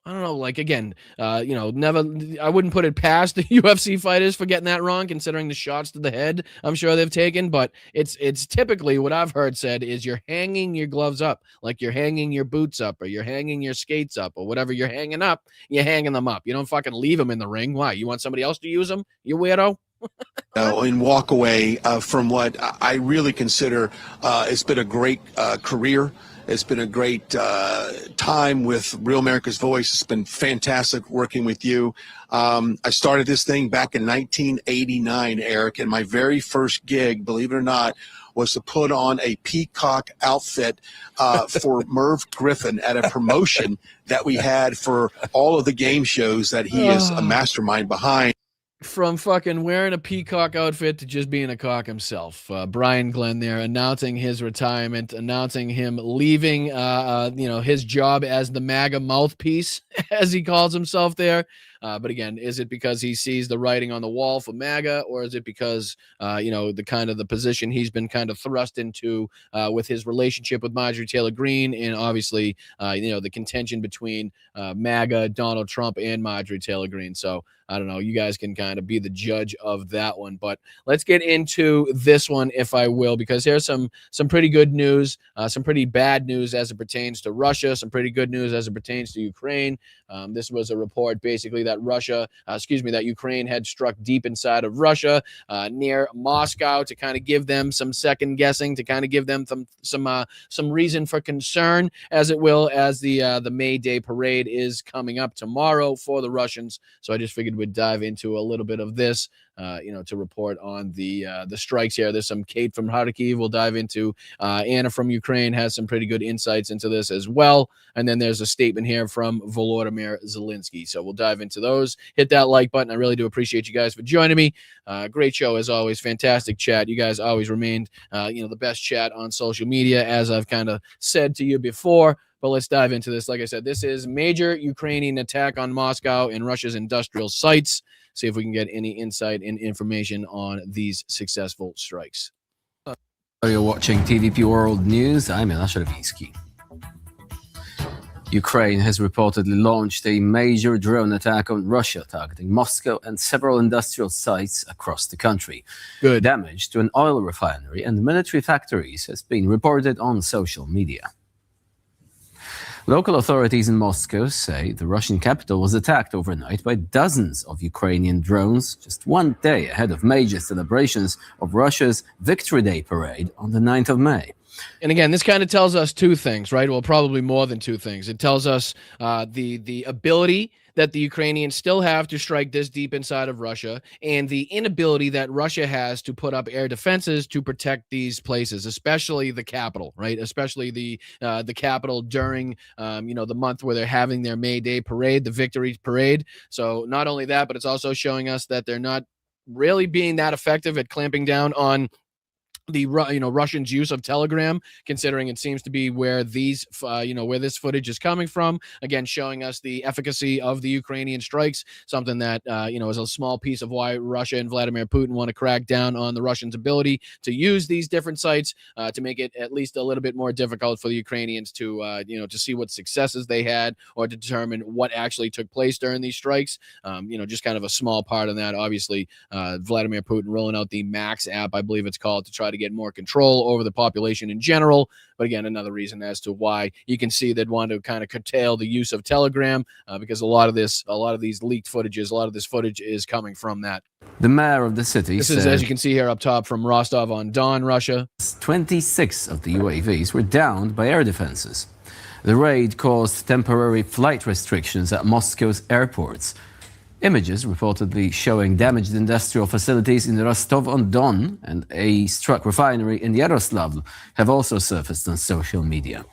I don't know, like, again, never, I wouldn't put it past the UFC fighters for getting that wrong, considering the shots to the head I'm sure they've taken, but it's typically what I've heard said is you're hanging your gloves up, like you're hanging your boots up, or you're hanging your skates up, or whatever you're hanging up, you're hanging them up. You don't fucking leave them in the ring. Why? You want somebody else to use them? You weirdo? And walk away from what I really consider it's been a great career. It's been a great time with Real America's Voice. It's been fantastic working with you. I started this thing back in 1989, Eric, and my very first gig, believe it or not, was to put on a peacock outfit for Merv Griffin at a promotion that we had for all of the game shows that he is a mastermind behind. From fucking wearing a peacock outfit to just being a cock himself. Brian Glenn there announcing his retirement, announcing him leaving, his job as the MAGA mouthpiece, as he calls himself there. But again, is it because he sees the writing on the wall for MAGA, or is it because, the position he's been kind of thrust into with his relationship with Marjorie Taylor Greene, and obviously, the contention between MAGA, Donald Trump, and Marjorie Taylor Greene. So I don't know. You guys can kind of be the judge of that one. But let's get into this one, if I will, because there's some pretty good news, some pretty bad news as it pertains to Russia, some pretty good news as it pertains to Ukraine. This was a report basically that that Ukraine had struck deep inside of Russia, near Moscow, to kind of give them some second guessing, to kind of give them some reason for concern, as it will, as the May Day parade is coming up tomorrow for the Russians. So I just figured we'd dive into a little bit of this, to report on the strikes here. There's some Kate from Kharkiv we'll dive into. Anna from Ukraine has some pretty good insights into this as well. And then there's a statement here from Volodymyr Zelensky. So we'll dive into those. Hit that like button. I really do appreciate you guys for joining me. Great show as always. Fantastic chat. You guys always remained, the best chat on social media, as I've kind of said to you before. But let's dive into this. Like I said, this is major Ukrainian attack on Moscow and Russia's industrial sites. See if we can get any insight and information on these successful strikes. You're watching TVP World News. I'm Ela Sherwiński. Ukraine has reportedly launched a major drone attack on Russia, targeting Moscow and several industrial sites across the country. Good. Damage to an oil refinery and military factories has been reported on social media. Local authorities in Moscow say the Russian capital was attacked overnight by dozens of Ukrainian drones, just one day ahead of major celebrations of Russia's Victory Day parade on the 9th of May. And again, this kind of tells us two things, right? Well, probably more than two things. It tells us the ability that the Ukrainians still have to strike this deep inside of Russia, and the inability that Russia has to put up air defenses to protect these places, especially the capital, right? Especially the capital during, the month where they're having their May Day parade, the Victory Parade. So not only that, but it's also showing us that they're not really being that effective at clamping down on the Russians' use of Telegram, considering it seems to be where these where this footage is coming from. Again, showing us the efficacy of the Ukrainian strikes, something that is a small piece of why Russia and Vladimir Putin want to crack down on the Russians' ability to use these different sites to make it at least a little bit more difficult for the Ukrainians to to see what successes they had, or to determine what actually took place during these strikes. Just kind of a small part of that. Obviously, Vladimir Putin rolling out the Max app, I believe it's called, to try to get more control over the population in general. But again, another reason as to why you can see they'd want to kind of curtail the use of Telegram, because a lot of these leaked footages, a lot of this footage is coming from that. The mayor of the city This is, as you can see here up top, from Rostov-on-Don, Russia. 26 of the UAVs were downed by air defenses. The raid caused temporary flight restrictions at Moscow's airports. Images reportedly showing damaged industrial facilities in Rostov-on-Don and a struck refinery in Yaroslavl have also surfaced on social media.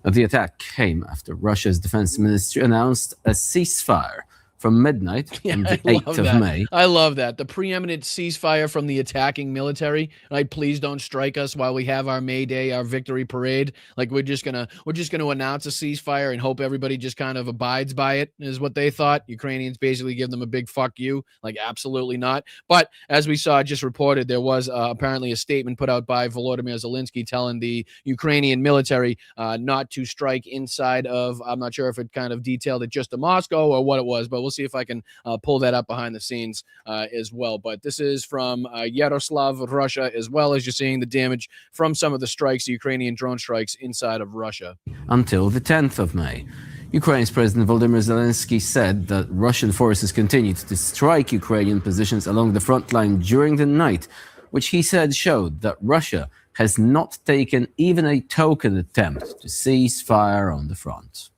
The attack came after Russia's defense ministry announced a ceasefire for from midnight on the 8th of May. I love that. The preeminent ceasefire from the attacking military. Like, please don't strike us while we have our May Day, our victory parade. Like, we're just gonna announce a ceasefire and hope everybody just kind of abides by it, is what they thought. Ukrainians basically give them a big fuck you. Like, absolutely not. But as we saw just reported, there was apparently a statement put out by Volodymyr Zelensky telling the Ukrainian military not to strike inside of, I'm not sure if it kind of detailed it just to Moscow or what it was, but we'll see if I can pull that up behind the scenes as well. But this is from Yaroslav, Russia, as well as you're seeing the damage from some of the strikes, the Ukrainian drone strikes inside of Russia. Until the 10th of May. Ukraine's President Volodymyr Zelensky said that Russian forces continued to strike Ukrainian positions along the front line during the night, which he said showed that Russia has not taken even a token attempt to cease fire on the front.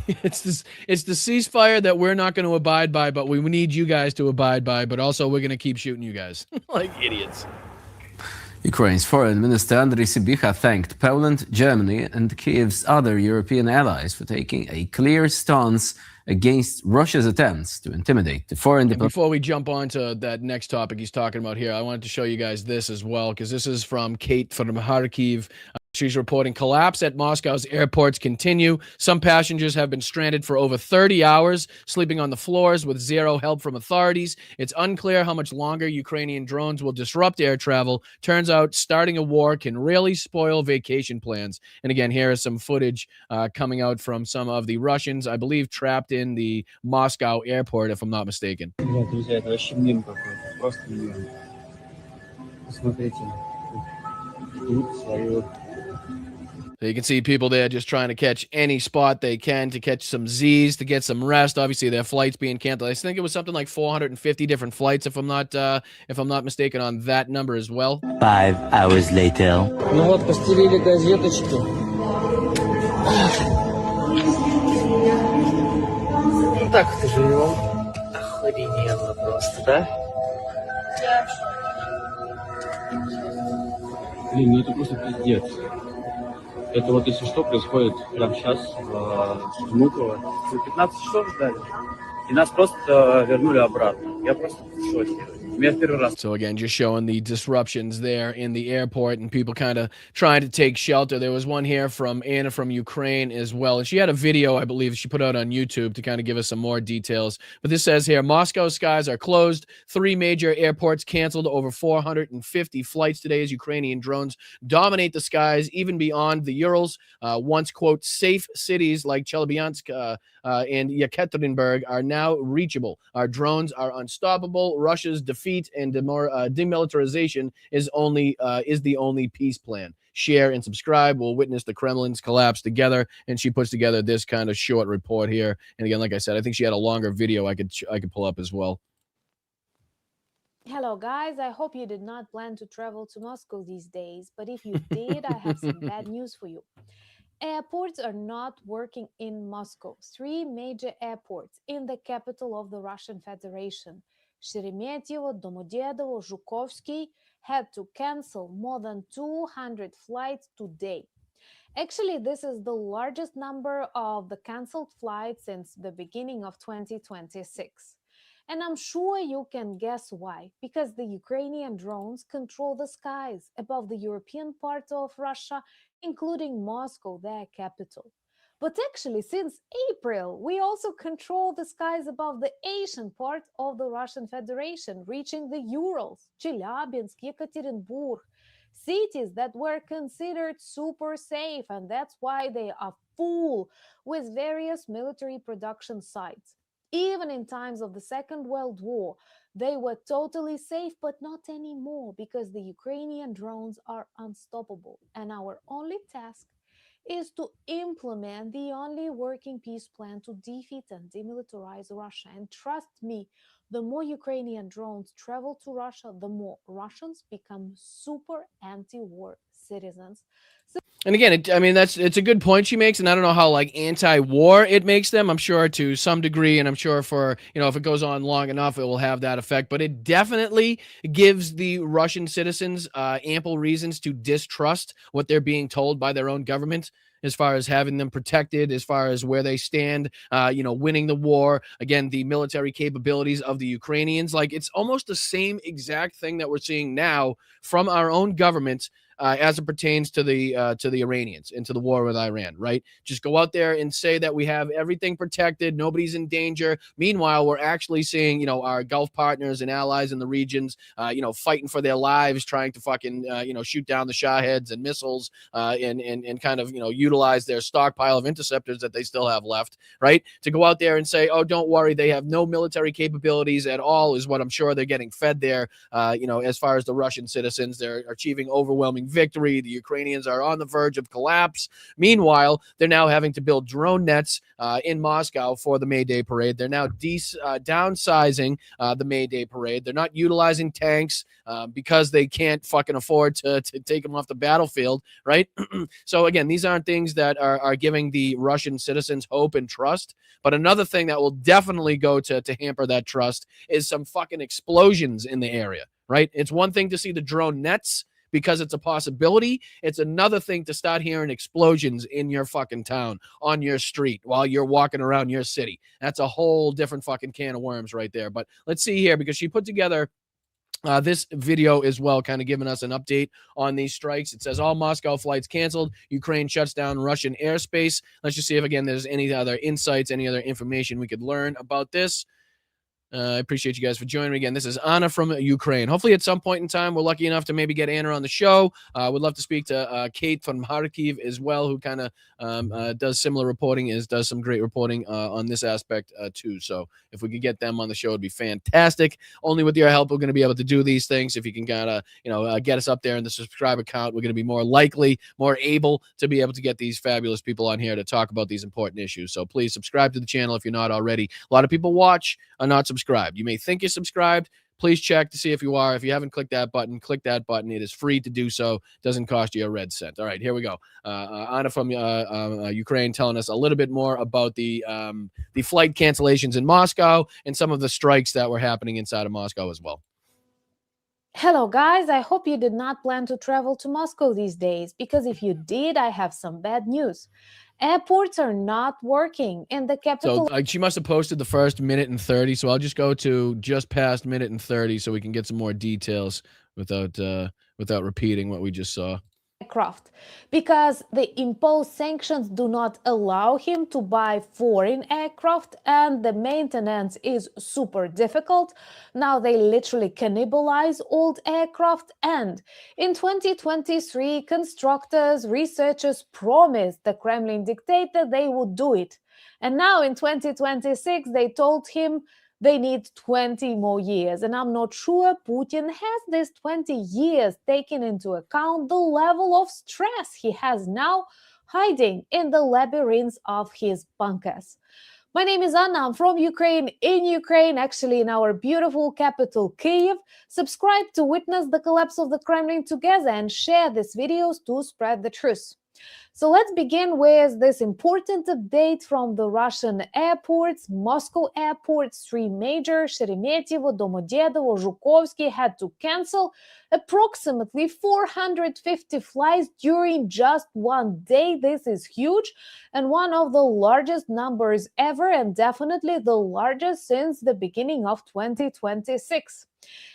It's the ceasefire that we're not going to abide by, but we need you guys to abide by, but also we're going to keep shooting you guys like idiots. Ukraine's Foreign Minister Andriy Sybiha thanked Poland, Germany, and Kyiv's other European allies for taking a clear stance against Russia's attempts to intimidate the foreign diplomat. Before we jump on to that next topic he's talking about here, I wanted to show you guys this as well, because this is from Kate from Kharkiv. She's reporting collapse at Moscow's airports continue. Some passengers have been stranded for over 30 hours, sleeping on the floors with zero help from authorities. It's unclear how much longer Ukrainian drones will disrupt air travel. Turns out starting a war can really spoil vacation plans. And again, here is some footage coming out from some of the Russians, I believe, trapped in the Moscow airport, if I'm not mistaken. So you can see people there just trying to catch any spot they can to catch some Z's, to get some rest. Obviously, their flights being canceled. I think it was something like 450 different flights, if I'm not mistaken, on that number as well. 5 hours later. Ну вот, постелили газеточки. Так вот живем. Охрененно просто, да? Блин, ну это просто пиздец. Это вот, если что, происходит прямо сейчас в Внуково. Мы 15 часов ждали, и нас просто вернули обратно. Я просто в шоке. So again, just showing the disruptions there in the airport and people kind of trying to take shelter. There was one here from Anna from Ukraine as well. And she had a video, I believe, she put out on YouTube to kind of give us some more details. But this says here, Moscow skies are closed. 3 major airports canceled. Over 450 flights today as Ukrainian drones dominate the skies, even beyond the Urals. Once, quote, safe cities like Chelyabinsk and Yekaterinburg are now reachable. Our drones are unstoppable. Russia's defeat and demilitarization is the only peace plan. Share and subscribe. We'll witness the Kremlin's collapse together. And she puts together this kind of short report here. And again, like I said, I think she had a longer video I could pull up as well. Hello guys, I hope you did not plan to travel to Moscow these days, but if you did, I have some bad news for you. Airports are not working in Moscow. 3 major airports in the capital of the Russian Federation, Sheremetyevo, Domodedovo, Zhukovsky, had to cancel more than 200 flights today. Actually, this is the largest number of the canceled flights since the beginning of 2026. And I'm sure you can guess why. Because the Ukrainian drones control the skies above the European part of Russia, including Moscow, their capital. But actually, since April, we also control the skies above the Asian part of the Russian Federation, reaching the Urals, Chelyabinsk, Yekaterinburg, cities that were considered super safe, and that's why they are full with various military production sites. Even in times of the Second World War, they were totally safe, but not anymore, because the Ukrainian drones are unstoppable. And our only task is to implement the only working peace plan to defeat and demilitarize Russia. And trust me, the more Ukrainian drones travel to Russia, the more Russians become super anti-war citizens. And again, it's a good point she makes, and I don't know how like anti-war it makes them. I'm sure to some degree, and I'm sure for, if it goes on long enough, it will have that effect. But it definitely gives the Russian citizens ample reasons to distrust what they're being told by their own government. as far as having them protected, as far as where they stand, winning the war, again, the military capabilities of the Ukrainians. Like, it's almost the same exact thing that we're seeing now from our own government as it pertains to the Iranians and to the war with Iran, right? Just go out there and say that we have everything protected, nobody's in danger. Meanwhile, we're actually seeing, our Gulf partners and allies in the regions, fighting for their lives, trying to fucking, shoot down the Shaheds and missiles, and kind of, utilize their stockpile of interceptors that they still have left, right? To go out there and say, oh, don't worry, they have no military capabilities at all, is what I'm sure they're getting fed there. As far as the Russian citizens, they're achieving overwhelming victory. The Ukrainians are on the verge of collapse. Meanwhile, they're now having to build drone nets in Moscow for the May Day parade. They're now downsizing the May Day parade. They're not utilizing tanks because they can't fucking afford to take them off the battlefield, right? So again, these aren't things that are giving the Russian citizens hope and trust. But another thing that will definitely go to hamper that trust is some fucking explosions in the area, right? It's one thing to see the drone nets because it's a possibility. It's another thing to start hearing explosions in your fucking town, on your street, while you're walking around your city. That's a whole different fucking can of worms right there. But let's see here, because she put together this video as well, kind of giving us an update on these strikes. It says all Moscow flights canceled. Ukraine shuts down Russian airspace. Let's just see if, again, there's any other insights, any other information we could learn about this. I appreciate you guys for joining me again. This is Anna from Ukraine. Hopefully at some point in time, we're lucky enough to maybe get Anna on the show. Would love to speak to Kate from Kharkiv as well, who kind of does similar reporting, does some great reporting on this aspect too. So if we could get them on the show, it'd be fantastic. Only with your help, we're going to be able to do these things. If you can kind of, get us up there in the subscribe account, we're going to be more likely, more able to be able to get these fabulous people on here to talk about these important issues. So please subscribe to the channel if you're not already. A lot of people watch, are not subscribed. You may think you're subscribed. Please check to see if you are. If you haven't clicked that button, click that button. It is free to do so. Doesn't cost you a red cent. All right, here we go. Anna from Ukraine telling us a little bit more about the flight cancellations in Moscow and some of the strikes that were happening inside of Moscow as well. Hello guys, I hope you did not plan to travel to Moscow these days, because if you did, I have some bad news. Airports are not working in the capital. So she must have posted the first minute and 30, so I'll just go to just past minute and 30 so we can get some more details without repeating what we just saw. Aircraft, because the imposed sanctions do not allow him to buy foreign aircraft, and the maintenance is super difficult. Now they literally cannibalize old aircraft, and in 2023 constructors, researchers promised the Kremlin dictator they would do it, and now in 2026 they told him they need 20 more years. And I'm not sure Putin has this 20 years taken into account the level of stress he has now hiding in the labyrinths of his bunkers. My name is Anna. I'm from Ukraine, in Ukraine, actually in our beautiful capital, Kyiv. Subscribe to witness the collapse of the Kremlin together and share these videos to spread the truth. So let's begin with this important update from the Russian airports. Moscow airports, three major, Sheremetyevo, Domodedovo, Zhukovsky, had to cancel approximately 450 flights during just one day. This is huge and one of the largest numbers ever, and definitely the largest since the beginning of 2026.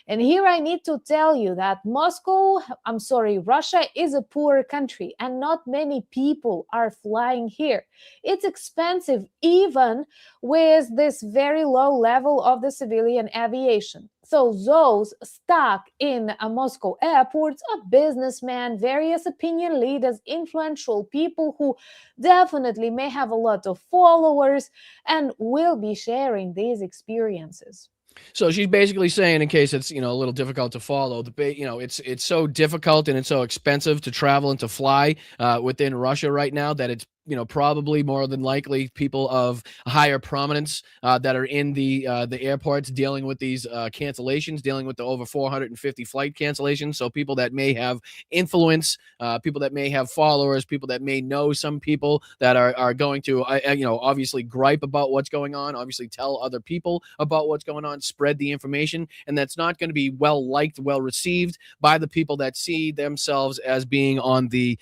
And here I need to tell you that Russia is a poor country and not many people are flying here. It's expensive even with this very low level of the civilian aviation. So those stuck in Moscow airports are businessmen, various opinion leaders, influential people who definitely may have a lot of followers and will be sharing these experiences. So she's basically saying, in case it's, a little difficult to follow, it's so difficult and it's so expensive to travel and to fly within Russia right now that it's probably more than likely people of higher prominence that are in the airports dealing with these cancellations, dealing with the over 450 flight cancellations. So people that may have influence, people that may have followers, people that may know some people that are going to, obviously gripe about what's going on, obviously tell other people about what's going on, spread the information, and that's not going to be well liked, well received by the people that see themselves as being on the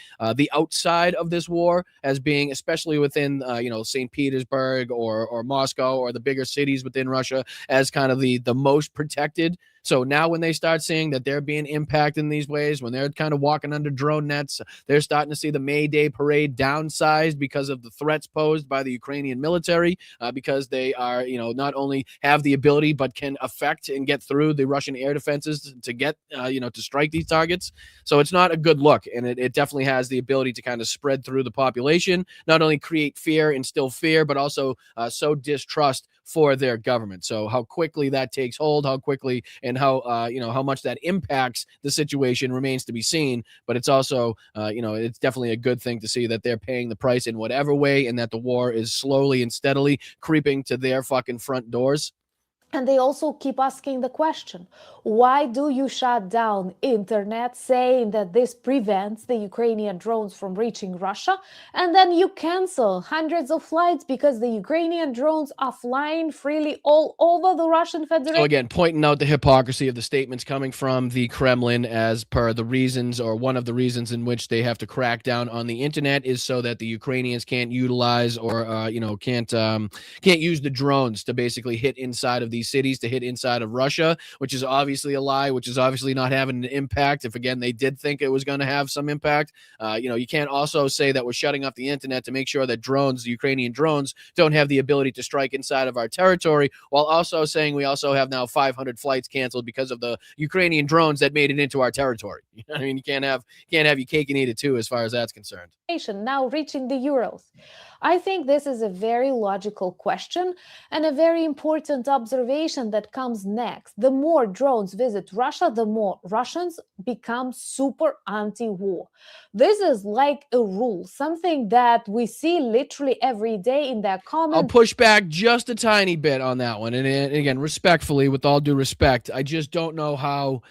outside of this war, as being especially within St. Petersburg or Moscow or the bigger cities within Russia, as kind of the most protected. So now when they start seeing that they're being impacted in these ways, when they're kind of walking under drone nets, they're starting to see the May Day parade downsized because of the threats posed by the Ukrainian military, because they are, not only have the ability, but can affect and get through the Russian air defenses to get, to strike these targets. So it's not a good look. And it definitely has the ability to kind of spread through the population, not only create fear, instill fear, but also sow distrust for their government. So how quickly that takes hold, how quickly and how how much that impacts the situation remains to be seen. But it's also it's definitely a good thing to see that they're paying the price in whatever way, and that the war is slowly and steadily creeping to their fucking front doors. And they also keep asking the question, why do you shut down internet, saying that this prevents the Ukrainian drones from reaching Russia? And then you cancel hundreds of flights because the Ukrainian drones are flying freely all over the Russian Federation. So again, pointing out the hypocrisy of the statements coming from the Kremlin, as per the reasons, or one of the reasons in which they have to crack down on the internet is so that the Ukrainians can't utilize or can't use the drones to basically hit inside of these cities, to hit inside of Russia, which is obviously a lie, which is obviously not having an impact. If again they did think it was going to have some impact, you can't also say that we're shutting off the internet to make sure that drones, the Ukrainian drones, don't have the ability to strike inside of our territory, while also saying we also have now 500 flights canceled because of the Ukrainian drones that made it into our territory. I mean, you can't have your cake and eat it too, as far as that's concerned. Now reaching the Urals. I think this is a very logical question and a very important observation that comes next. The more drones visit Russia, the more Russians become super anti-war. This is like a rule, something that we see literally every day in their comments. I'll push back just a tiny bit on that one. And again, respectfully, with all due respect, I just don't know how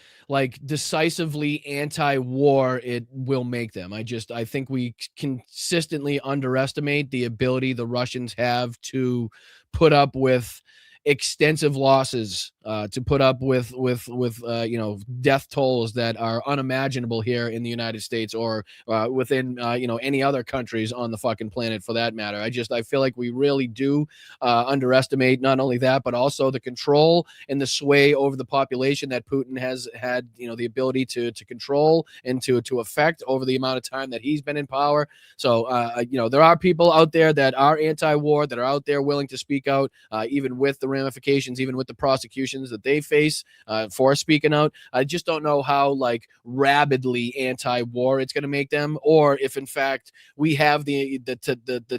decisively anti-war it will make them. I think we consistently underestimate the ability the Russians have to put up with extensive losses, to put up with death tolls that are unimaginable here in the United States or within any other countries on the fucking planet, for that matter. I feel like we really do underestimate not only that, but also the control and the sway over the population that Putin has had the ability to control and to affect over the amount of time that he's been in power. So there are people out there that are anti-war, that are out there willing to speak out, even with the ramifications, even with the prosecutions that they face for speaking out. I just don't know how rabidly anti-war it's going to make them, or if in fact we have the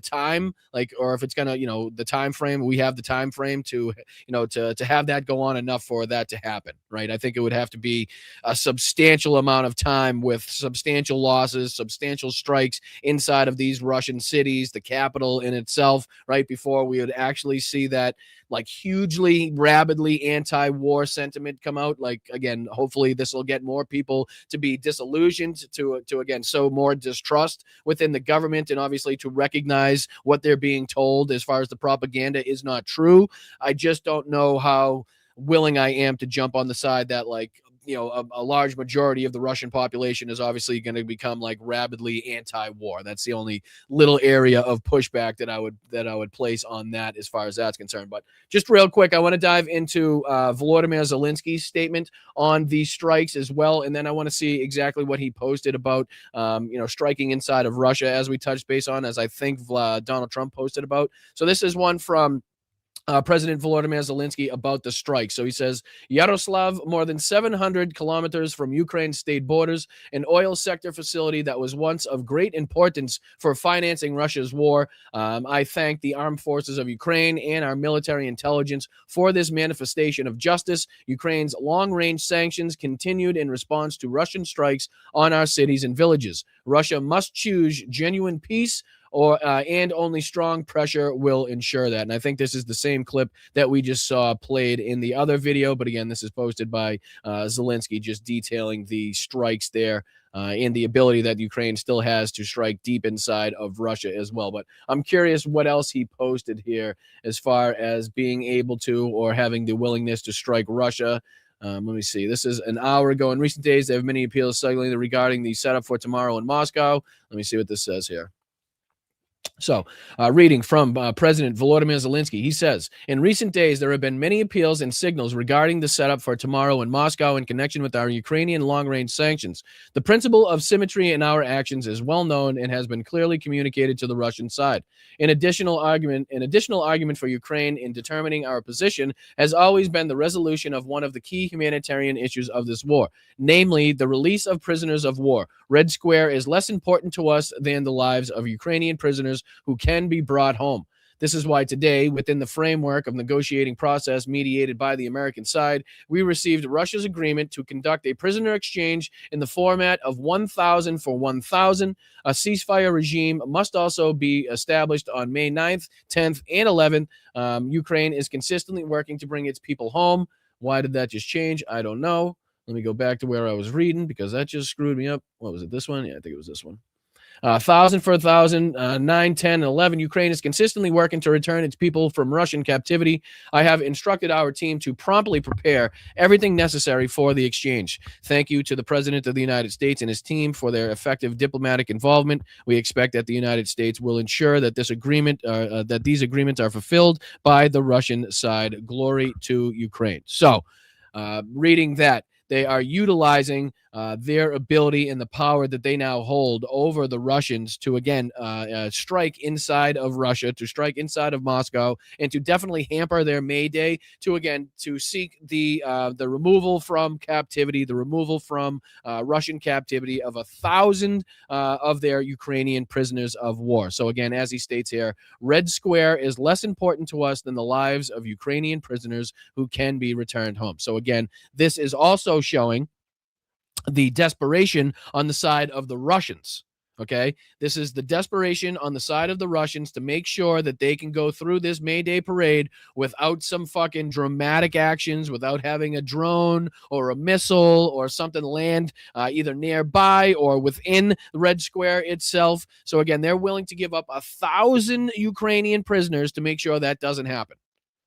time, or if it's going to the time frame, we have the time frame to to have that go on enough for that to happen, right? I think it would have to be a substantial amount of time with substantial losses, substantial strikes inside of these Russian cities, the capital in itself, right, before we would actually see that hugely rabidly anti-war sentiment come out. Again, hopefully this will get more people to be disillusioned, to again sow more distrust within the government, and obviously to recognize what they're being told as far as the propaganda is not true. I just don't know how willing I am to jump on the side that a large majority of the Russian population is obviously going to become rabidly anti-war. That's the only little area of pushback that I would place on that as far as that's concerned. But just real quick, I want to dive into Volodymyr Zelensky's statement on the strikes as well, and then I want to see exactly what he posted about striking inside of Russia, as we touched base on, as I think Donald Trump posted about. So this is one from President Volodymyr Zelensky about the strike. So he says, Yaroslav, more than 700 kilometers from Ukraine's state borders, an oil sector facility that was once of great importance for financing Russia's war. I thank the armed forces of Ukraine and our military intelligence for this manifestation of justice. Ukraine's long-range sanctions continued in response to Russian strikes on our cities and villages. Russia must choose genuine peace and only strong pressure will ensure that. And I think this is the same clip that we just saw played in the other video. But again, this is posted by Zelensky, just detailing the strikes there and the ability that Ukraine still has to strike deep inside of Russia as well. But I'm curious what else he posted here as far as being able to or having the willingness to strike Russia. Let me see. This is an hour ago. In recent days, there have many appeals circulating regarding the setup for tomorrow in Moscow. Let me see what this says here. So, reading from President Volodymyr Zelensky, he says, in recent days, there have been many appeals and signals regarding the setup for tomorrow in Moscow in connection with our Ukrainian long-range sanctions. The principle of symmetry in our actions is well known and has been clearly communicated to the Russian side. An additional argument for Ukraine in determining our position has always been the resolution of one of the key humanitarian issues of this war, namely the release of prisoners of war. Red Square is less important to us than the lives of Ukrainian prisoners who can be brought home. This is why today, within the framework of negotiating process mediated by the American side, we received Russia's agreement to conduct a prisoner exchange in the format of 1,000 for 1,000. A ceasefire regime must also be established on May 9th, 10th, and 11th. Ukraine is consistently working to bring its people home. Why did that just change? I don't know. Let me go back to where I was reading because that just screwed me up. What was it? This one? Yeah, I think it was this one. 1,000 for 1,000, 9, 10, and 11. Ukraine is consistently working to return its people from Russian captivity. I have instructed our team to promptly prepare everything necessary for the exchange. Thank you to the President of the United States and his team for their effective diplomatic involvement. We expect that the United States will ensure that these agreements are fulfilled by the Russian side. Glory to Ukraine. So, reading that, they are utilizing their ability and the power that they now hold over the Russians to, again, strike inside of Russia, to strike inside of Moscow, and to definitely hamper their May Day, to, again, to seek the removal from captivity, the removal from Russian captivity of 1,000 of their Ukrainian prisoners of war. So, again, as he states here, Red Square is less important to us than the lives of Ukrainian prisoners who can be returned home. So, again, this is also showing the desperation on the side of the Russians. Okay, this is the desperation on the side of the Russians to make sure that they can go through this May Day parade without some fucking dramatic actions, without having a drone or a missile or something land either nearby or within the Red Square itself. So again, they're willing to give up 1,000 Ukrainian prisoners to make sure that doesn't happen.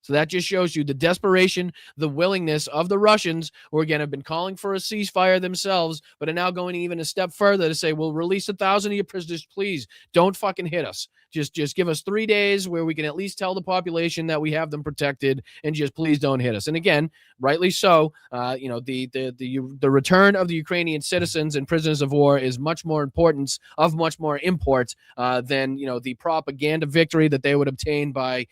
So that just shows you the desperation, the willingness of the Russians, who again have been calling for a ceasefire themselves, but are now going even a step further to say, "We'll release 1,000 of your prisoners. Please don't fucking hit us. Just give us 3 days where we can at least tell the population that we have them protected, and just please don't hit us." And again, rightly so. The return of the Ukrainian citizens and prisoners of war is much more important than the propaganda victory that they would obtain by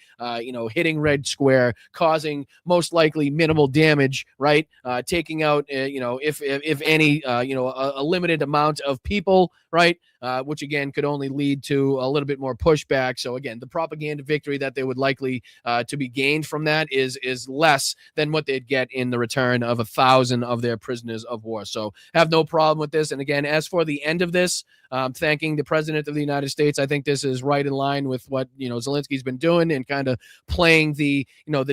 hitting Red Square, causing most likely minimal damage, right? Taking out if any a limited amount of people, right? Which again could only lead to a little bit more pushback. So again, the propaganda victory that they would likely to be gained from that is less than what they'd get in the return of 1,000 of their prisoners of war. So have no problem with this. And again, as for the end of this, thanking the President of the United States, I think this is right in line with what Zelensky's been doing and kind of playing the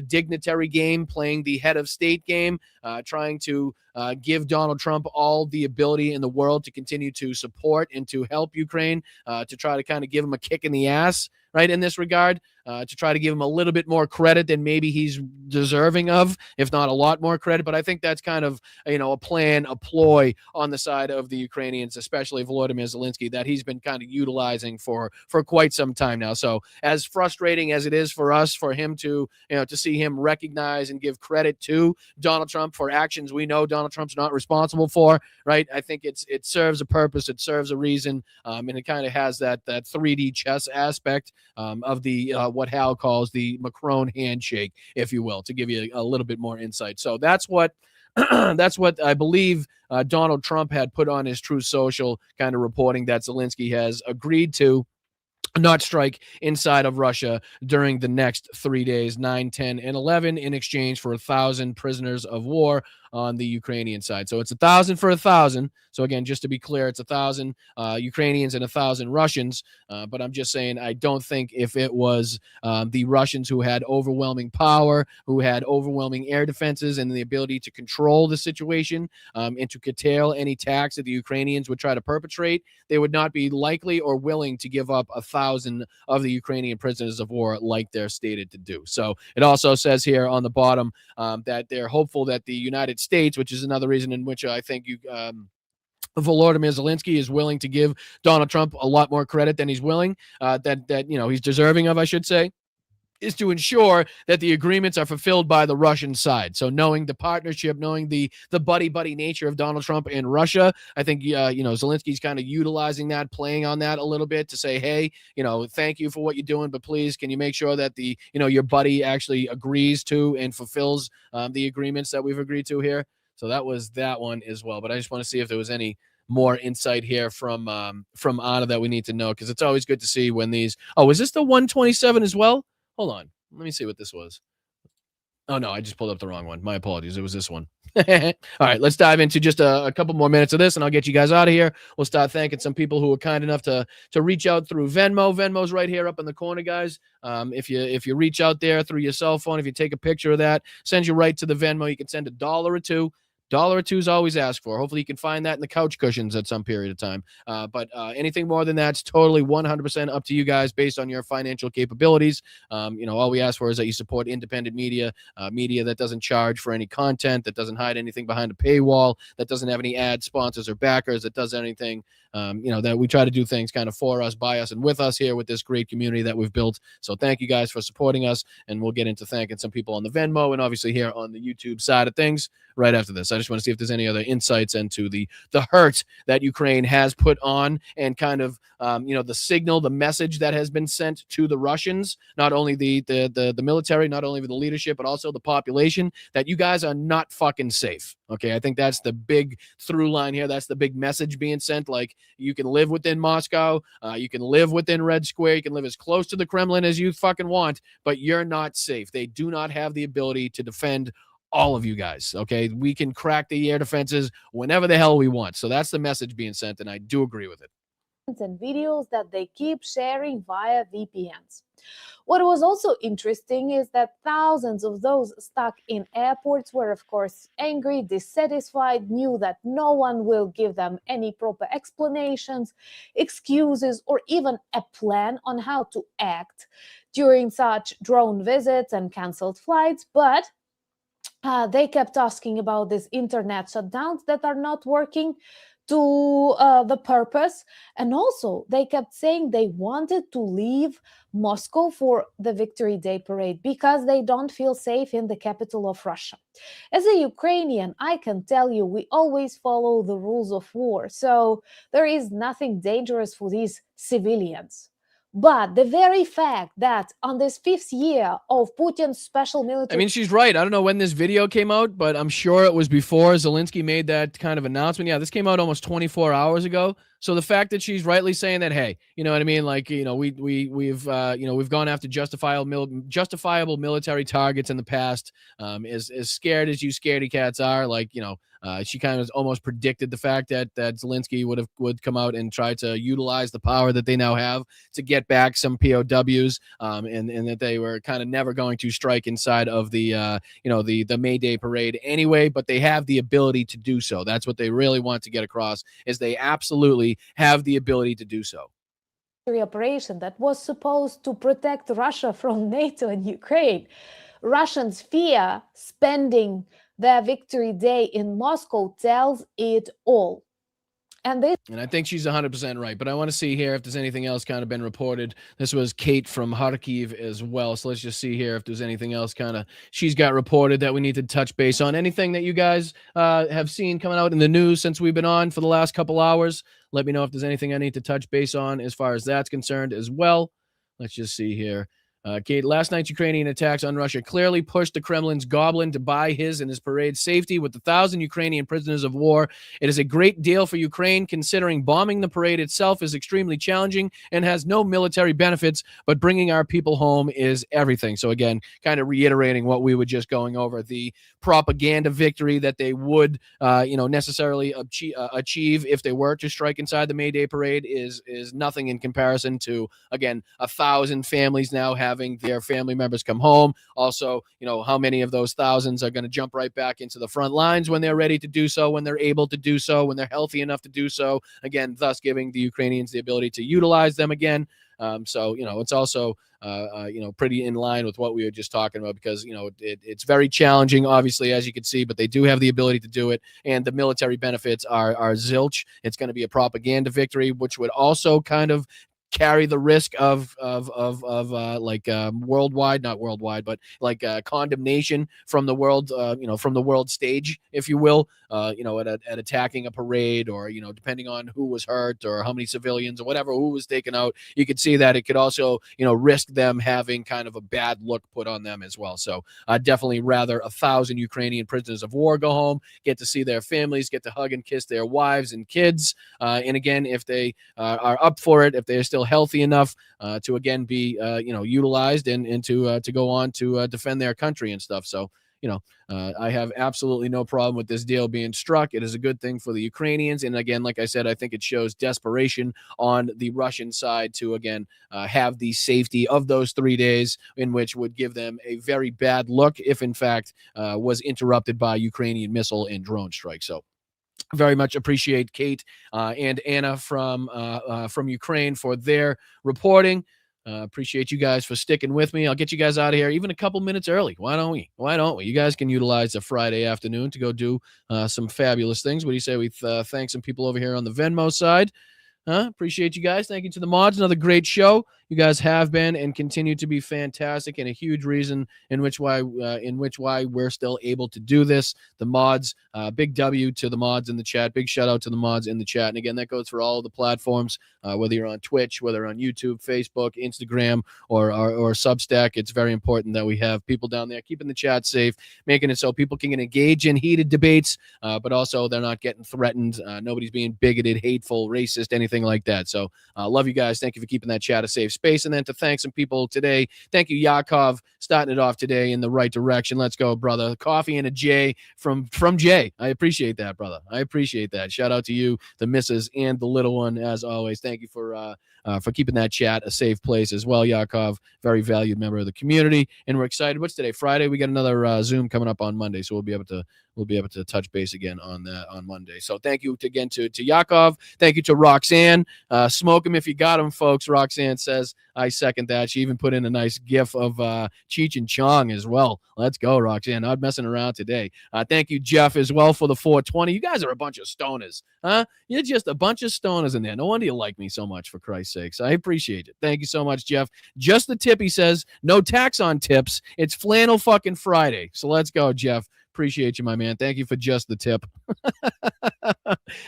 dignitary game, playing the head of state game, trying to give Donald Trump all the ability in the world to continue to support and to help Ukraine, to try to kind of give him a kick in the ass, right, in this regard, to try to give him a little bit more credit than maybe he's deserving of, if not a lot more credit. But I think that's kind of, a plan, a ploy on the side of the Ukrainians, especially Volodymyr Zelensky, that he's been kind of utilizing for quite some time now. So as frustrating as it is for us, for him to see him recognize and give credit to Donald Trump for actions we know Donald Trump's not responsible for, right? I think it serves a purpose, it serves a reason, and it kind of has that 3D chess aspect of the what Hal calls the Macron handshake, if you will, to give you a little bit more insight. So that's what that's what I believe Donald Trump had put on his Truth Social, kind of reporting that Zelensky has agreed to not strike inside of Russia during the next 3 days, 9, 10, and 11, in exchange for 1,000 prisoners of war on the Ukrainian side. So it's 1,000 for 1,000. So again, just to be clear, it's 1,000 Ukrainians and 1,000 Russians. But I'm just saying, I don't think if it was the Russians who had overwhelming power, who had overwhelming air defenses and the ability to control the situation and to curtail any attacks that the Ukrainians would try to perpetrate, they would not be likely or willing to give up 1,000 of the Ukrainian prisoners of war like they're stated to do. So it also says here on the bottom that they're hopeful that the United States, which is another reason in which I think Volodymyr Zelensky is willing to give Donald Trump a lot more credit than he's willing, that he's deserving of, I should say, is to ensure that the agreements are fulfilled by the Russian side. So knowing the partnership, knowing the buddy-buddy nature of Donald Trump and Russia, I think, Zelensky's kind of utilizing that, playing on that a little bit to say, hey, thank you for what you're doing, but please, can you make sure that your buddy actually agrees to and fulfills the agreements that we've agreed to here? So that was that one as well. But I just want to see if there was any more insight here from Anna that we need to know, because it's always good to see when these. Oh, is this the 127 as well? Hold on. Let me see what this was. Oh, no, I just pulled up the wrong one. My apologies. It was this one. All right, let's dive into just a couple more minutes of this, and I'll get you guys out of here. We'll start thanking some people who were kind enough to reach out through Venmo. Venmo's right here up in the corner, guys. If you reach out there through your cell phone, if you take a picture of that, send you right to the Venmo. You can send $1 or $2. $1 or $2 is always asked for. Hopefully you can find that in the couch cushions at some period of time. But anything more than that's totally 100% up to you guys based on your financial capabilities. All we ask for is that you support independent media, media that doesn't charge for any content, that doesn't hide anything behind a paywall, that doesn't have any ad sponsors or backers, that does anything, that we try to do things kind of for us, by us, and with us here with this great community that we've built. So thank you guys for supporting us, and we'll get into thanking some people on the Venmo and obviously here on the YouTube side of things right after this. I just want to see if there's any other insights into the hurt that Ukraine has put on, and kind of the signal, the message that has been sent to the Russians, not only the military, not only the leadership, but also the population, that you guys are not fucking safe. Okay, I think that's the big through line here. That's the big message being sent. Like, you can live within Moscow, you can live within Red Square, you can live as close to the Kremlin as you fucking want, but you're not safe. They do not have the ability to defend all of you guys. Okay, we can crack the air defenses whenever the hell we want. So that's the message being sent, and I do agree with it. And videos that they keep sharing via VPNs. What was also interesting is that thousands of those stuck in airports were, of course, angry, dissatisfied, knew that no one will give them any proper explanations, excuses, or even a plan on how to act during such drone visits and canceled flights. But they kept asking about these internet shutdowns that are not working to the purpose. And also, they kept saying they wanted to leave Moscow for the Victory Day parade because they don't feel safe in the capital of Russia. As a Ukrainian, I can tell you, we always follow the rules of war. So there is nothing dangerous for these civilians. But the very fact that on this 5th year of Putin's special military... I mean, she's right. I don't know when this video came out, but I'm sure it was before Zelensky made that kind of announcement. Yeah, this came out almost 24 hours ago. So the fact that she's rightly saying that, hey, you know what I mean? Like, we've gone after justifiable military targets in the past. As scared as you scaredy cats are, like, she kind of almost predicted the fact that Zelensky would come out and try to utilize the power that they now have to get back some POWs, and that they were kind of never going to strike inside of the May Day parade anyway, but they have the ability to do so. That's what they really want to get across, is they absolutely have the ability to do so. Operation that was supposed to protect Russia from NATO and Ukraine. Russians fear spending their Victory Day in Moscow tells it all. And I think she's 100% right, but I want to see here if there's anything else kind of been reported. This was Kate from Kharkiv as well, so let's just see here if there's anything else kind of she's got reported that we need to touch base on. Anything that you guys have seen coming out in the news since we've been on for the last couple hours, let me know if there's anything I need to touch base on as far as that's concerned as well. Let's just see here. Kate, last night's Ukrainian attacks on Russia clearly pushed the Kremlin's goblin to buy his and his parade's safety. With 1,000 Ukrainian prisoners of war, it is a great deal for Ukraine, considering bombing the parade itself is extremely challenging and has no military benefits, but bringing our people home is everything. So again, kind of reiterating what we were just going over, the propaganda victory that they would, necessarily achieve if they were to strike inside the May Day parade is nothing in comparison to, again, 1,000 families now having their family members come home. Also, how many of those thousands are going to jump right back into the front lines when they're ready to do so, when they're able to do so, when they're healthy enough to do so, again, thus giving the Ukrainians the ability to utilize them again. So, it's also, pretty in line with what we were just talking about, because, it's very challenging, obviously, as you can see, but they do have the ability to do it. And the military benefits are zilch. It's going to be a propaganda victory, which would also kind of carry the risk of worldwide, not worldwide, but like condemnation from the world, from the world stage, if you will, at attacking a parade, or, depending on who was hurt or how many civilians or whatever, who was taken out, you could see that it could also, risk them having kind of a bad look put on them as well. So I'd definitely rather 1,000 Ukrainian prisoners of war go home, get to see their families, get to hug and kiss their wives and kids. And again, if they are up for it, if they're still healthy enough to again be utilized and to go on to defend their country and stuff. So I have absolutely no problem with this deal being struck. It is a good thing for the Ukrainians, and again, like I said, I think it shows desperation on the Russian side to again have the safety of those 3 days, in which would give them a very bad look if in fact was interrupted by Ukrainian missile and drone strikes. So very much appreciate Kate and Anna from Ukraine for their reporting. Appreciate you guys for sticking with me. I'll get you guys out of here even a couple minutes early. Why don't we? You guys can utilize a Friday afternoon to go do some fabulous things. What do you say we thank some people over here on the Venmo side? Appreciate you guys. Thank you to the mods. Another great show. You guys have been and continue to be fantastic, and a huge reason in which why we're still able to do this. The mods, big W to the mods in the chat. Big shout out to the mods in the chat. And again, that goes for all of the platforms, whether you're on Twitch, whether on YouTube, Facebook, Instagram, or Substack. It's very important that we have people down there keeping the chat safe, making it so people can engage in heated debates, but also they're not getting threatened. Nobody's being bigoted, hateful, racist, anything like that. So love you guys. Thank you for keeping that chat a safe space. And then to thank some people today. Thank you, Yakov, starting it off today in the right direction. Let's go, brother. Coffee and a J from Jay. I appreciate that, brother. I appreciate that. Shout out to you, the missus, and the little one, as always. Thank you for keeping that chat a safe place as well, Yakov. Very valued member of the community. And we're excited. What's today? Friday. We got another Zoom coming up on Monday, so we'll be able to touch base again on that on Monday. So thank you again to Yakov. Thank you to Roxanne. Smoke him if you got him, folks. Roxanne says, I second that. She even put in a nice gif of Cheech and Chong as well. Let's go, Roxanne. Not messing around today. Thank you, Jeff, as well, for the 420. You guys are a bunch of stoners, huh? You're just a bunch of stoners in there. No wonder you like me so much, for Christ's sakes. I appreciate it. Thank you so much, Jeff. Just the tip, he says. No tax on tips. It's Flannel fucking Friday. So let's go, Jeff. Appreciate you, my man. Thank you for just the tip.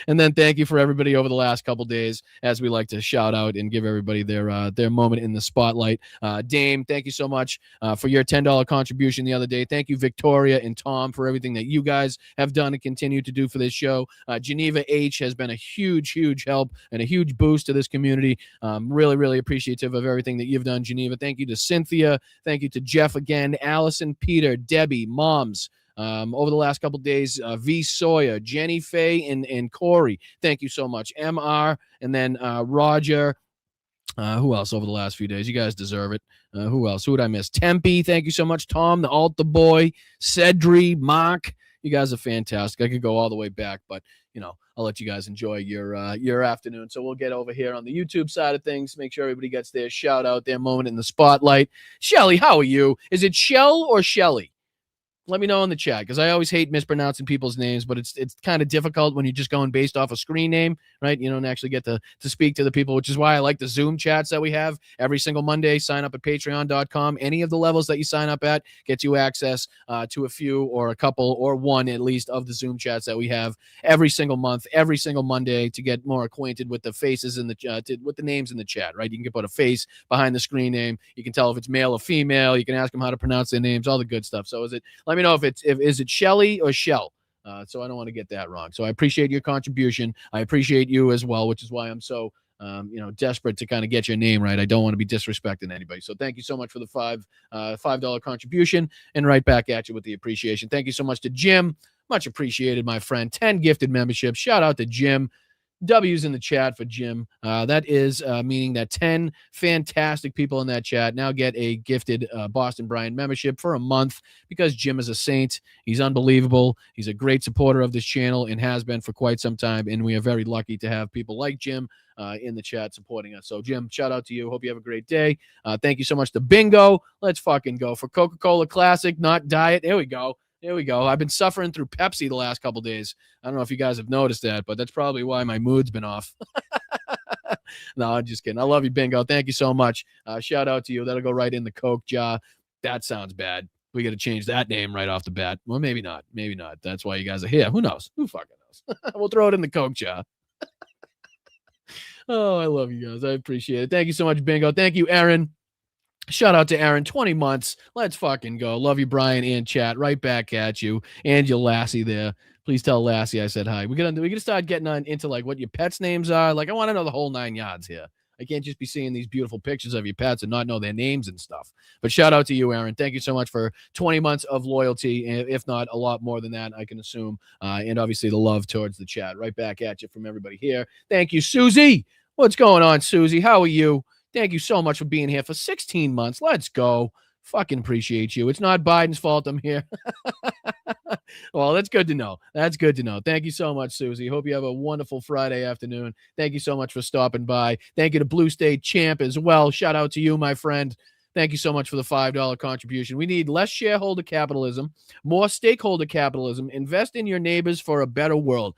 And then thank you for everybody over the last couple days, as we like to shout out and give everybody their moment in the spotlight. Dame, thank you so much for your $10 contribution the other day. Thank you, Victoria and Tom, for everything that you guys have done and continue to do for this show. Geneva H has been a huge, huge help and a huge boost to this community. Really, really appreciative of everything that you've done, Geneva. Thank you to Cynthia. Thank you to Jeff again, Allison, Peter, Debbie, Moms. Over the last couple of days, V. Sawyer, Jenny Faye, and Corey. Thank you so much. MR, and then Roger. Who else over the last few days? You guys deserve it. Who else? Who would I miss? Tempe, thank you so much. Tom, the Altar Boy, Cedri, Mark. You guys are fantastic. I could go all the way back, but I'll let you guys enjoy your afternoon. So we'll get over here on the YouTube side of things. Make sure everybody gets their shout out, their moment in the spotlight. Shelly, how are you? Is it Shell or Shelly? let me know in the chat, because I always hate mispronouncing people's names, but it's kind of difficult when you're just going based off a screen name, right? You don't actually get to speak to the people, which is why I like the Zoom chats that we have every single Monday. Sign up at patreon.com. Any of the levels that you sign up at gets you access to a few or a couple or one at least of the Zoom chats that we have every single month, every single Monday, to get more acquainted with the faces in the with the names in the chat, right? You can put a face behind the screen name. You can tell if it's male or female. You can ask them how to pronounce their names, all the good stuff. So let me know if is it Shelly or Shell. So I don't want to get that wrong. So I appreciate your contribution. I appreciate you as well, which is why I'm so desperate to kind of get your name right. I don't want to be disrespecting anybody. So thank you so much for the $5 contribution, and right back at you with the appreciation. Thank you so much to Jim. Much appreciated, my friend. 10 gifted memberships. Shout out to Jim. W's in the chat for Jim. That is meaning that 10 fantastic people in that chat now get a gifted Boston Brian membership for a month, because Jim is a saint. He's unbelievable. He's a great supporter of this channel and has been for quite some time, and we are very lucky to have people like Jim in the chat supporting us. So, Jim, shout out to you. Hope you have a great day. Thank you so much to Bingo. Let's fucking go for Coca-Cola Classic, not Diet. There we go. There we go. I've been suffering through Pepsi the last couple days. I don't know if you guys have noticed that, but that's probably why my mood's been off. No, I'm just kidding. I love you, Bingo. Thank you so much. Shout out to you. That'll go right in the Coke jar. That sounds bad. We got to change that name right off the bat. Well, maybe not. Maybe not. That's why you guys are here. Who knows? Who fucking knows? We'll throw it in the Coke jar. Oh, I love you guys. I appreciate it. Thank you so much, Bingo. Thank you, Aaron. Shout out to Aaron, 20 months. Let's fucking go. Love you, Brian, and chat. Right back at you. And your Lassie there. Please tell Lassie I said hi. We gotta start getting into like what your pets' names are. Like, I want to know the whole 9 yards here. I can't just be seeing these beautiful pictures of your pets and not know their names and stuff. But shout out to you, Aaron. Thank you so much for 20 months of loyalty, if not a lot more than that, I can assume. And obviously the love towards the chat. Right back at you from everybody here. Thank you, Susie. What's going on, Susie? How are you? Thank you so much for being here for 16 months. Let's go. Fucking appreciate you. It's not Biden's fault I'm here. Well, that's good to know. That's good to know. Thank you so much, Susie. Hope you have a wonderful Friday afternoon. Thank you so much for stopping by. Thank you to Blue State Champ as well. Shout out to you, my friend. Thank you so much for the $5 contribution. We need less shareholder capitalism, more stakeholder capitalism. Invest in your neighbors for a better world.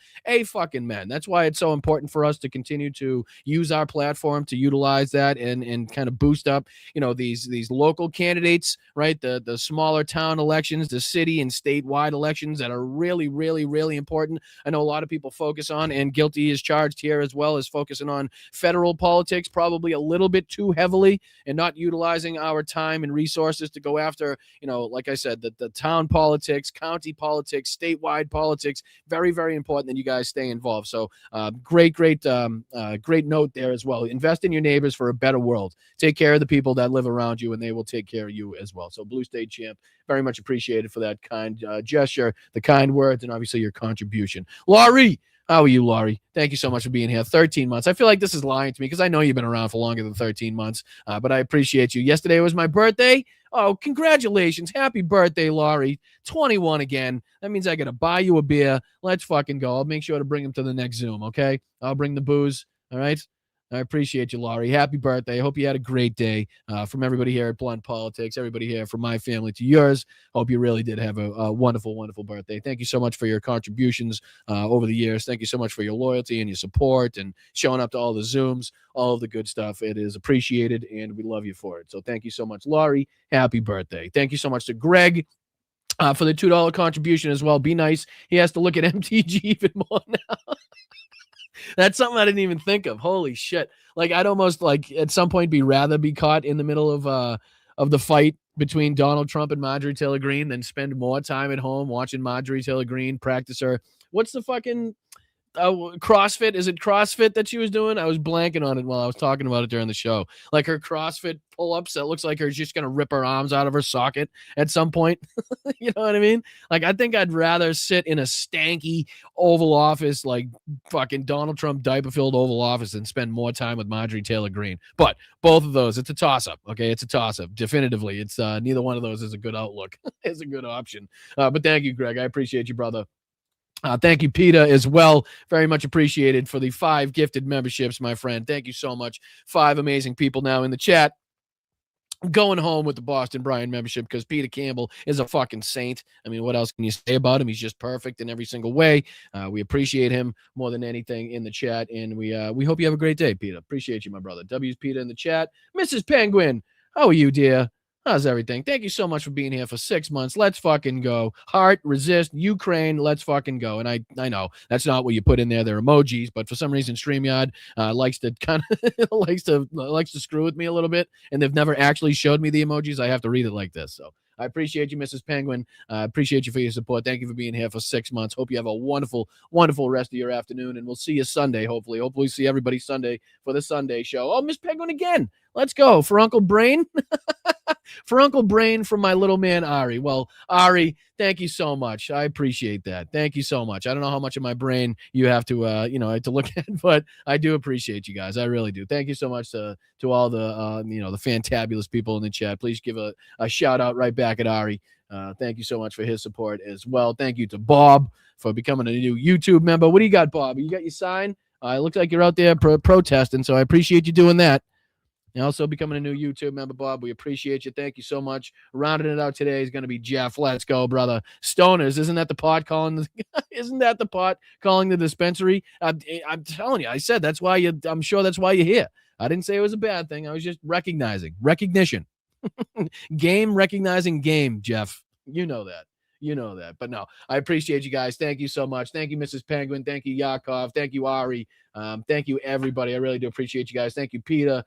Fucking man. That's why it's so important for us to continue to use our platform to utilize that and kind of boost up, these local candidates, right? The smaller town elections, the city and statewide elections that are really, really, really important. I know a lot of people focus on, and guilty is charged here as well, as focusing on federal politics probably a little bit too heavily and not utilizing our time and resources to go after, like I said, the town politics, county politics, statewide politics. Very, very important that you guys stay involved. So great note there as well. Invest in your neighbors for a better world. Take care of the people that live around you, and they will take care of you as well. So Blue State Champ, very much appreciated for that kind gesture, the kind words, and obviously your contribution. Laurie, how are you, Laurie? Thank you so much for being here. 13 months. I feel like this is lying to me because I know you've been around for longer than 13 months, but I appreciate you. Yesterday was my birthday. Oh, congratulations. Happy birthday, Laurie. 21 again. That means I got to buy you a beer. Let's fucking go. I'll make sure to bring him to the next Zoom, okay? I'll bring the booze, all right? I appreciate you, Laurie. Happy birthday. I hope you had a great day. From everybody here at Blunt Politics, everybody here from my family to yours, hope you really did have a wonderful, wonderful birthday. Thank you so much for your contributions over the years. Thank you so much for your loyalty and your support and showing up to all the Zooms, all of the good stuff. It is appreciated, and we love you for it. So thank you so much, Laurie. Happy birthday. Thank you so much to Greg for the $2 contribution as well. Be nice. He has to look at MTG even more now. That's something I didn't even think of. Holy shit. Like, I'd almost at some point rather be caught in the middle of the fight between Donald Trump and Marjorie Taylor Greene than spend more time at home watching Marjorie Taylor Greene practice her. What's the fucking CrossFit? Is it CrossFit that she was doing? I was blanking on it while I was talking about it during the show. Like her CrossFit pull-ups that looks like her just gonna rip her arms out of her socket at some point. You know what I mean? Like, I think I'd rather sit in a stanky Oval Office, like fucking Donald Trump diaper-filled Oval Office, than spend more time with Marjorie Taylor Greene. But both of those, it's a toss-up. Okay, it's a toss-up. Definitively, it's neither one of those is a good outlook. It's a good option. But thank you, Greg. I appreciate you, brother. Thank you, Peter, as well. Very much appreciated for the 5 gifted memberships, my friend. Thank you so much. 5 amazing people now in the chat. going home with the Boston Brian membership because Peter Campbell is a fucking saint. I mean, what else can you say about him? He's just perfect in every single way. We appreciate him more than anything in the chat, and we hope you have a great day, Peter. Appreciate you, my brother. W's Peter in the chat. Mrs. Penguin, how are you, dear? How's everything? Thank you so much for being here for 6 months. Let's fucking go. Heart, resist, Ukraine, let's fucking go. And I know that's not what you put in there. They're emojis, but for some reason StreamYard likes to kind of likes to screw with me a little bit, and they've never actually showed me the emojis. I have to read it like this. So I appreciate you, Mrs. Penguin. Appreciate you for your support. Thank you for being here for 6 months. Hope you have a wonderful, wonderful rest of your afternoon, and we'll see you Sunday, hopefully. Hopefully see everybody Sunday for the Sunday show. Oh, Miss Penguin again. Let's go. For Uncle Brain. For Uncle Brain from my little man, Ari. Well, Ari, thank you so much. I appreciate that. Thank you so much. I don't know how much of my brain you have to, to look at, but I do appreciate you guys. I really do. Thank you so much to all the, the fantabulous people in the chat. Please give a shout out right back at Ari. Thank you so much for his support as well. Thank you to Bob for becoming a new YouTube member. What do you got, Bob? You got your sign? It looks like you're out there protesting, so I appreciate you doing that. And also becoming a new YouTube member, Bob. We appreciate you. Thank you so much. Rounding it out today is going to be Jeff. Let's go, brother. Stoners, isn't that the pot calling? Isn't that the pot calling the dispensary? I'm telling you. I said that's why I'm sure that's why you're here. I didn't say it was a bad thing. I was just recognition, game recognizing game. Jeff, you know that. You know that. But no, I appreciate you guys. Thank you so much. Thank you, Mrs. Penguin. Thank you, Yakov. Thank you, Ari. Thank you, everybody. I really do appreciate you guys. Thank you, Peter.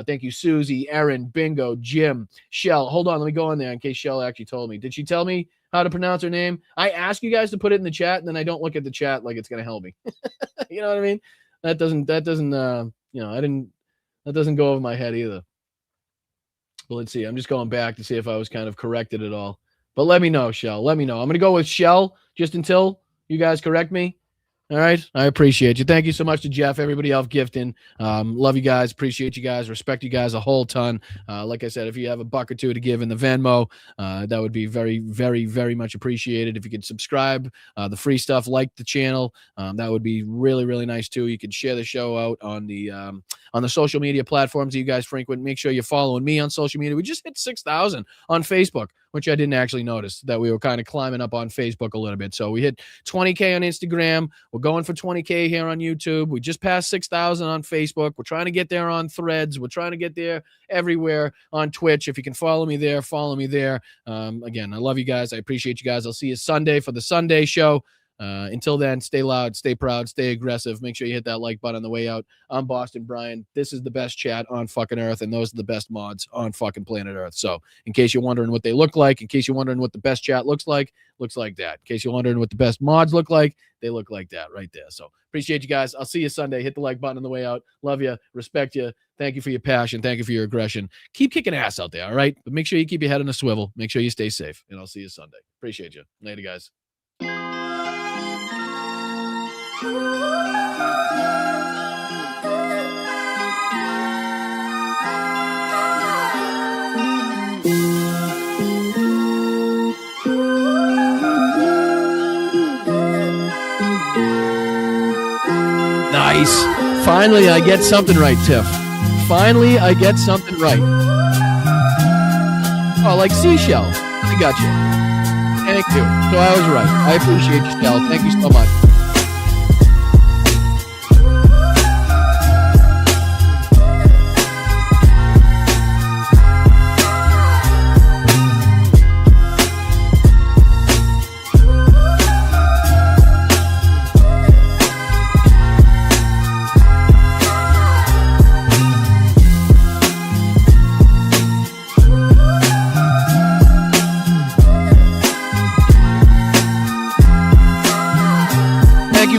Thank you, Susie, Erin, Bingo, Jim, Shell. Hold on, let me go in there in case Shell actually told me. Did she tell me how to pronounce her name? I ask you guys to put it in the chat, and then I don't look at the chat like it's going to help me. You know what I mean? That doesn't that doesn't go over my head either. Well, let's see. I'm just going back to see if I was kind of corrected at all. But let me know, Shell. Let me know. I'm going to go with Shell just until you guys correct me. All right. I appreciate you. Thank you so much to Jeff, everybody else gifting. Love you guys. Appreciate you guys. Respect you guys a whole ton. Like I said, if you have a buck or two to give in the Venmo, that would be very, very, very much appreciated. If you could subscribe, the free stuff, like the channel, that would be really, really nice too. You could share the show out on the social media platforms that you guys frequent. Make sure you're following me on social media. We just hit 6,000 on Facebook, which I didn't actually notice that we were kind of climbing up on Facebook a little bit. So we hit 20K on Instagram. We're going for 20K here on YouTube. We just passed 6,000 on Facebook. We're trying to get there on Threads. We're trying to get there everywhere on Twitch. If you can follow me there, follow me there. Again, I love you guys. I appreciate you guys. I'll see you Sunday for the Sunday show. Until then, stay loud, stay proud, stay aggressive. Make sure you hit that like button on the way out. I'm Boston Brian. This is the best chat on fucking Earth, and those are the best mods on fucking planet Earth. So in case you're wondering what they look like, in case you're wondering what the best chat looks like that. In case you're wondering what the best mods look like, they look like that right there. So appreciate you guys. I'll see you Sunday. Hit the like button on the way out. Love you. Respect you. Thank you for your passion. Thank you for your aggression. Keep kicking ass out there, all right? But make sure you keep your head on a swivel. Make sure you stay safe, and I'll see you Sunday. Appreciate you. Later, guys. Nice. Finally, I get something right, Tiff. Finally, I get something right. Oh, like seashell. I got you. Thank you. So I was right. I appreciate you, Shell. Thank you so much.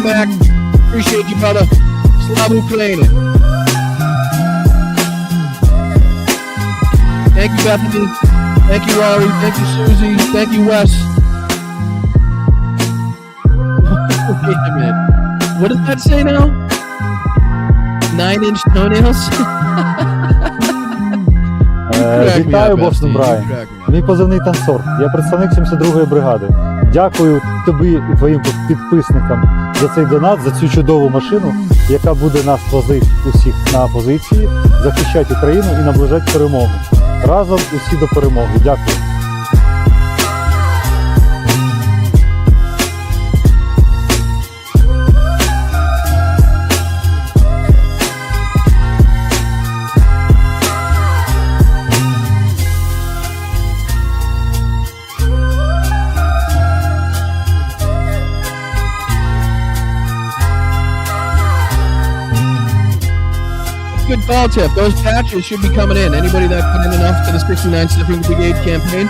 Mac. Appreciate you, brother. Slava Ukraine. Thank you, Bethany. Thank you, Ari. Thank you, Susie. Thank you, Wes. Wait a minute. What does that say now? 9-inch toenails? Вітаю, Бостон Брайан. Мій позивний танцор. Я представник 72-ї бригади. Дякую тобі і твоїм підписникам за цей донат, за цю чудову машину, яка буде нас возити усіх на позиції, захищати Україну і наближати перемогу. Разом усі до перемоги. Дякую. Good call, Tiff. Those patches should be coming in. Anybody that put in enough to the 69 Sniffing Brigade campaign,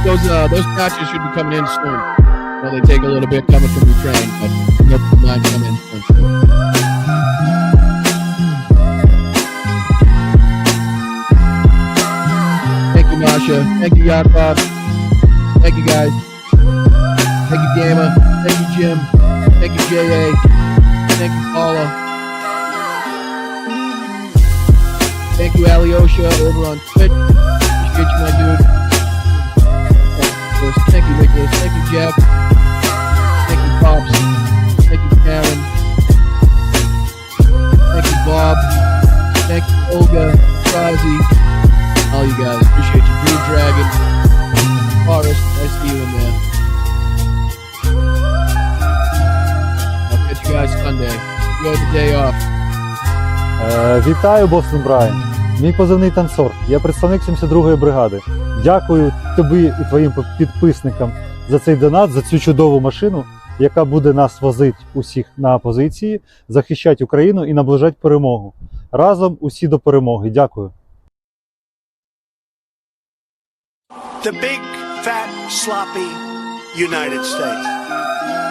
those patches should be coming in soon. Well, they take a little bit coming from Ukraine, but they'll mind come in soon. Thank you, Masha. Thank you, Yakov. Thank you, guys. Thank you, Gamma. Thank you, Jim. Thank you, J.A. Thank you, Paula. Thank you, Alyosha, over on Twitch. Appreciate you, my dude. Thank you, Nicholas. Thank you, Jeff. Thank you, Pops. Thank you, Karen. Thank you, Bob. Thank you, Olga, Razi. All you guys. Appreciate you. Blue Dragon. Forrest, I see you in there. I'll catch you guys Sunday. Enjoy the day off. Вітаю, Бостон Брайан. Мій позивний танцор. Я представник 72-ї бригади. Дякую тобі і твоїм підписникам за цей донат, за цю чудову машину, яка буде нас возити усіх на позиції, захищати Україну і наближати перемогу. Разом усі до перемоги. Дякую. The big, fat, sloppy United States.